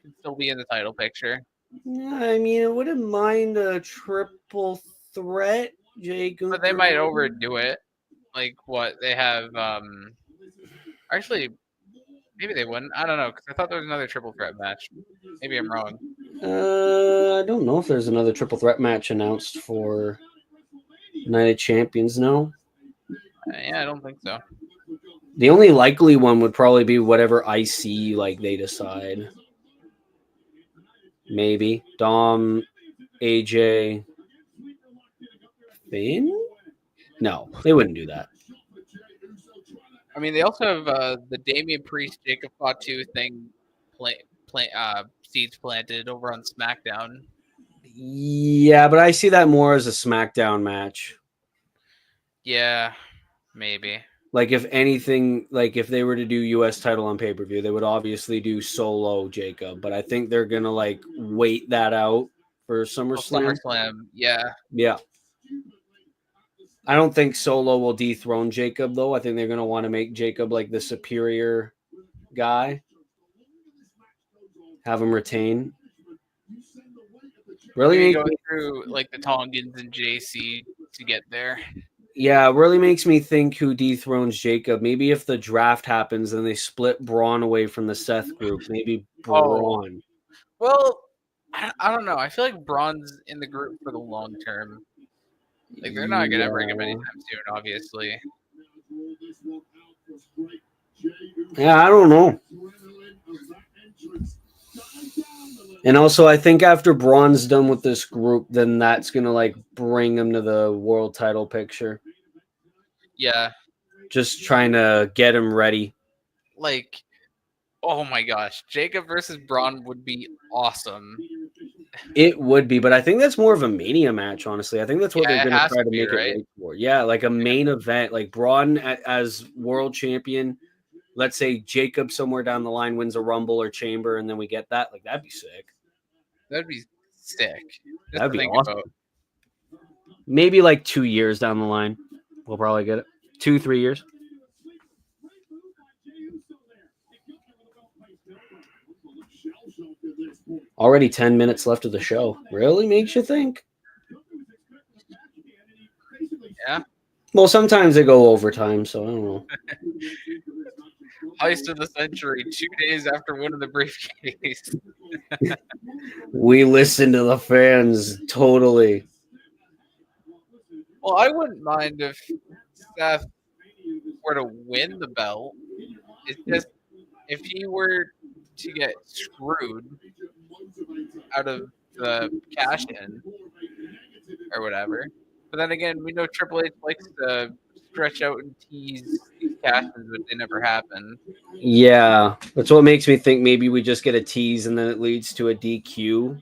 can still be in the title picture. Yeah, I mean, I wouldn't mind a triple threat, Jay Gunther. But they might overdo it. Like what they have actually maybe they wouldn't. I don't know, because I thought there was another triple threat match. Maybe I'm wrong. I don't know if there's another triple threat match announced for Night of Champions, no? Yeah, I don't think so. The only likely one would probably be whatever IC like they decide. Maybe Dom, AJ, Finn? No, they wouldn't do that. I mean, they also have the Damian Priest Jacob Fatu thing seeds planted over on SmackDown. Yeah, but I see that more as a SmackDown match. Yeah, maybe. Like if anything, like if they were to do US title on pay-per-view, they would obviously do Solo Jacob, but I think they're gonna like wait that out for SummerSlam. SummerSlam, yeah. Yeah. I don't think Solo will dethrone Jacob though. I think they're gonna want to make Jacob like the superior guy. have him retain. Really Maybe makes go me, through like the Tongans and JC to get there. yeah, really makes me think who dethrones Jacob. Maybe if the draft happens and they split Braun away from the Seth group, maybe Oh, Braun. well, I don't know. I feel like Braun's in the group for the long term. Like they're not gonna bring him Yeah. anytime soon, obviously. Yeah, I don't know. And also, I think after Braun's done with this group, then that's gonna like bring him to the world title picture. Yeah, Just trying to get him ready. like, oh my gosh, Jacob versus Braun would be awesome. It would be, but I think that's more of a Mania match, honestly. I think that's what they're Yeah, it going to has try to to be, make right? it right for. Yeah, like a main event, like Braun as world champion. Let's say Jacob somewhere down the line wins a Rumble or Chamber, and then we get that. Like, that'd be sick. That'd be sick. Just That'd to be think awesome. about. Maybe like 2 years down the line, we'll probably get it. 2-3 years. Already 10 minutes left of the show. Really makes you think. Yeah. Well, sometimes they go overtime, so I don't know. Heist of the century, 2 days after winning the briefcase. We listen to the fans totally. Well, I wouldn't mind if Seth were to win the belt. It's just if he were to get screwed out of the cash in or whatever. But then again, we know Triple H likes to stretch out and tease these cash ins, but they never happen. Yeah, that's what makes me think maybe we just get a tease and then it leads to a DQ.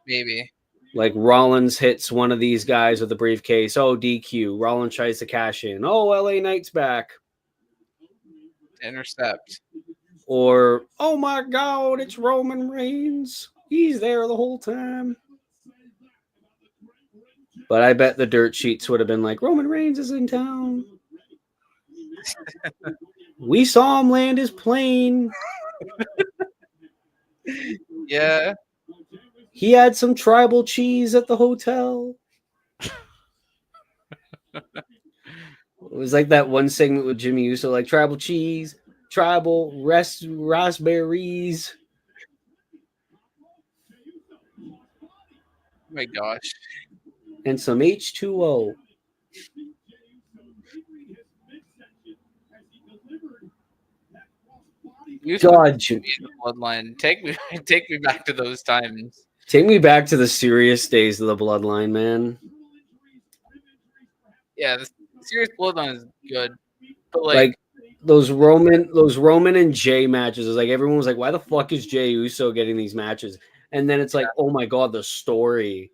Maybe. Like Rollins hits one of these guys with a briefcase. Oh, DQ. Rollins tries to cash in. Oh, LA Knight's back. Intercept. Or, oh my God, it's Roman Reigns. He's there the whole time. But I bet the dirt sheets would have been like, Roman Reigns is in town. We saw him land his plane. Yeah. He had some tribal cheese at the hotel. It was like that one segment with Jimmy Uso, like tribal cheese, tribal raspberries. Oh my gosh. And some H2O. God, Jimmy in the bloodline. Take me back to those times. Take me back to the serious days of the bloodline, man. Yeah, the serious bloodline is good. But Like those Roman and Jay matches is like everyone was like, why the fuck is Jay Uso getting these matches? And then it's like, oh my God, the story.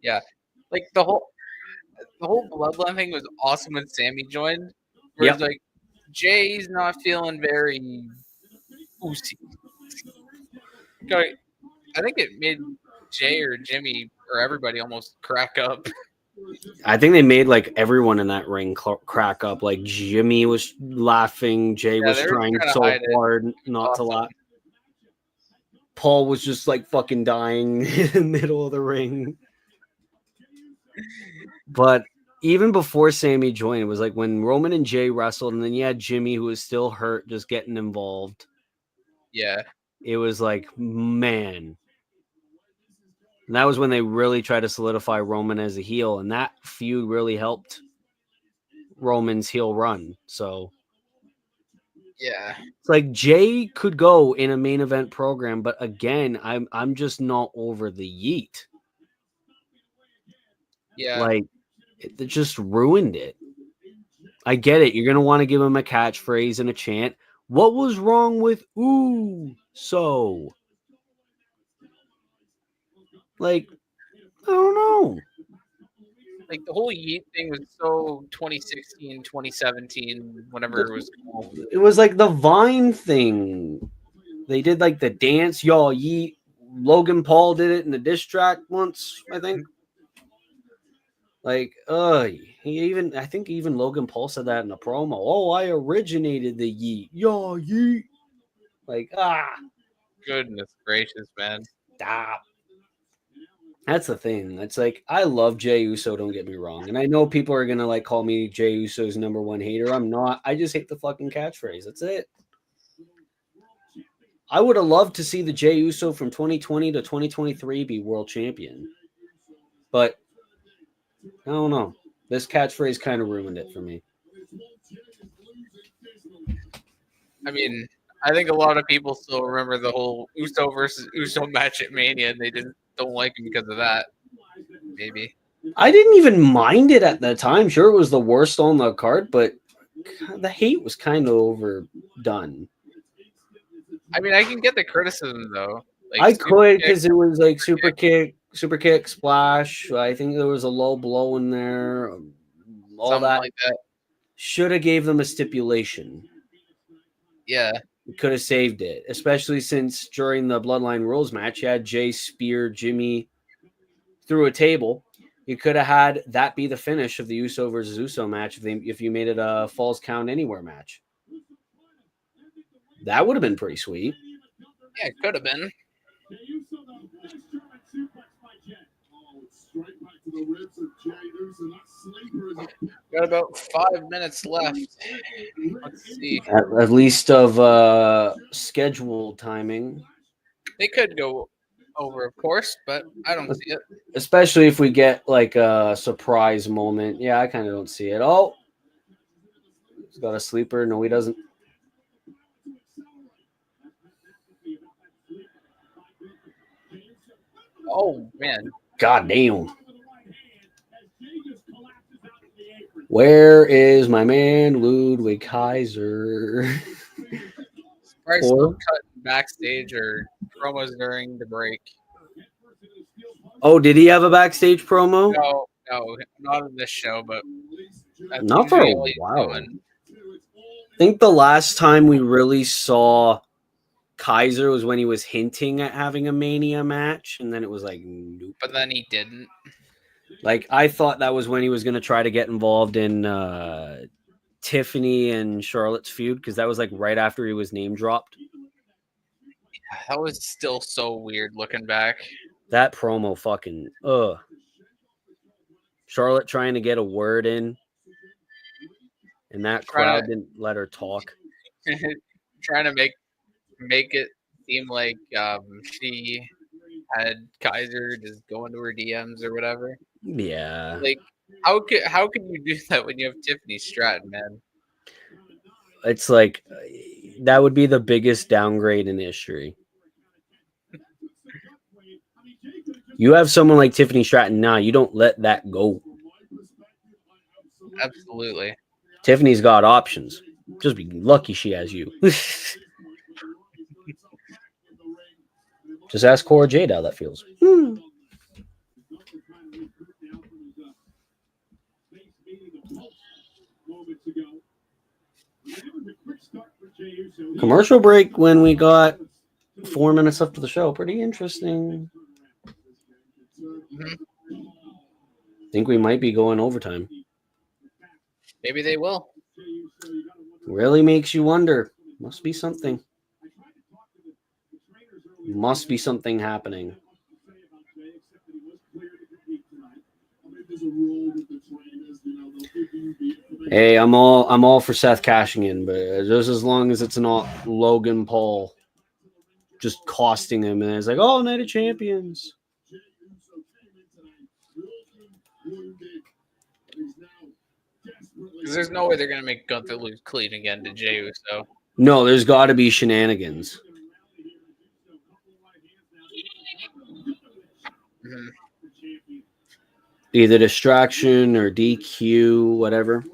Yeah. Like the whole bloodline thing was awesome when Sammy joined. Where it's like Jay's not feeling very boosty. I think it made Jay or Jimmy or everybody almost crack up. I think they made like everyone in that ring crack up. Like Jimmy was laughing, Jay was trying so hard not to laugh. Paul was just like fucking dying in the middle of the ring. But even before Sammy joined, it was like when Roman and Jay wrestled, and then you had Jimmy who was still hurt, just getting involved. Yeah. It was like, man. And that was when they really tried to solidify Roman as a heel, and that feud really helped Roman's heel run. So yeah, it's like Jay could go in a main event program, but again, I'm just not over the yeet. Yeah, like it just ruined it. I get it. You're gonna want to give him a catchphrase and a chant. What was wrong with ooh so? Like, I don't know. Like the whole yeet thing was so 2016, 2017, whenever it was cool. It was like the Vine thing. They did like the dance, y'all yeet. Logan Paul did it in the diss track once, I think. Like, I think even Logan Paul said that in a promo. Oh, I originated the yeet. Y'all yeet. Like, Goodness gracious, man. Stop. That's the thing. It's like I love Jey Uso, don't get me wrong. And I know people are gonna like call me Jey Uso's #1 hater. I'm not. I just hate the fucking catchphrase. That's it. I would have loved to see the Jey Uso from 2020 to 2023 be world champion. But I don't know. This catchphrase kind of ruined it for me. I mean, I think a lot of people still remember the whole Uso versus Uso match at Mania, and they don't like him because of that. Maybe. I didn't even mind it at the time. Sure, it was the worst on the card, but the hate was kind of overdone. I mean, I can get the criticism though. Like, I could because it was like super kick, splash. I think there was a low blow in there. All something that. Like that. Should have gave them a stipulation. Yeah. Could have saved it, especially since during the Bloodline Rules match, you had Jay spear Jimmy through a table. You could have had that be the finish of the Uso versus Uso match if you made it a Falls Count Anywhere match. That would have been pretty sweet. Yeah, it could have been. Got about 5 minutes left. Let's see. At least of schedule timing. They could go over, of course, but I don't see it. Especially if we get like a surprise moment. Yeah, I kind of don't see it. Oh, he's got a sleeper. No, he doesn't. Oh, man. God damn. Where is my man, Ludwig Kaiser? Probably still cutting backstage or promos during the break. Oh, did he have a backstage promo? No, not in this show, but not for a while. I think the last time we really saw Kaiser was when he was hinting at having a Mania match, and then it was like, nope. But then he didn't. Like, I thought that was when he was going to try to get involved in Tiffany and Charlotte's feud, because that was like right after he was name dropped. Yeah, that was still so weird looking back. That promo fucking, Charlotte trying to get a word in, and that crowd didn't let her talk. Trying to make it seem like she had Kaiser just going to her DMs or whatever. Yeah. Like, how can you do that when you have Tiffany Stratton, man? It's like, that would be the biggest downgrade in history. You have someone like Tiffany Stratton now, you don't let that go. Absolutely. Tiffany's got options. Just be lucky she has you. Just ask Cora Jade how that feels. Commercial break when we got 4 minutes left of the show. Pretty interesting. Think we might be going overtime. Maybe they will. Really makes you wonder. Must be something. Must be something happening. Hey, I'm all for Seth cashing in, but just as long as it's not Logan Paul just costing him, and it's like, oh, Night of Champions. Because there's no way they're gonna make Gunther lose clean again to Jey Uso. No, there's got to be shenanigans. Mm-hmm. Either distraction or DQ, whatever.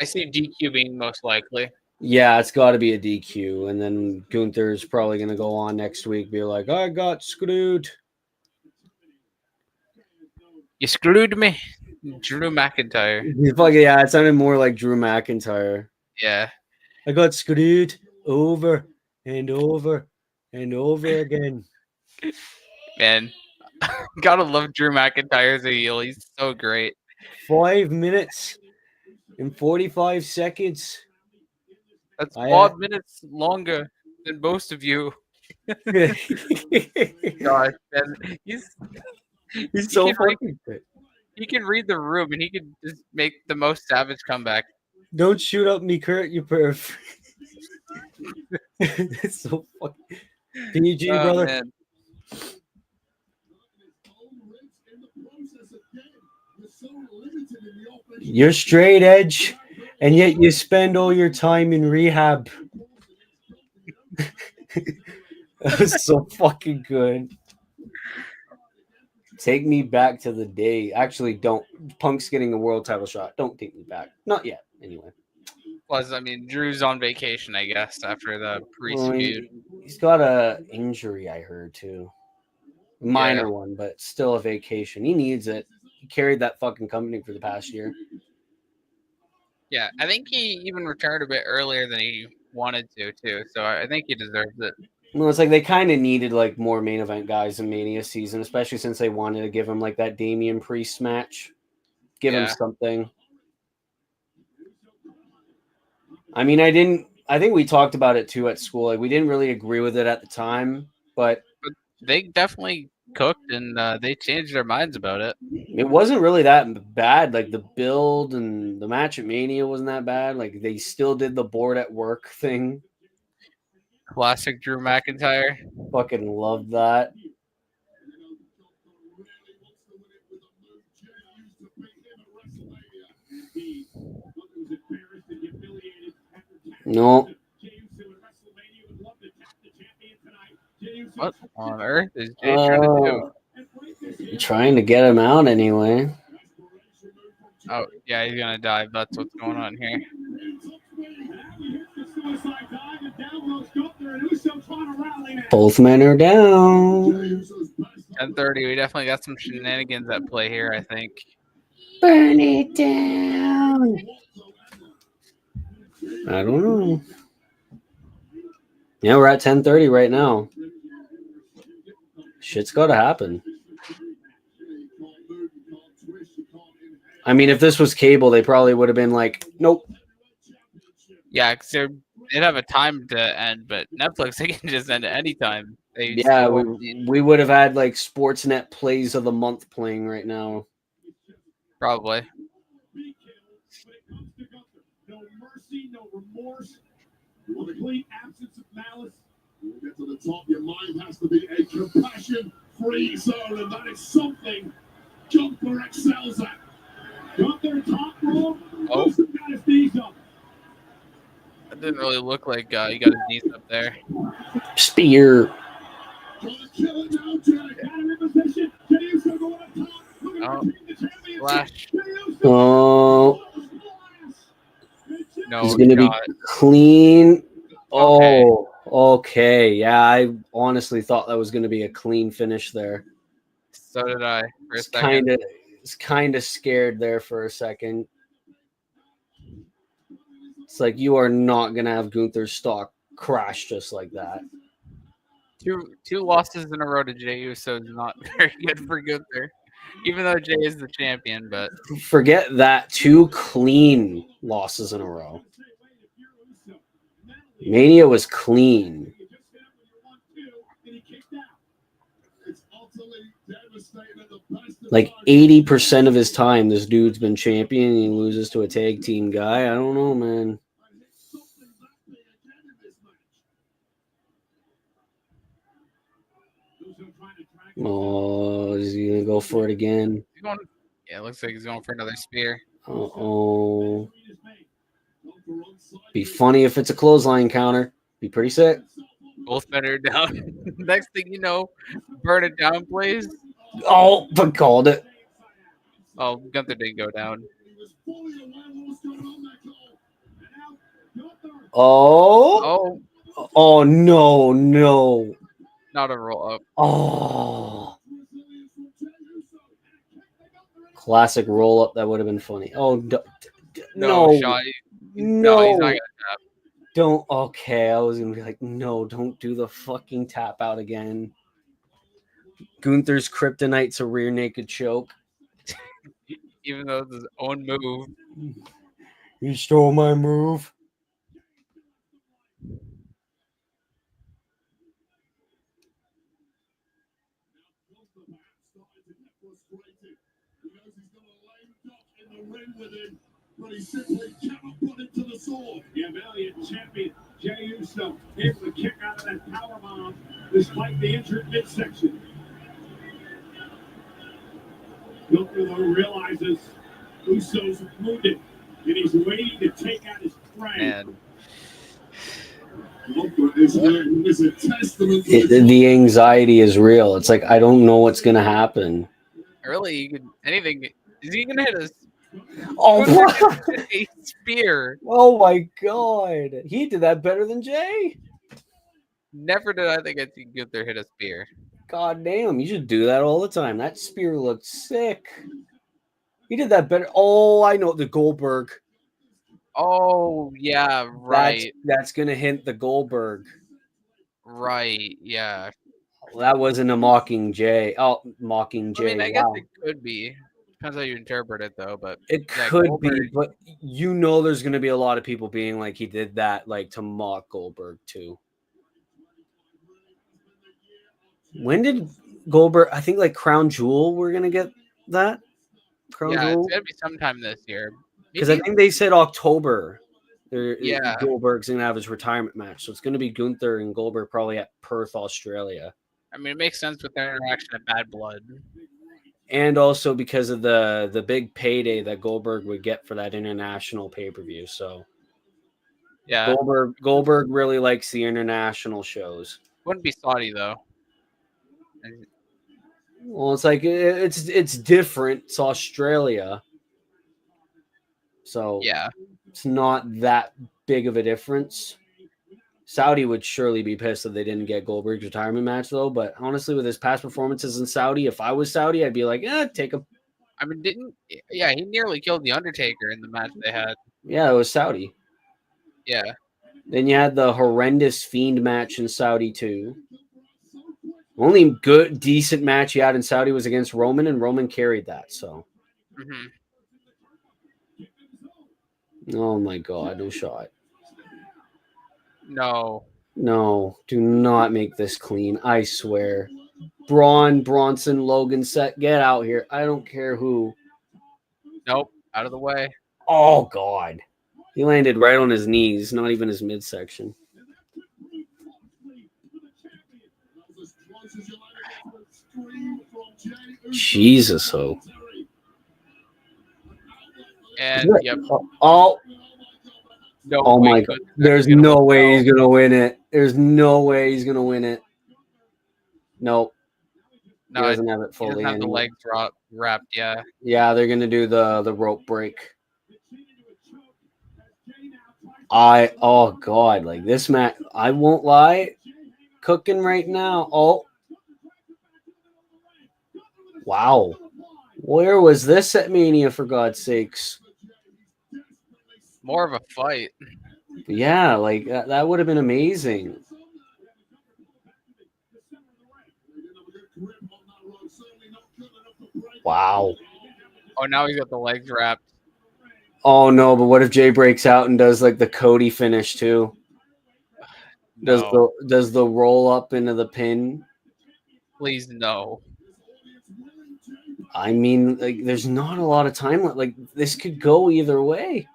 I see DQ being most likely. Yeah, it's got to be a DQ. And then Gunther's probably going to go on next week, be like, I got screwed. You screwed me. Drew McIntyre. Yeah, it sounded more like Drew McIntyre. Yeah. I got screwed over and over and over again. Man, gotta love Drew McIntyre as a heel. He's so great. 5 minutes and 45 seconds. That's 5 minutes longer than most of you. Gosh, man, He's he so can read, fucking good. he can read the room and he can just make the most savage comeback. Don't shoot up me, Kurt, you perf. It's so fucking PG, Oh brother. man, You're straight edge, and yet you spend all your time in rehab. That was so fucking good. Take me back to the day. Actually, don't. Punk's getting a world title shot. Don't take me back. Not yet, anyway. plus I mean Drew's on vacation, I guess, after the priest Well, feud. he's got a injury, I heard, too. Minor Yeah. one, but still a vacation. He needs it. He carried that fucking company for the past year. Yeah, I think he even retired a bit earlier than he wanted to too. So I think he deserves it. Well, it's like they kind of needed like more main event guys in Mania season, especially since they wanted to give him like that Damian Priest match. Give him Yeah. something. I mean, I think we talked about it too at school. Like we didn't really agree with it at the time, but They definitely cooked and they changed their minds about it. it wasn't really that bad. Like the build and the match at Mania wasn't that bad. Like they still did the board at work thing. Classic Drew McIntyre. Fucking loved that. No. What on earth is Jay trying to do? Trying to get him out anyway. Oh yeah, he's gonna die. That's what's going on here. Both men are down. 10:30. We definitely got some shenanigans at play here. I think. Burn it down. I don't know. Yeah, we're at 10:30 right now. Shit's got to happen. I mean, if this was cable, they probably would have been like, nope. Yeah, because they'd have a time to end, but Netflix they can just end at any time. They Yeah, still won't be, we would have had like Sportsnet plays of the month playing right now. probably. No mercy, no remorse. You want a complete absence of malice? You get to the top, your mind has to be a compassion-free zone, and that is something Gunther excels at. Gunther top roll, Oh. got his knees up. It didn't really look like he got his knees up there. Spear. Oh, Flash. Oh, No, he's gonna be God. clean. Oh, okay. Yeah, I honestly thought that was gonna be a clean finish there. So did I for a second. It's kind of scared there for a second. It's like you are not gonna have Gunther's stock crash just like that. Two losses in a row to Jey Uso is not very good for Gunther, even though Jey is the champion. But Forget that. 2 clean losses in a row. Mania was clean. Like 80% of his time, this dude's been champion and he loses to a tag team guy. I don't know, man. Oh, is he gonna go for it again? Yeah, it looks like he's going for another spear. Oh, be funny if it's a clothesline counter. Be pretty sick. Both men are down. Next thing you know, burn it down, please. Oh, but called it. Oh, Gunther didn't go down. Oh, oh no, no. Not a roll up. Oh, classic roll up. That would have been funny. Oh, no, Shaw. no, He's not gonna tap. Don't. Okay, I was gonna be like, no, don't do the fucking tap out again. Gunther's kryptonite's a rear naked choke. Even though it's his own move. You stole my move. But he simply cannot put it to the sword. The valiant champion Jey Uso able to kick out of that powerbomb despite the injured midsection. Gunther though realizes Uso's wounded and he's waiting to take out his prey. Man. The anxiety is real. It's like I don't know what's gonna happen. Really, you could anything. Is he gonna hit a a spear? Oh my god, he did that better than Jay. Never did I think I'd see Gunther hit a spear. God damn, you should do that all the time. That spear looked sick. He did that better. Oh, I know the Goldberg. Oh yeah, right. That's gonna hint the Goldberg. Right, yeah. That wasn't a mocking Jay. Oh, mocking Jay. I mean, I guess it could be. Depends how you interpret it, though. But it yeah, could Goldberg, be. But you know, there's gonna be a lot of people being like, he did that, like to mock Goldberg too. When did Goldberg? I think like Crown Jewel. We're gonna get that. Crown Jewel. It's gonna be sometime this year. Because I think they said October. Yeah. Goldberg's going to have his retirement match. So it's going to be Gunther and Goldberg probably at Perth, Australia. I mean, it makes sense with their interaction at Bad Blood. And also because of the big payday that Goldberg would get for that international pay-per-view. So yeah, Goldberg really likes the international shows. Wouldn't be Saudi, though. Well, it's like it's different. It's Australia. So yeah, it's not that big of a difference. Saudi would surely be pissed if they didn't get Goldberg's retirement match, though. But honestly, with his past performances in Saudi, if I was Saudi, I'd be like, take him. I mean, he nearly killed The Undertaker in the match they had. Yeah, it was Saudi. Yeah. Then you had the horrendous Fiend match in Saudi, too. Only good, decent match you had in Saudi was against Roman, and Roman carried that, so. Mm-hmm. Oh, my God, no shot. No, do not make this clean. I swear. Bronson, Logan, get out here. I don't care who. Nope, out of the way. Oh, God. He landed right on his knees, not even his midsection. Jesus, oh. And, yep. Oh. No, oh my God! There's no way he's gonna win it. There's no way he's gonna win it. Nope. No, he doesn't have it fully. He doesn't have the legs wrapped. Yeah. Yeah, they're gonna do the rope break. Oh God, like this match. I won't lie, cooking right now. Oh. Wow. Where was this at Mania, for God's sakes? More of a fight. Yeah, like that would have been amazing. Wow. Oh, now he's got the legs wrapped. Oh, no, but what if Jay breaks out and does like the Cody finish too? Does the roll up into the pin? Please, no. I mean, like, there's not a lot of time. Like, this could go either way.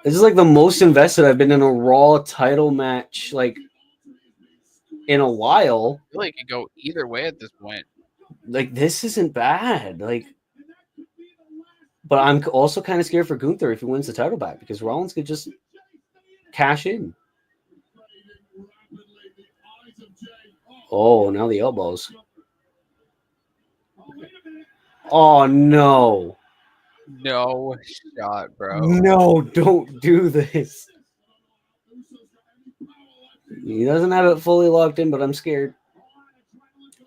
This is like the most invested I've been in a Raw title match, like, in a while. I feel like it could go either way at this point. Like, this isn't bad. Like, but I'm also kind of scared for Gunther if he wins the title back, because Rollins could just cash in. Oh, now the elbows. Oh, no. No shot, bro. No, don't do this. He doesn't have it fully locked in, but I'm scared.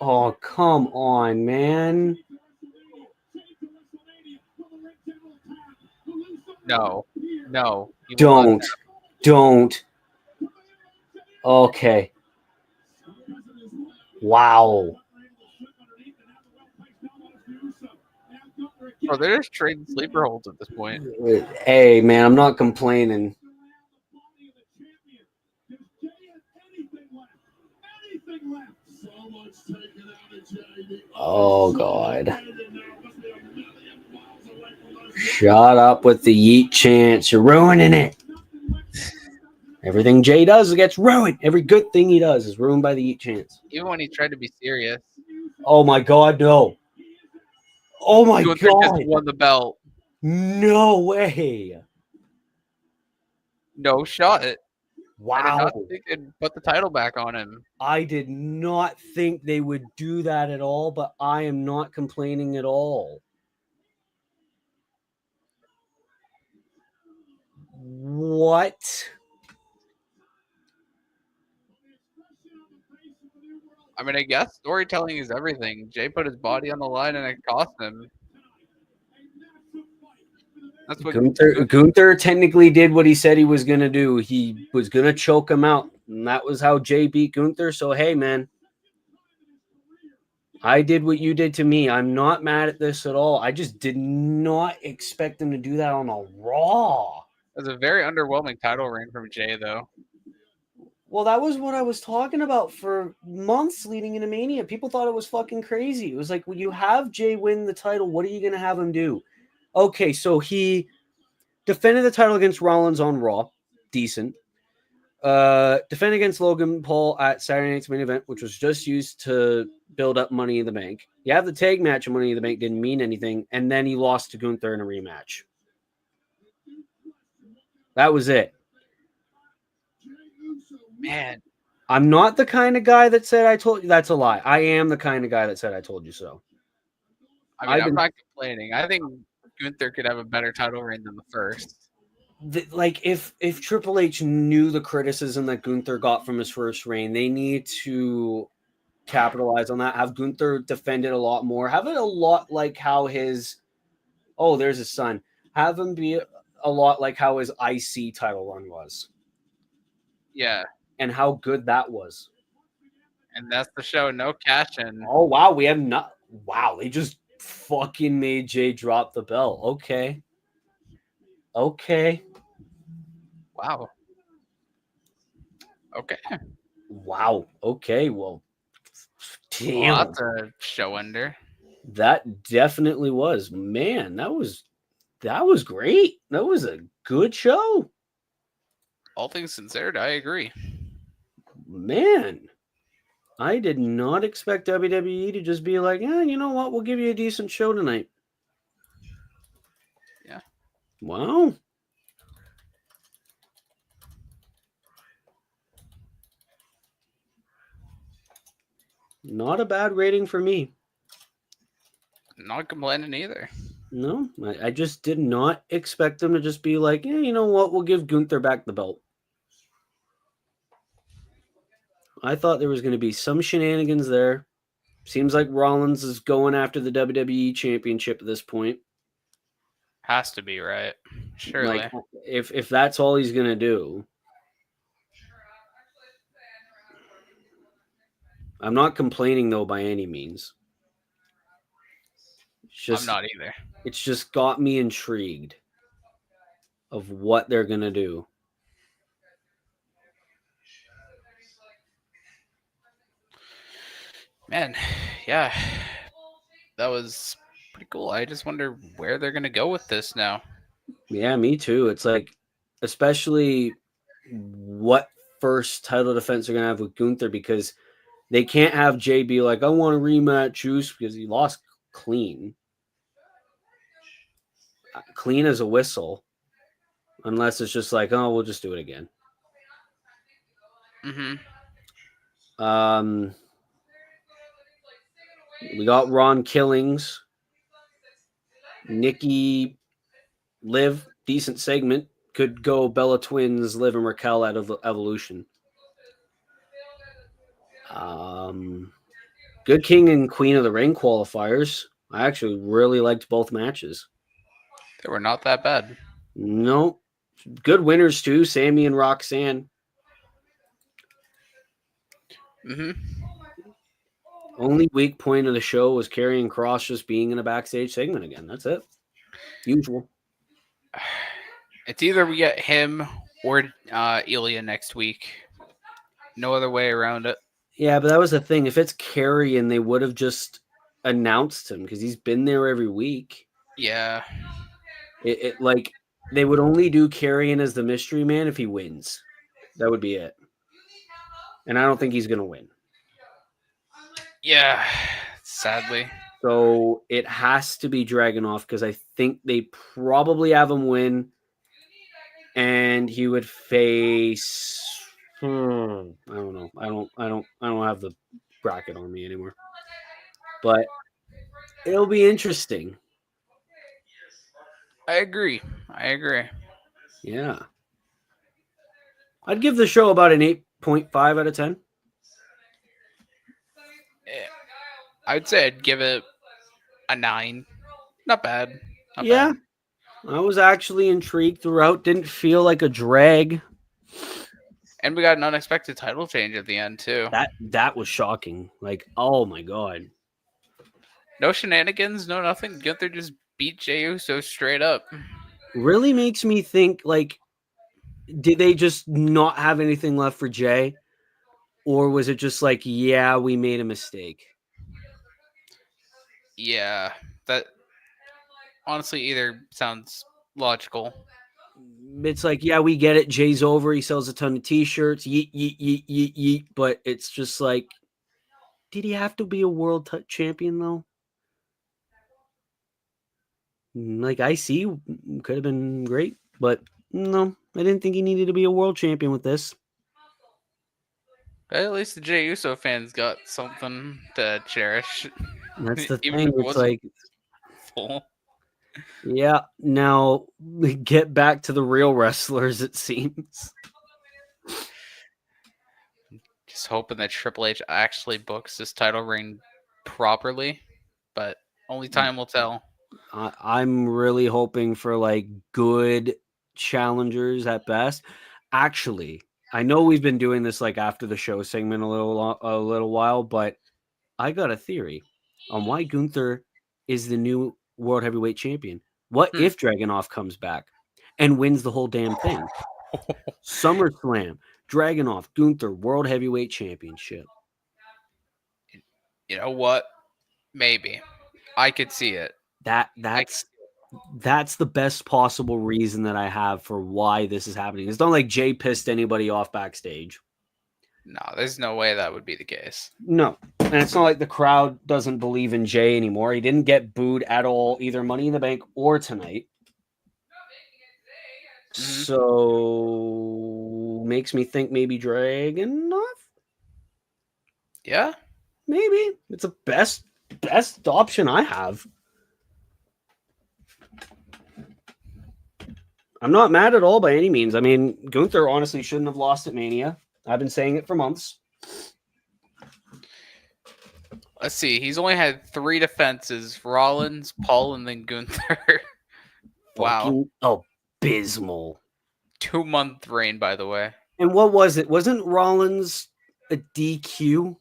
Oh, come on, man. No. Don't. Okay. Wow. Bro, they're just trading sleeper holds at this point. Hey, man, I'm not complaining. Oh, God. Shut up with the yeet chants. You're ruining it. Everything Jay does gets ruined. Every good thing he does is ruined by the yeet chants. Even when he tried to be serious. Oh, my God, no. Oh, my Gunther God. just won the belt. No way. No shot. Wow. I did not think they'd put the title back on him. I did not think they would do that at all, but I am not complaining at all. What? I mean, I guess storytelling is everything. Jay put his body on the line and it cost him. That's what Gunther technically did what he said he was going to do. He was going to choke him out, and that was how Jay beat Gunther. So, hey, man, I did what you did to me. I'm not mad at this at all. I just did not expect him to do that on a Raw. It was a very underwhelming title reign from Jay, though. Well, that was what I was talking about for months leading into Mania. People thought it was fucking crazy. It was like, when you have Jay win the title, what are you going to have him do? Okay, so he defended the title against Rollins on Raw. Decent. Defend against Logan Paul at Saturday Night's Main Event, which was just used to build up Money in the Bank. You have the tag match of Money in the Bank, didn't mean anything, and then he lost to Gunther in a rematch. That was it. Man, I'm not the kind of guy that said I told you. That's a lie. I am the kind of guy that said I told you so. I mean, I'm not complaining. I think Gunther could have a better title reign than the first. Like, if Triple H knew the criticism that Gunther got from his first reign, they need to capitalize on that. Have Gunther defend it a lot more. Have it a lot like how his there's his son. Have him be a lot like how his IC title run was. Yeah. And how good that was. And that's the show. No cash in. Oh, wow. We have not. Wow. They just fucking made Jay drop the belt. Okay. Wow. Okay. Wow. Okay. Well, damn. Well, that's a show ender. That definitely was. Man, that was great. That was a good show. All things considered, I agree. Man, I did not expect WWE to just be like, yeah, you know what? We'll give you a decent show tonight. Yeah. Wow. Not a bad rating for me. Not complaining either. No, I just did not expect them to just be like, yeah, you know what? We'll give Gunther back the belt. I thought there was going to be some shenanigans there. Seems like Rollins is going after the WWE Championship at this point. Has to be, right? Surely. Like, if that's all he's going to do. I'm not complaining, though, by any means. I'm not either. It's just got me intrigued of what they're going to do. Man, yeah. That was pretty cool. I just wonder where they're going to go with this now. Yeah, me too. It's like, especially what first title defense they're going to have with Gunther, because they can't have Jay be like, I want a rematch, Juice, because he lost clean. Clean as a whistle. Unless it's just like, oh, we'll just do it again. Mm-hmm. We got Ron Killings. Nikki, Liv, decent segment. Could go Bella Twins, Liv and Raquel out of Evolution. Good King and Queen of the Ring qualifiers. I actually really liked both matches. They were not that bad. Nope. Good winners too, Sammy and Roxanne. Mm-hmm. Only weak point of the show was Karrion Kross just being in a backstage segment again. That's it. Usual. It's either we get him or Ilya next week. No other way around it. Yeah, but that was the thing. If it's Karrion, they would have just announced him because he's been there every week. Yeah. It like they would only do Karrion as the mystery man if he wins. That would be it. And I don't think he's gonna win. Yeah. Sadly. So it has to be Dragunov because I think they probably have him win, and he would face. I don't know. I don't have the bracket on me anymore. But it'll be interesting. I agree. Yeah. I'd give the show about an 8.5 out of 10. I'd say I'd give it a 9. Not bad. Not Yeah. bad. I was actually intrigued throughout. Didn't feel like a drag. And we got an unexpected title change at the end too. That was shocking. Like, oh my god. No shenanigans, no nothing. Gunther just beat Jey Uso straight up. Really makes me think, like, did they just not have anything left for Jey? Or was it just like, yeah, we made a mistake? Yeah, that honestly either sounds logical. It's like, yeah, we get it. Jay's over. He sells a ton of t-shirts. Yeet, yeet, yeet, yeet, yeet. But it's just like, did he have to be a world champion, though? Like, IC could have been great. But no, I didn't think he needed to be a world champion with this. At least the Jey Uso fans got something to cherish. That's the Even thing. if it It's wasn't like, full. yeah, now we get back to the real wrestlers, it seems. Just hoping that Triple H actually books this title reign properly, but only time will tell. I'm really hoping for like good challengers at best. Actually, I know we've been doing this like after the show segment a little while, but I got a theory on why Gunther is the new world heavyweight champion. What if Dragunov comes back and wins the whole damn thing? SummerSlam, Dragunov, Gunther, world heavyweight championship. You know what? Maybe. I could see it. That's the best possible reason that I have for why this is happening. It's not like Jay pissed anybody off backstage. No, there's no way that would be the case. No. And it's not like the crowd doesn't believe in Jay anymore. He didn't get booed at all, either Money in the Bank or tonight. Mm-hmm. So makes me think maybe Dragunov? Yeah. Maybe. It's the best option I have. I'm not mad at all by any means. I mean, Gunther honestly shouldn't have lost at Mania. I've been saying it for months. Let's see. He's only had 3 defenses: Rollins, Paul, and then Gunther. Wow. Abysmal. 2-month reign, by the way. And what was it? Wasn't Rollins a DQ?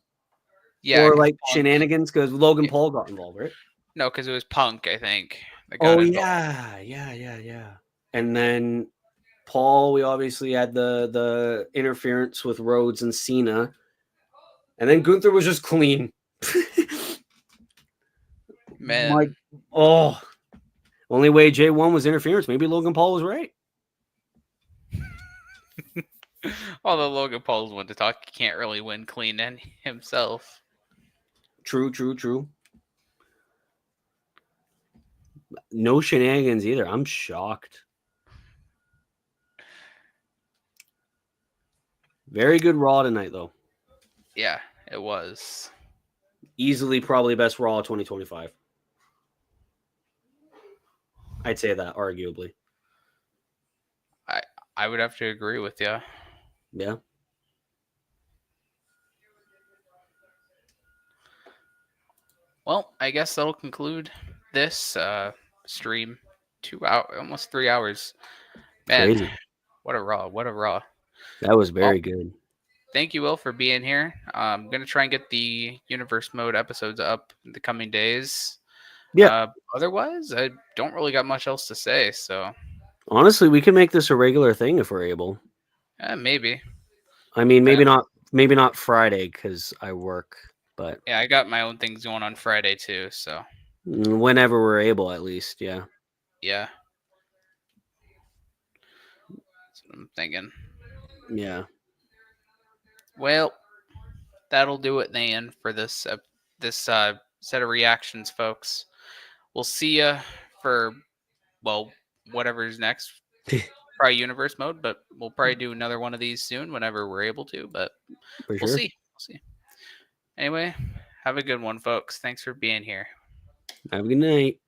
Yeah. Or like shenanigans because Logan Paul got involved, right? No, because it was Punk, I think. Oh, yeah. And then Paul, we obviously had the interference with Rhodes and Cena. And then Gunther was just clean. Man. Only way Jay won was interference. Maybe Logan Paul was right. Although Logan Paul's one to talk, he can't really win clean himself. True. No shenanigans either. I'm shocked. Very good Raw tonight, though. Yeah, it was. Easily probably best Raw of 2025. I'd say that, arguably. I would have to agree with you. Yeah. Well, I guess that'll conclude this stream. 2 hours, almost 3 hours. Man, crazy. What a Raw. That was very good. Thank you, Will, for being here. I'm going to try and get the Universe Mode episodes up in the coming days. Yeah. Otherwise, I don't really got much else to say. So, honestly, we can make this a regular thing if we're able. Maybe. I mean, maybe not Friday because I work. But yeah, I got my own things going on Friday too. So whenever we're able, at least, yeah. yeah, that's what I'm thinking. Yeah. Well, that'll do it then for this set of reactions, folks. We'll see you for whatever's next. Probably universe mode, but we'll probably do another one of these soon whenever we're able to. But For we'll sure. see. We'll see. Anyway, have a good one, folks. Thanks for being here. Have a good night.